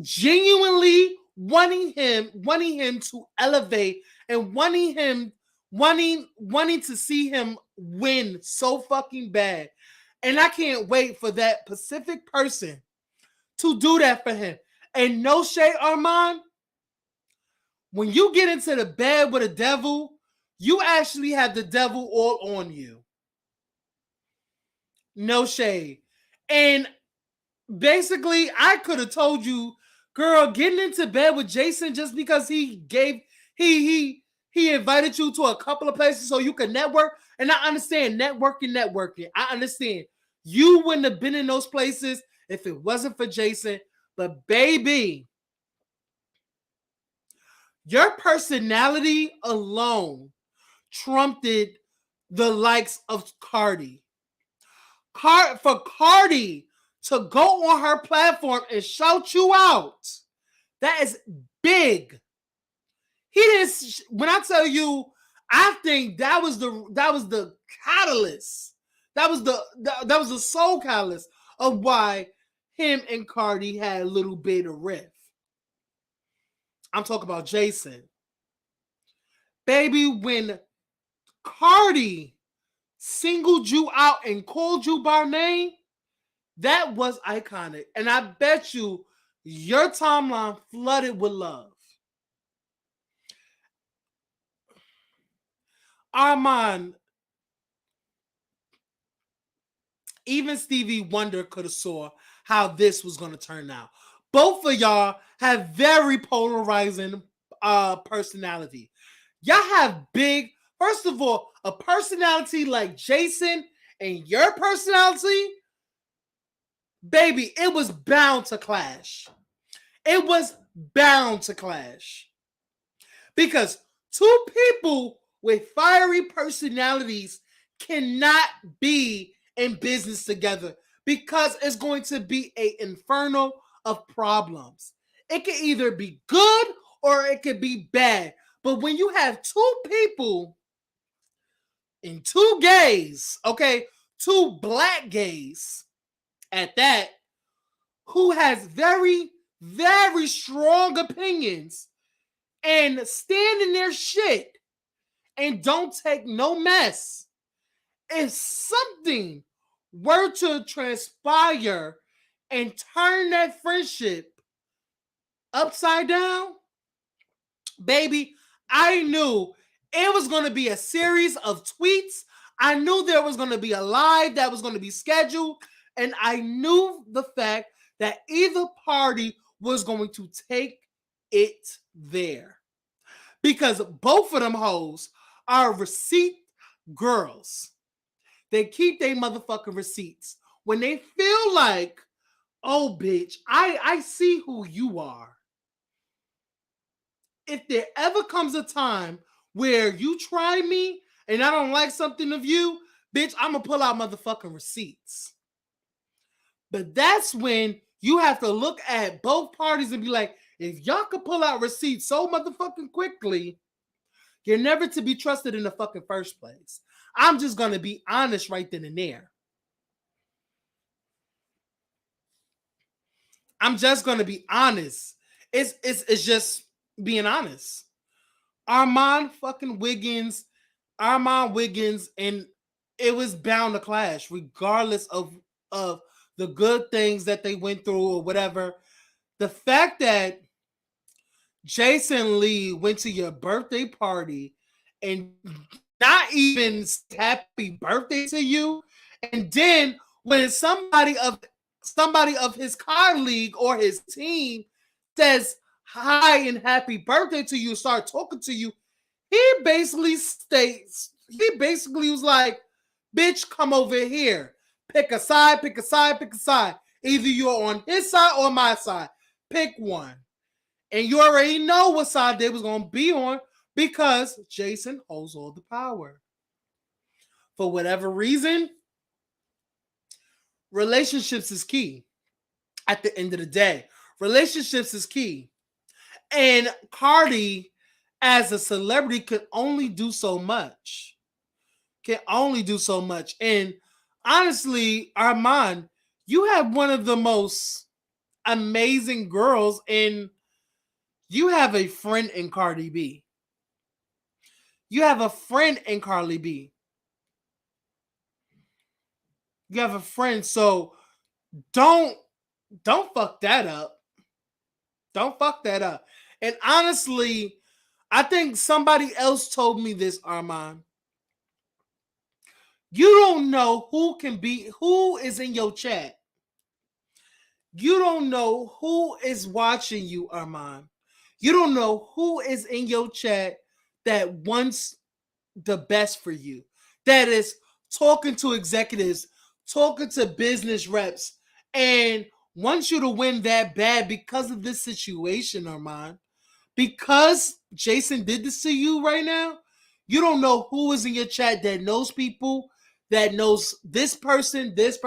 genuinely wanting him to elevate and wanting to see him win so fucking bad. And I can't wait for that specific person to do that for him. And no shade, Armon, when you get into the bed with a devil, you actually have the devil all on you. No shade. And basically, I could have told you, girl, getting into bed with Jason just because he invited you to a couple of places so you can network. And I understand networking. I understand. You wouldn't have been in those places if it wasn't for Jason. But baby, your personality alone trumped the likes of Cardi. For Cardi to go on her platform and shout you out, that is big. He didn't. When I tell you, I think that was the catalyst. That was the soul catalyst of why him and Cardi had a little bit of riff. I'm talking about Jason. Baby, when Cardi singled you out and called you by name, that was iconic. And I bet you your timeline flooded with love. Armon, even Stevie Wonder could have saw how this was going to turn out. Both of y'all have very polarizing personality. Y'all have big, first of all, a personality like Jason and your personality, baby, it was bound to clash. It was bound to clash. Because two people with fiery personalities cannot be in business together because it's going to be an inferno of problems. It can either be good or it could be bad. But when you have two people and two gays, okay, two black gays at that, who has very, very strong opinions, and stand in their shit and don't take no mess. If something were to transpire and turn that friendship upside down, baby, I knew it was going to be a series of tweets. I knew there was going to be a live that was going to be scheduled. And I knew the fact that either party was going to take it there. Because both of them hoes are receipt girls. They keep their motherfucking receipts. When they feel like, oh, bitch, I see who you are. If there ever comes a time where you try me and I don't like something of you, bitch, I'm going to pull out motherfucking receipts. But that's when you have to look at both parties and be like, if y'all could pull out receipts so motherfucking quickly, you're never to be trusted in the fucking first place. I'm just going to be honest right then and there. I'm just going to be honest. It's just being honest. Armon Wiggins, and it was bound to clash regardless of the good things that they went through or whatever. The fact that Jason Lee went to your birthday party and not even happy birthday to you, and then when somebody of his colleague or his team says hi and happy birthday to you, start talking to you, he basically was like, bitch, come over here. Pick a side. Either you're on his side or my side. Pick one. And you already know what side they was going to be on because Jason holds all the power. For whatever reason, relationships is key. At the end of the day, relationships is key. And Cardi, as a celebrity, could only do so much. And honestly, Armon, you have one of the most amazing girls, and you have a friend in Cardi B. You have a friend, so don't fuck that up. And honestly, I think somebody else told me this, Armon. You don't know who is in your chat. You don't know who is watching you, Armon. You don't know who is in your chat that wants the best for you. That is talking to executives, talking to business reps, and wants you to win that bad because of this situation, Armon. Because Jason did this to you right now, you don't know who is in your chat that knows people, that knows this person, this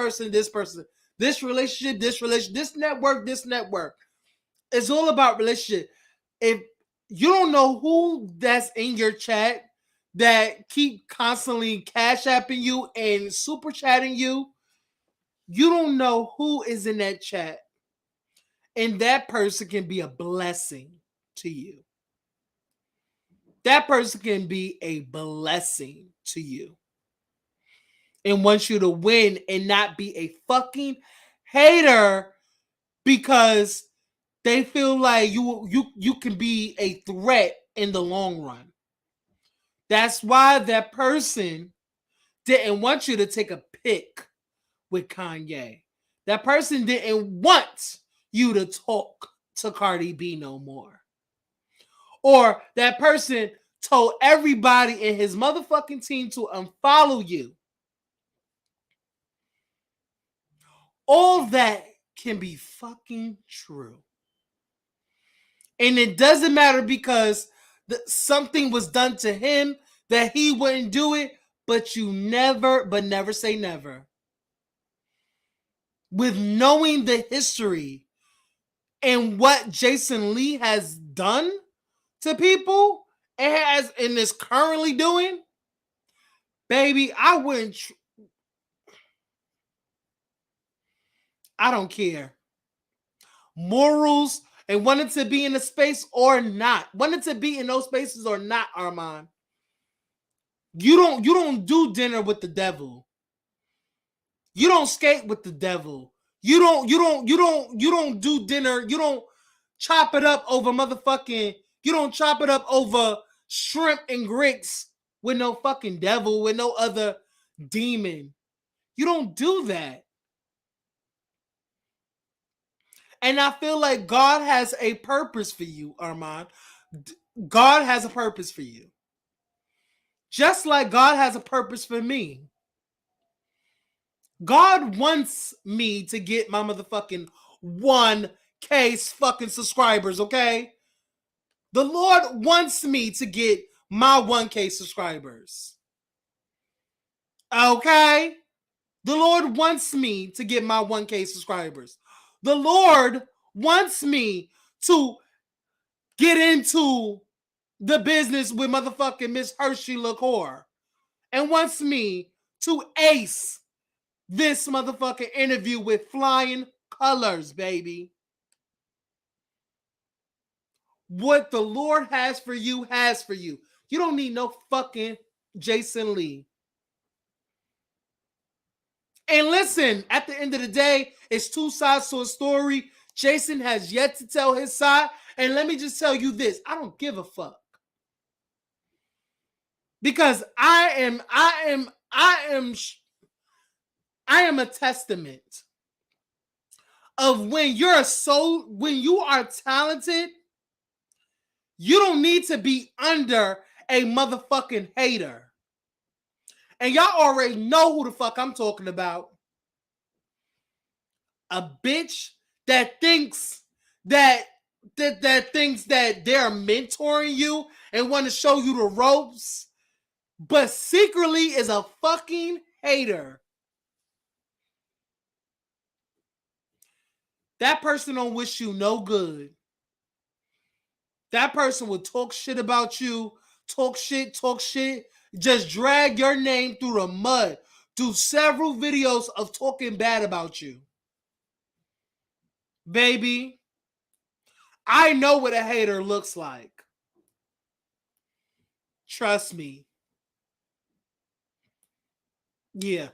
relationship, this network. It's all about relationship. If you don't know who that's in your chat that keep constantly cash apping you and super chatting you, you don't know who is in that chat. And that person can be a blessing to you. That person can be a blessing to you and wants you to win and not be a fucking hater because they feel like you can be a threat in the long run. That's why that person didn't want you to take a pic with Kanye. That person didn't want you to talk to Cardi B no more. Or that person told everybody in his motherfucking team to unfollow you. All that can be fucking true. And it doesn't matter because something was done to him that he wouldn't do it, but never say never. With knowing the history and what Jason Lee has done to people and is currently doing, baby, I wouldn't. I don't care. Morals and wanted to be in a space or not, wanted to be in those spaces or not, Armon. You don't do dinner with the devil. You don't skate with the devil. You don't do dinner. You don't chop it up over motherfucking. You don't chop it up over shrimp and grits with no fucking devil, with no other demon. You don't do that. And I feel like God has a purpose for you, Armon. God has a purpose for you. Just like God has a purpose for me. God wants me to get my motherfucking 1K fucking subscribers, okay? The Lord wants me to get my 1K subscribers. Okay? The Lord wants me to get my 1K subscribers. The Lord wants me to get into the business with motherfucking Miss Hershey LaCour and wants me to ace this motherfucking interview with flying colors, baby. What the Lord has for you, has for you. You don't need no fucking Jason Lee. And listen, at the end of the day, it's two sides to a story. Jason has yet to tell his side. And let me just tell you this. I don't give a fuck. Because I am a testament of when you are talented, you don't need to be under a motherfucking hater. And y'all already know who the fuck I'm talking about. A bitch that thinks that thinks that they're mentoring you and want to show you the ropes, but secretly is a fucking hater. That person don't wish you no good. That person will talk shit about you, talk shit, just drag your name through the mud, do several videos of talking bad about you. Baby, I know what a hater looks like. Trust me. Yeah.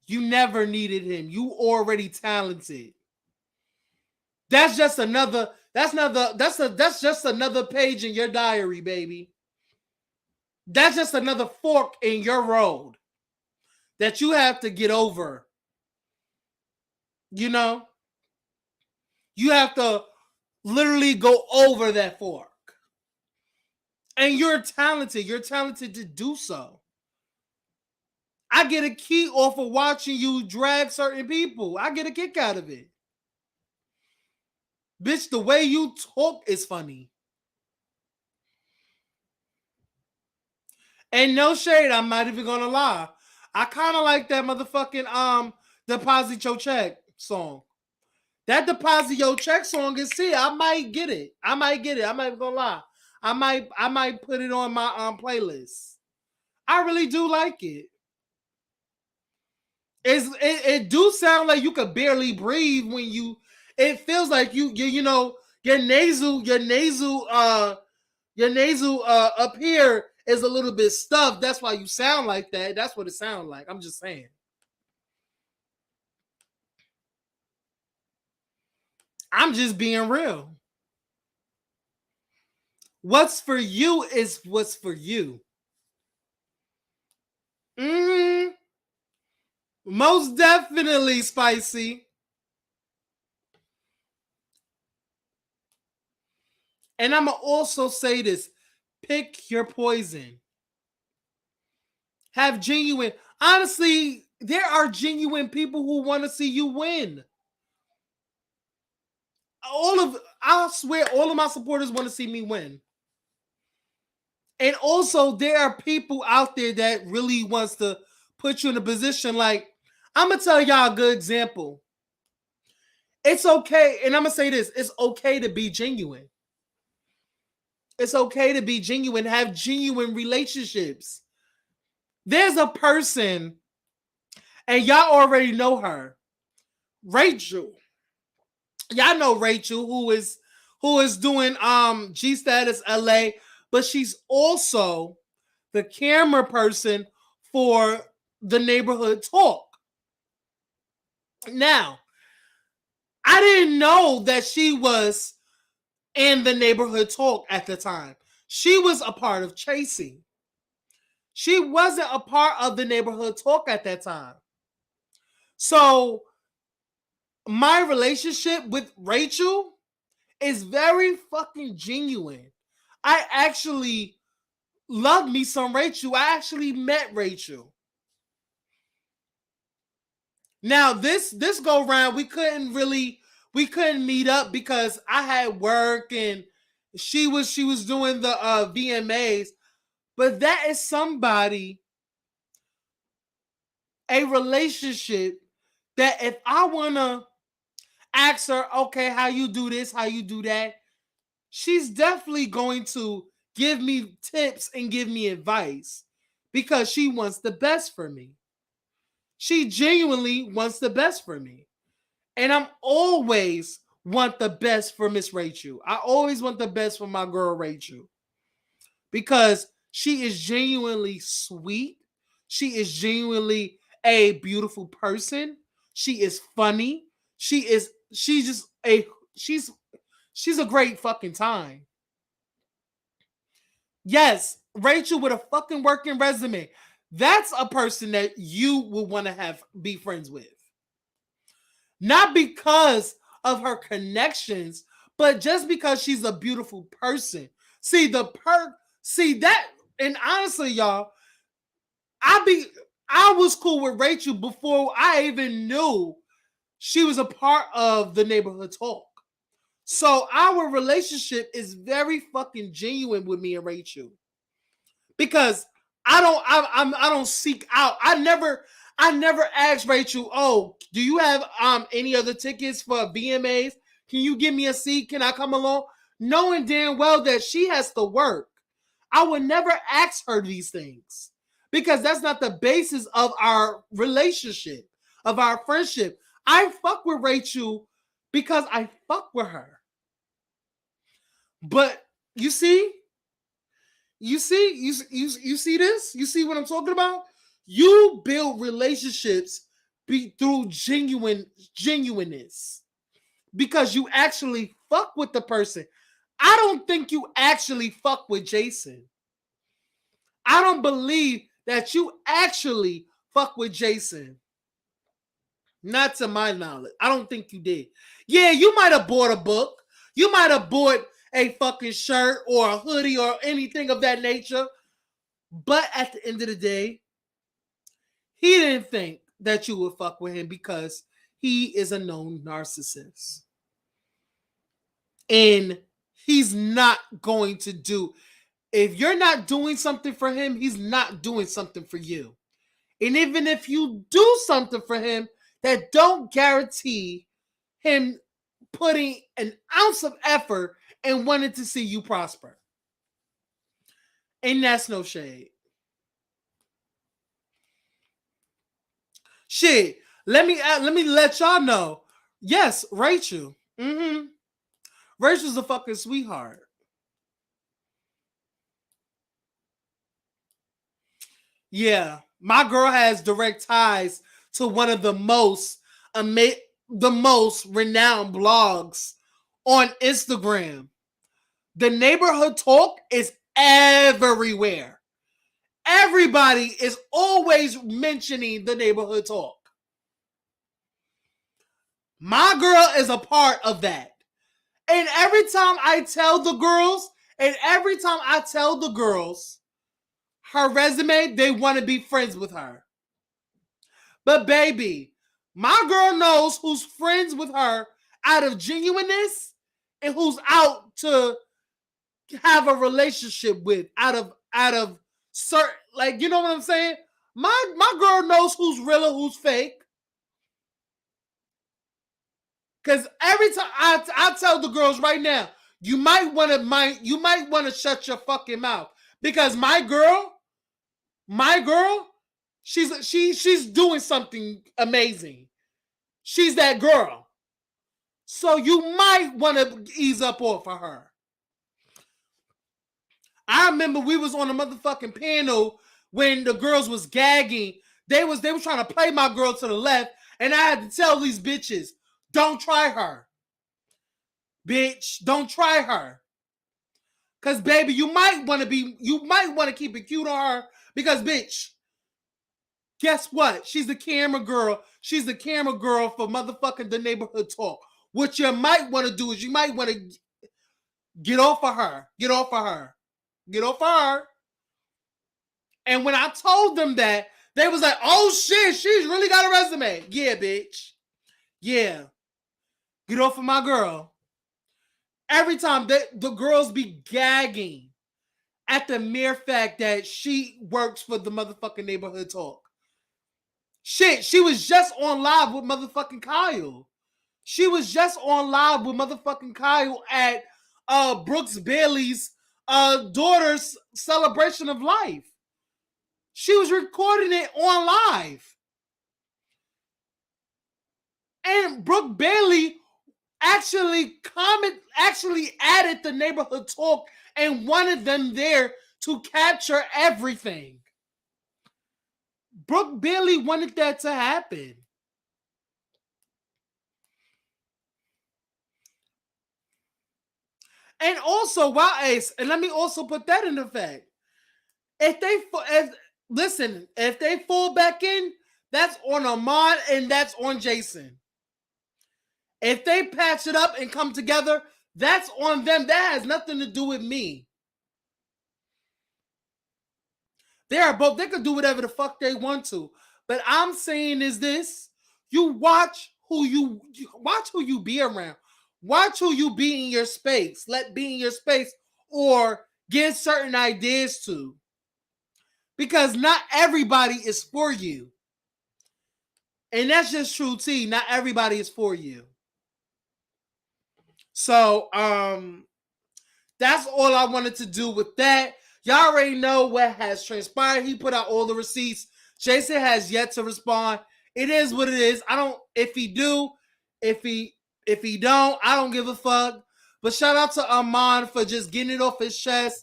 You never needed him. You already talented. That's just another page in your diary, baby. That's just another fork in your road that you have to get over. You know? You have to literally go over that fork. And you're talented. You're talented to do so. I get a kick off of watching you drag certain people. I get a kick out of it. Bitch, the way you talk is funny. And no shade, I'm not even gonna lie. I kind of like that motherfucking Deposit Your Check song. That Deposit Your Check song is see, I might get it. I'm not even gonna lie. I might put it on my playlist. I really do like it. It do sound like you could barely breathe when you. It feels like you know your nasal up here is a little bit stuffed. That's why you sound like that. That's what it sounds like. I'm just saying. I'm just being real. What's for you is what's for you. Most definitely, Spicy. And I'm going to also say this. Pick your poison. Have genuine. Honestly, there are genuine people who want to see you win. I swear, all of my supporters want to see me win. And also, there are people out there that really wants to put you in a position like, I'm going to tell y'all a good example. It's okay, and I'm going to say this, it's okay to be genuine. It's okay to be genuine, have genuine relationships. There's a person, and y'all already know her, Rachel. y'all know Rachel, who is doing G Status LA, but she's also the camera person for the Neighborhood Talk. Now, I didn't know that she was in the Neighborhood Talk at the time. She was a part of Chasing. She wasn't a part of the Neighborhood Talk at that time. So my relationship with Rachel is very fucking genuine. I actually love me some Rachel. I actually met Rachel. Now this go round, we couldn't meet up because I had work and she was doing the VMAs. But that is somebody, a relationship that if I wanna ask her, okay, how you do this, how you do that, she's definitely going to give me tips and give me advice because she wants the best for me. She genuinely wants the best for me. And I'm always want the best for Miss Rachel. I always want the best for my girl Rachel because she is genuinely sweet. She is genuinely a beautiful person. She is funny. She's a great fucking time. Yes, Rachel with a fucking working resume. That's a person that you would want to be friends with. Not because of her connections, but just because she's a beautiful person. See that, and honestly, y'all, I was cool with Rachel before I even knew she was a part of the Neighborhood Talk. So our relationship is very fucking genuine with me and Rachel. Because I don't seek out. I never asked Rachel, oh, do you have any other tickets for VMAs? Can you give me a seat? Can I come along? Knowing damn well that she has to work. I would never ask her these things because that's not the basis of our relationship, of our friendship. I fuck with Rachel because I fuck with her. But you see this? You see what I'm talking about? You build relationships through genuineness because you actually fuck with the person. I don't think you actually fuck with Jason. I don't believe that you actually fuck with Jason. Not to my knowledge. I don't think you did. Yeah, you might have bought a book. You might have bought a fucking shirt or a hoodie or anything of that nature. But at the end of the day, he didn't think that you would fuck with him because he is a known narcissist. And he's not going to do, if you're not doing something for him, he's not doing something for you. And even if you do something for him, that don't guarantee him putting an ounce of effort and wanting to see you prosper. And that's no shade. Shit, let me let y'all know. Yes, Rachel. Rachel's a fucking sweetheart. Yeah, my girl has direct ties to one of the most renowned blogs on Instagram. The Neighborhood Talk is everywhere. Everybody is always mentioning the Neighborhood Talk. My girl is a part of that. And every time I tell the girls her resume, they want to be friends with her. But baby, my girl knows who's friends with her out of genuineness and who's out to have a relationship with out of certain, like, you know what I'm saying? My girl knows who's real and who's fake. Because every time I tell the girls right now, you might want to shut your fucking mouth. Because my girl, she's doing something amazing. She's that girl. So you might want to ease up off of her. I remember we was on a motherfucking panel when the girls was gagging. They was trying to play my girl to the left, and I had to tell these bitches, don't try her. Bitch, don't try her. Cause baby, you might want to keep it cute on her because bitch, guess what? She's the camera girl. She's the camera girl for motherfucking the neighborhood talk. What you might want to do is you might want to get off of her. Get off of her. Get off of her. And when I told them that, they was like, oh shit, she's really got a resume. Yeah, bitch. Yeah. Get off of my girl. Every time the girls be gagging at the mere fact that she works for the motherfucking neighborhood talk. Shit, she was just on live with motherfucking Kyle. She was just on live with motherfucking Kyle at Brooks Bailey's daughter's celebration of life. She was recording it on live. And Brooke Bailey actually added the neighborhood talk and wanted them there to capture everything. Brooke Bailey wanted that to happen. And also, and let me also put that in effect. If they fall back in, that's on Armon and that's on Jason. If they patch it up and come together, that's on them. That has nothing to do with me. They are both. They can do whatever the fuck they want to. But I'm saying is this: you watch who you be around. Watch who you be in your space. Let be in your space or give certain ideas to. Because not everybody is for you. And that's just true, T. Not everybody is for you. So, that's all I wanted to do with that. Y'all already know what has transpired. He put out all the receipts. Jason has yet to respond. It is what it is. If he don't, I don't give a fuck. But shout out to Armon for just getting it off his chest.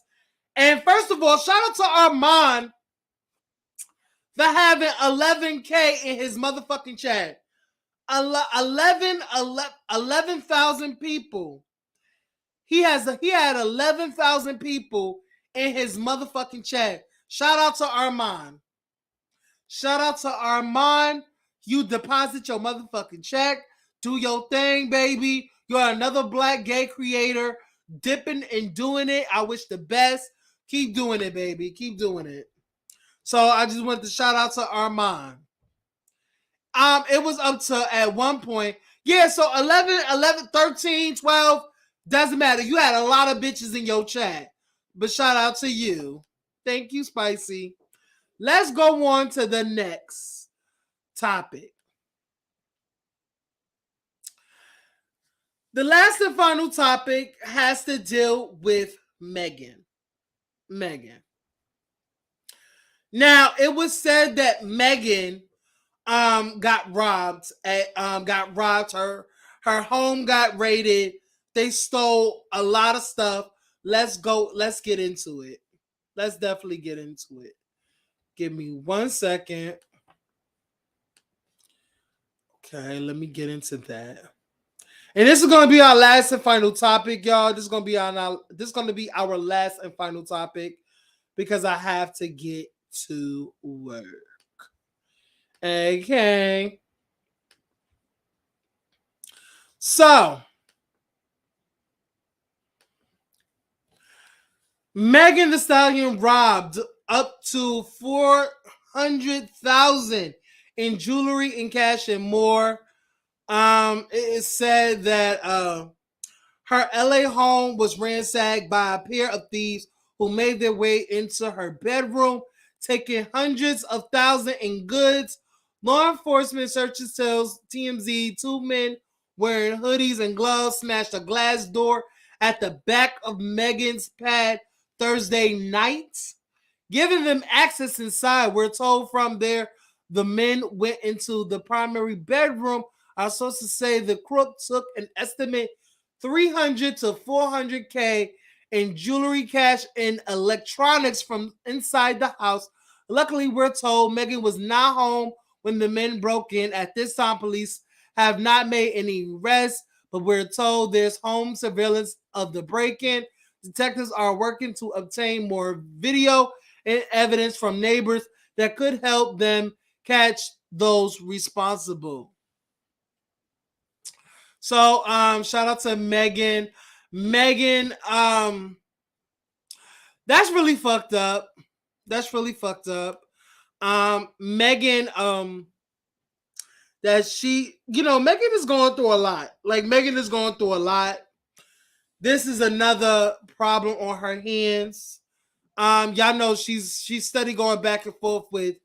And first of all, shout out to Armon for having 11K in his motherfucking chat. 11,000 people. He had 11,000 people in his motherfucking chat. Shout out to Armon. Shout out to Armon. You deposit your motherfucking check. Do your thing, baby. You're another black gay creator dipping and doing it. I wish the best. Keep doing it, baby. Keep doing it. So I just wanted to shout out to Armon. It was up to at one point. Yeah, so 11, 13, 12, doesn't matter. You had a lot of bitches in your chat. But shout out to you. Thank you, Spicy. Let's go on to the next topic. The last and final topic has to deal with Megan. Now, it was said that Megan got robbed. Her home got raided. They stole a lot of stuff. Let's get into it. Let's definitely get into it. Give me 1 second. Okay, let me get into that. And this is going to be our last and final topic, y'all. This is going to be our last and final topic because I have to get to work. Okay. So, Megan Thee Stallion robbed up to $400,000 in jewelry and cash and more. It is said that her LA home was ransacked by a pair of thieves who made their way into her bedroom, taking hundreds of thousands in goods. Law enforcement searches tells TMZ 2 men wearing hoodies and gloves smashed a glass door at the back of Megan's pad Thursday night, giving them access inside. We're told from there the men went into the primary bedroom Our sources say the crook took an estimate 300 to 400K in jewelry, cash, and electronics from inside the house. Luckily, we're told Meghan was not home when the men broke in. At this time, police have not made any arrests, but we're told there's home surveillance of the break-in. Detectives are working to obtain more video and evidence from neighbors that could help them catch those responsible. So, shout out to Meghan. Meghan, that's really fucked up. That's really fucked up. Meghan, that she, Meghan is going through a lot. Like, Meghan is going through a lot. This is another problem on her hands. Y'all know she's steady going back and forth with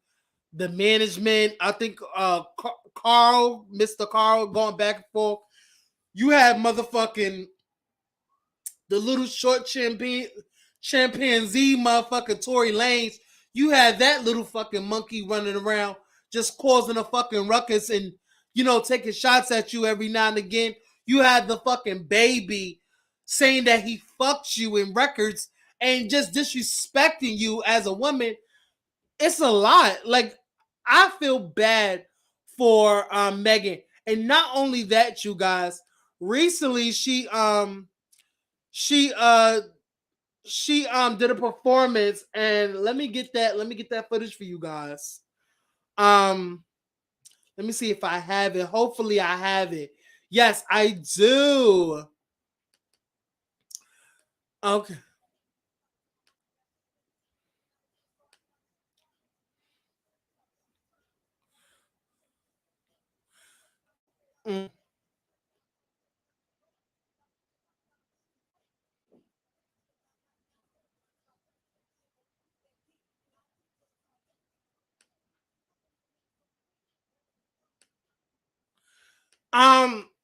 the management. I think Carl, Mr. Carl, going back and forth. You have motherfucking the little short chimpanzee motherfucking Tory Lanez. You had that little fucking monkey running around just causing a fucking ruckus and, taking shots at you every now and again. You had the fucking baby saying that he fucked you in records and just disrespecting you as a woman. It's a lot. Like, I feel bad for Meghan. And not only that, you guys, recently she did a performance, and let me get that footage for you guys. Let me see if I have it. Hopefully I have it. Yes, I do. Okay. Mm.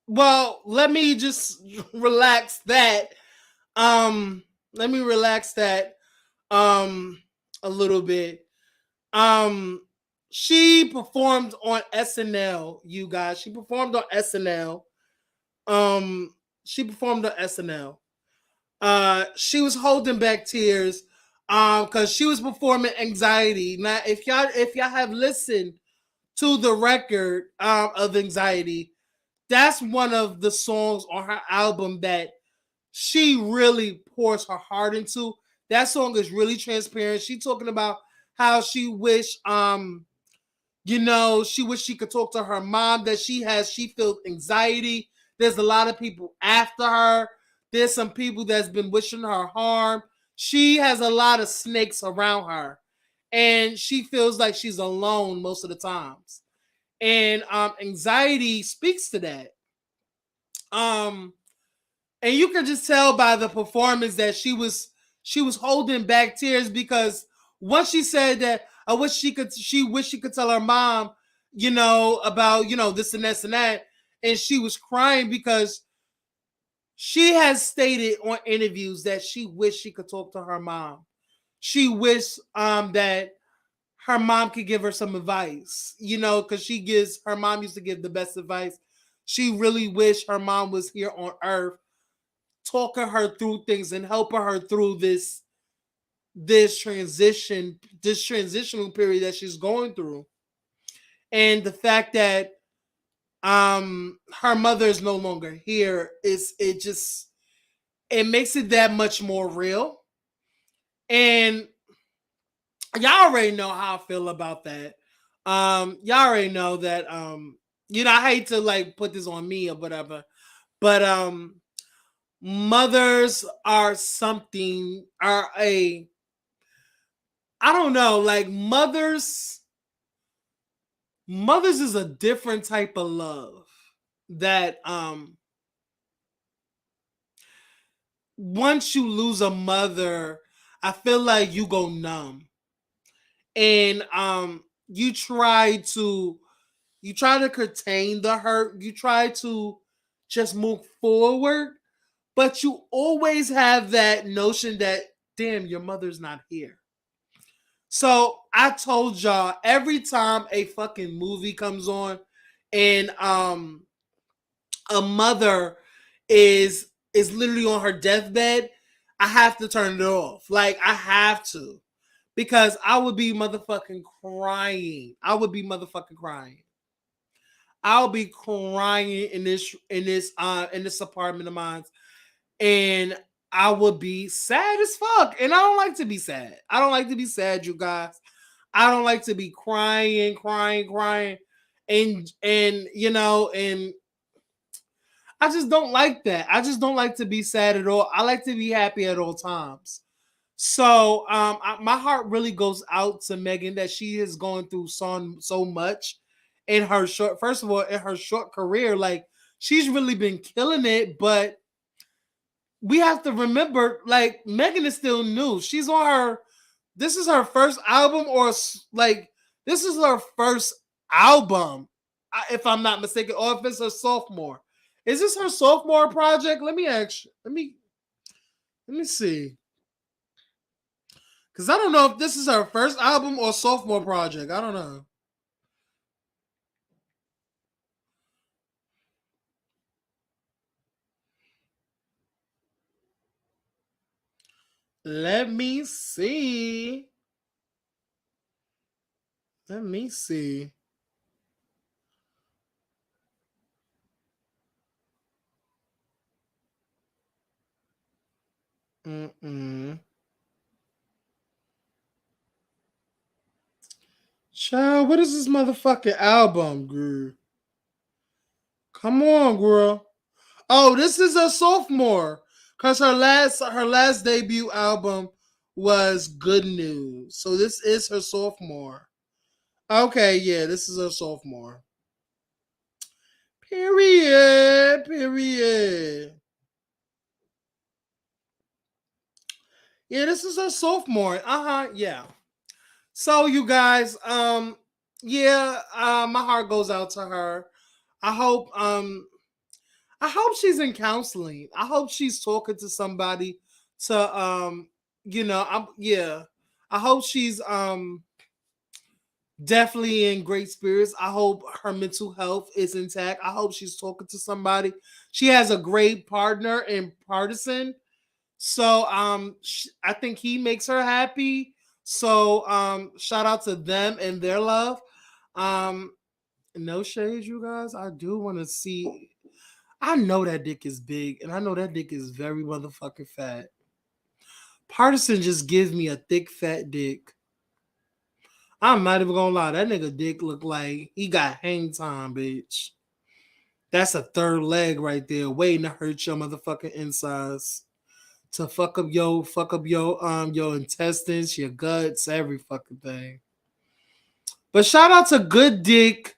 Well, let me just relax that. Let me relax that a little bit. She performed on SNL, you guys. She performed on SNL. She performed on SNL. She was holding back tears because she was performing Anxiety. Now, if y'all have listened to the record of Anxiety, that's one of the songs on her album that she really pours her heart into. That song is really transparent. She talking about how she wish she wish she could talk to her mom, that she feels anxiety. There's a lot of people after her. There's some people that's been wishing her harm. She has a lot of snakes around her, and she feels like she's alone most of the times. And Anxiety speaks to that. And you can just tell by the performance that she was holding back tears, because once she said that she wished she could tell her mom, about this and this and that, and she was crying because she has stated on interviews that she wished she could talk to her mom. She wished that her mom could give her some advice, because her mom used to give the best advice. She really wished her mom was here on earth, talking her through things and helping her through this transitional period that she's going through. And the fact that her mother is no longer here, it makes it that much more real. And y'all already know how I feel about that. Y'all already know that I hate to like put this on me or whatever, but mothers are I don't know, like mothers is a different type of love that once you lose a mother, I feel like you go numb. And you try to contain the hurt, you try to just move forward, but you always have that notion that, damn, your mother's not here. So I told y'all, every time a fucking movie comes on and a mother is literally on her deathbed, I have to turn it off. Like, I have to. Because I would be motherfucking crying. I would be motherfucking crying. I'll be crying in this apartment of mine. And I would be sad as fuck. And I don't like to be sad. I don't like to be sad, you guys. I don't like to be crying. And you know, and I just don't like that. I just don't like to be sad at all. I like to be happy at all times. So my heart really goes out to Megan, that she is going through so much in her first of all, in her short career. Like, she's really been killing it, but we have to remember, like, Megan is still new. She's on this is her first album, or like, this is her first album, if I'm not mistaken, or if it's her sophomore. Is this her sophomore project? Let me see. Because I don't know if this is her first album or sophomore project. I don't know. Let me see. Let me see. Child, what is this motherfucking album, girl? Come on, girl. Oh, this is her sophomore. Because her last debut album was Good News. So this is her sophomore. Okay, yeah, this is her sophomore. Period. Yeah, this is her sophomore. Yeah. So you guys, my heart goes out to her. I hope she's in counseling. I hope she's talking to somebody to I hope she's definitely in great spirits. I hope her mental health is intact. I hope she's talking to somebody. She has a great partner in Partisan. So I think he makes her happy. So shout out to them and their love. No shade, you guys. I do want to see. I know that dick is big, and I know that dick is very motherfucking fat. Partisan just gives me a thick, fat dick. I'm not even gonna lie. That nigga dick look like he got hang time, bitch. That's a third leg right there, waiting to hurt your motherfucking insides. To fuck up your intestines, your guts, every fucking thing. But shout out to Good Dick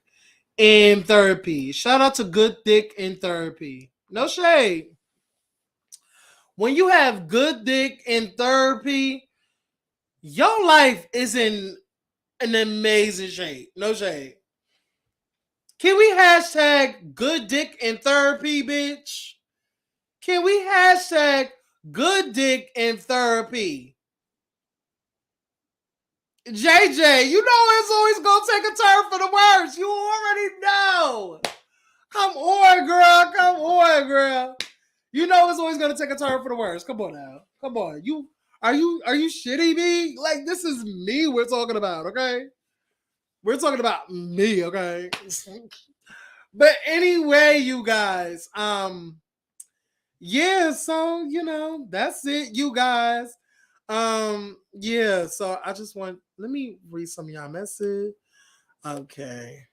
in Therapy. Shout out to Good Dick in Therapy. No shade. When you have Good Dick in Therapy, your life is in an amazing shape. No shade. Can we hashtag Good Dick in Therapy, bitch? Can we hashtag Good Dick in Therapy? JJ, you know it's always gonna take a turn for the worse. You already know. Come on, girl. You know it's always gonna take a turn for the worse. Come on now. Come on. Are you shitty me? Like, this is me we're talking about, okay? We're talking about me, okay? But anyway, you guys, yeah, so that's it, you guys. Yeah, so I just let me read some of y'all message. Okay.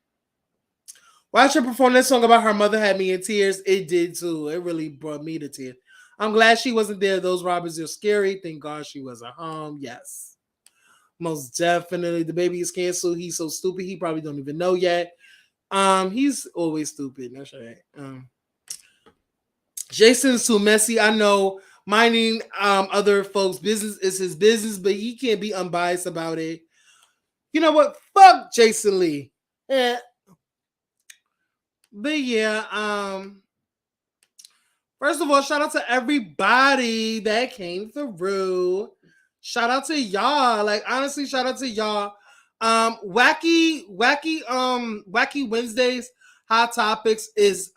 Watch her perform that song about her mother had me in tears. It did too. It really brought me to tears. I'm glad she wasn't there. Those robbers are scary. Thank God she wasn't home. Yes. Most definitely. The baby is canceled. He's so stupid. He probably don't even know yet. He's always stupid. That's right. Jason's too messy. I know minding other folks' business is his business, but he can't be unbiased about it. You know what? Fuck Jason Lee. Yeah. But yeah, first of all, shout out to everybody that came through. Shout out to y'all. Like, honestly, shout out to y'all. Wacky Wednesdays, Hot Topics is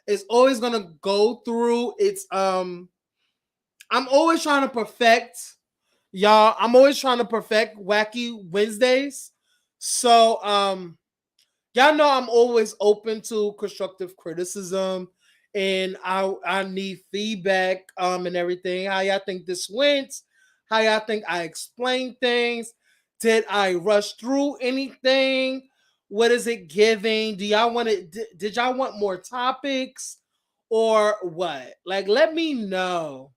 is always gonna go through its I'm always trying to perfect, y'all. I'm always trying to perfect Wacky Wednesdays. So y'all know I'm always open to constructive criticism, and I need feedback and everything. How y'all think this went? How y'all think I explained things? Did I rush through anything? What is it giving? Do y'all want it? Did y'all want more topics or what? Like, let me know.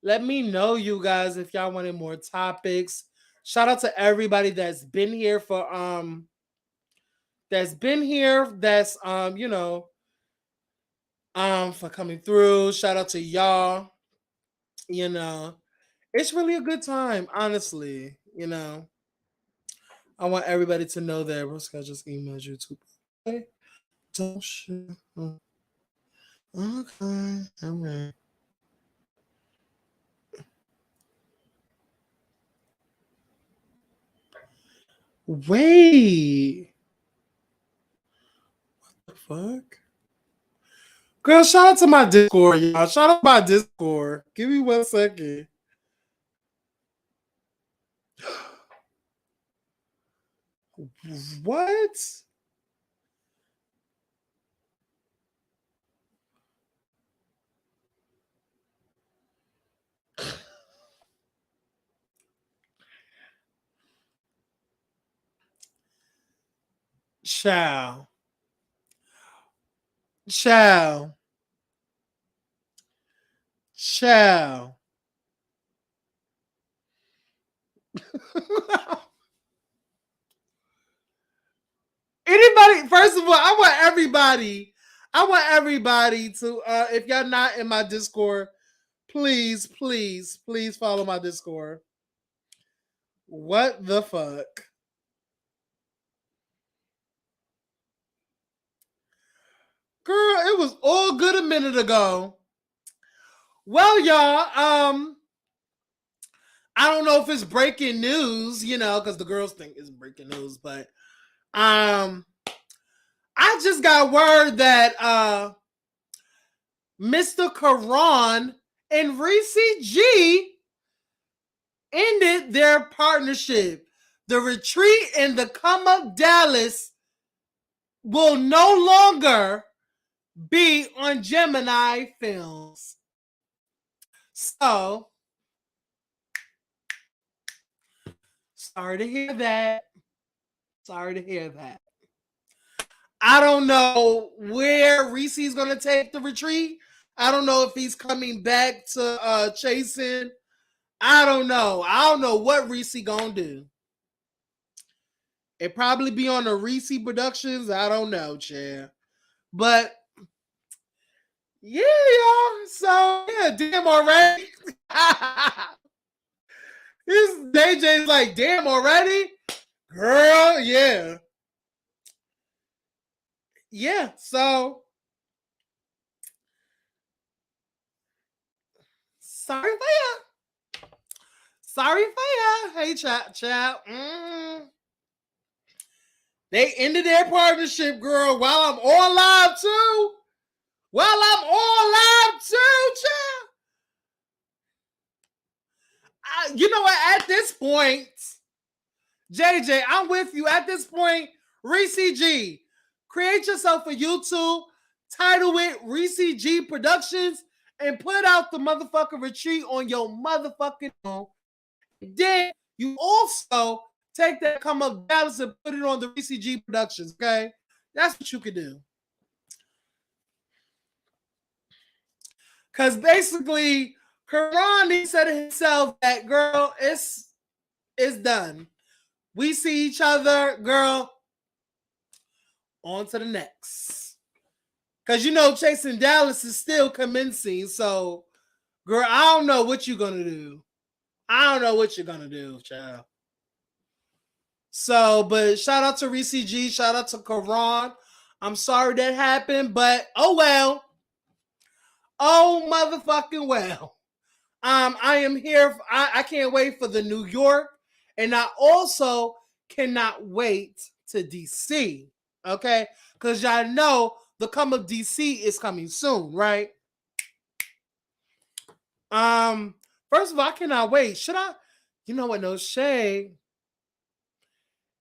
Let me know, you guys, if y'all wanted more topics. Shout out to everybody that's been here for for coming through. Shout out to y'all. It's really a good time, honestly. I want everybody to know that Roscoe just emailed you too. Okay. Don't shit. Okay. All right. Wait. What the fuck? Girl, shout out to my Discord, y'all. Shout out to my Discord. Give me 1 second. What? Ciao. Ciao. Ciao. Anybody, first of all, I want everybody to, if y'all not in my Discord, please follow my Discord. What the fuck? Girl, it was all good a minute ago. Well, y'all, I don't know if it's breaking news, because the girls think it's breaking news, but I just got word that Mr. Karan and Reese G ended their partnership. The retreat and the Come Up Dallas will no longer be on Gemini Films. So, sorry to hear that. I don't know where Reese's going to take the retreat. I don't know if he's coming back to chasing. I don't know. I don't know what Reese going to do. It probably be on the Reese Productions. I don't know, Chair. But yeah, y'all. So yeah, damn already. This DJ's like, damn already? Girl, yeah. Yeah, so sorry for ya. Hey, chat. They ended their partnership, girl, while I'm on live too. Child. You know what? At this point, JJ, I'm with you. At this point, Reese G, create yourself a YouTube, title it Reese G Productions, and put out the motherfucking retreat on your motherfucking own. Then you also take that Come Up Dallas and put it on the Reese G Productions, okay? That's what you could do. Because basically, Karan said himself that, girl, it's done. We see each other, girl. On to the next. Because Chasing Dallas is still commencing. So, girl, I don't know what you're going to do. Child. So, but shout out to Reese G. Shout out to Karan. I'm sorry that happened, but oh well. Oh, motherfucking well. I am here. I can't wait for the New York. And I also cannot wait to DC. Okay? Because y'all know the come of DC is coming soon, right? First of all, I cannot wait. Should I? You know what? No shade.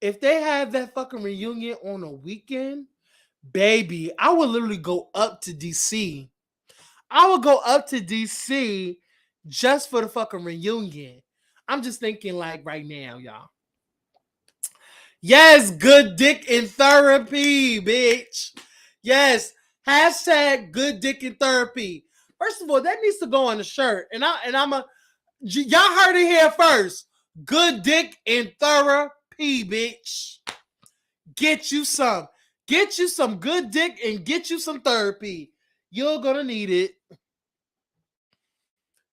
If they have that fucking reunion on a weekend, baby, I would literally go up to DC. I would go up to DC just for the fucking reunion. I'm just thinking like right now, y'all. Yes, good dick in therapy, bitch. Yes, hashtag good dick in therapy. First of all, that needs to go on the shirt. And I'm y'all heard it here first. Good dick in therapy, bitch. Get you some. Get you some good dick and get you some therapy. You're gonna need it.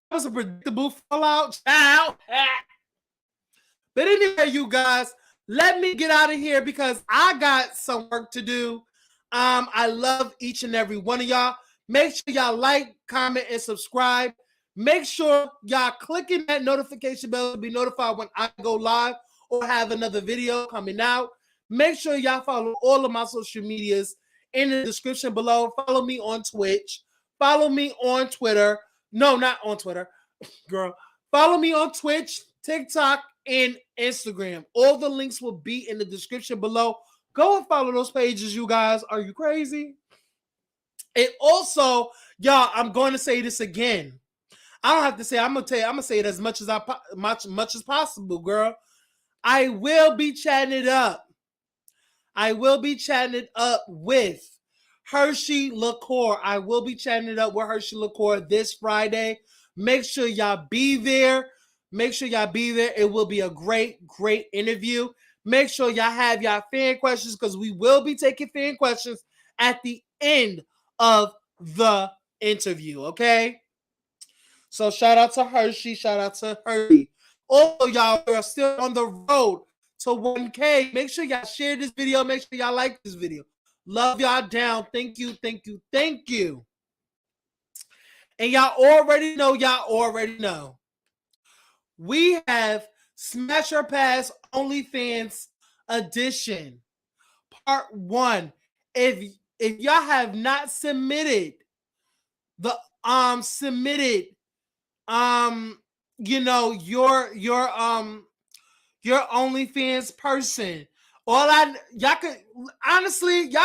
That was a predictable fallout, child. But anyway, you guys, let me get out of here because I got some work to do. I love each and every one of y'all. Make sure y'all like, comment, and subscribe. Make sure y'all clicking that notification bell to be notified when I go live or have another video coming out. Make sure y'all follow all of my social medias in the description below. Follow me on Twitch. Follow me on Twitter. No, not on Twitter, girl. Follow me on Twitch, TikTok, and Instagram. All the links will be in the description below. Go and follow those pages, you guys. Are you crazy? And also, y'all, I'm going to say this again. I don't have to say. I'm gonna tell you. I'm gonna say it as much as much as possible, girl. I will be chatting it up. I will be chatting it up with Hershey Liqueur. I will be chatting it up with Hershey Liqueur this Friday. Make sure y'all be there. Make sure y'all be there. It will be a great, great interview. Make sure y'all have y'all fan questions because we will be taking fan questions at the end of the interview, okay? So shout out to Hershey. Shout out to Hershey. Also, y'all are still on the road to 1K. Make sure y'all share this video. Make sure y'all like this video. Love y'all down. Thank you, thank you, thank you. And y'all already know. We have Smash or Pass OnlyFans edition, part 1. If y'all have not submitted the your OnlyFans person, y'all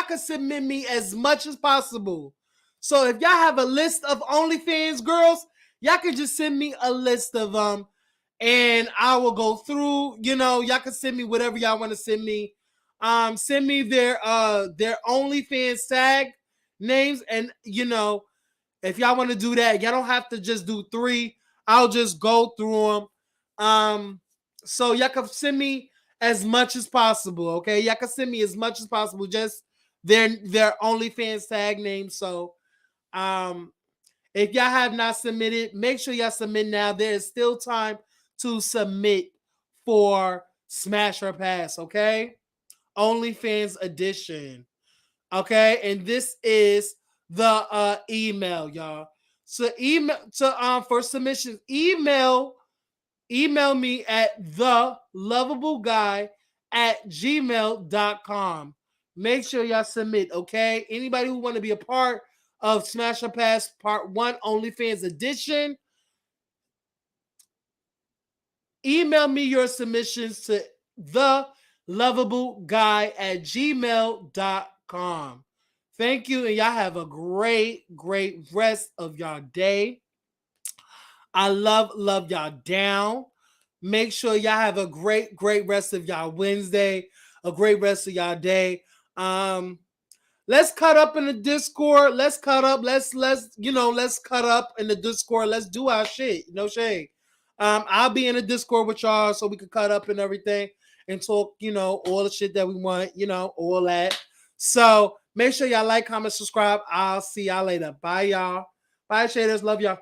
could submit me as much as possible. So if y'all have a list of OnlyFans girls, y'all can just send me a list of them, and I will go through. Y'all can send me whatever y'all want to send me. Send me their OnlyFans tag names, and if y'all want to do that, y'all don't have to just do 3. I'll just go through them. So y'all can send me as much as possible, okay? Y'all can send me as much as possible, just their OnlyFans tag name. So, if y'all have not submitted, make sure y'all submit now. There is still time to submit for Smash or Pass, okay? OnlyFans edition, okay? And this is the email, y'all. So for submissions, email me at thelovableguy@gmail.com. Make sure y'all submit, okay? Anybody who want to be a part of Smash or Pass Part 1 OnlyFans edition, email me your submissions to thelovableguy@gmail.com. Thank you, and y'all have a great, great rest of y'all day. I love y'all down. Make sure y'all have a great, great rest of y'all Wednesday, a great rest of y'all day. Let's cut up in the Discord. Let's cut up. Let's cut up in the Discord. Let's do our shit. No shade. I'll be in the Discord with y'all so we can cut up and everything and talk, all the shit that we want, all that. So make sure y'all like, comment, subscribe. I'll see y'all later. Bye, y'all. Bye, shaders. Love y'all.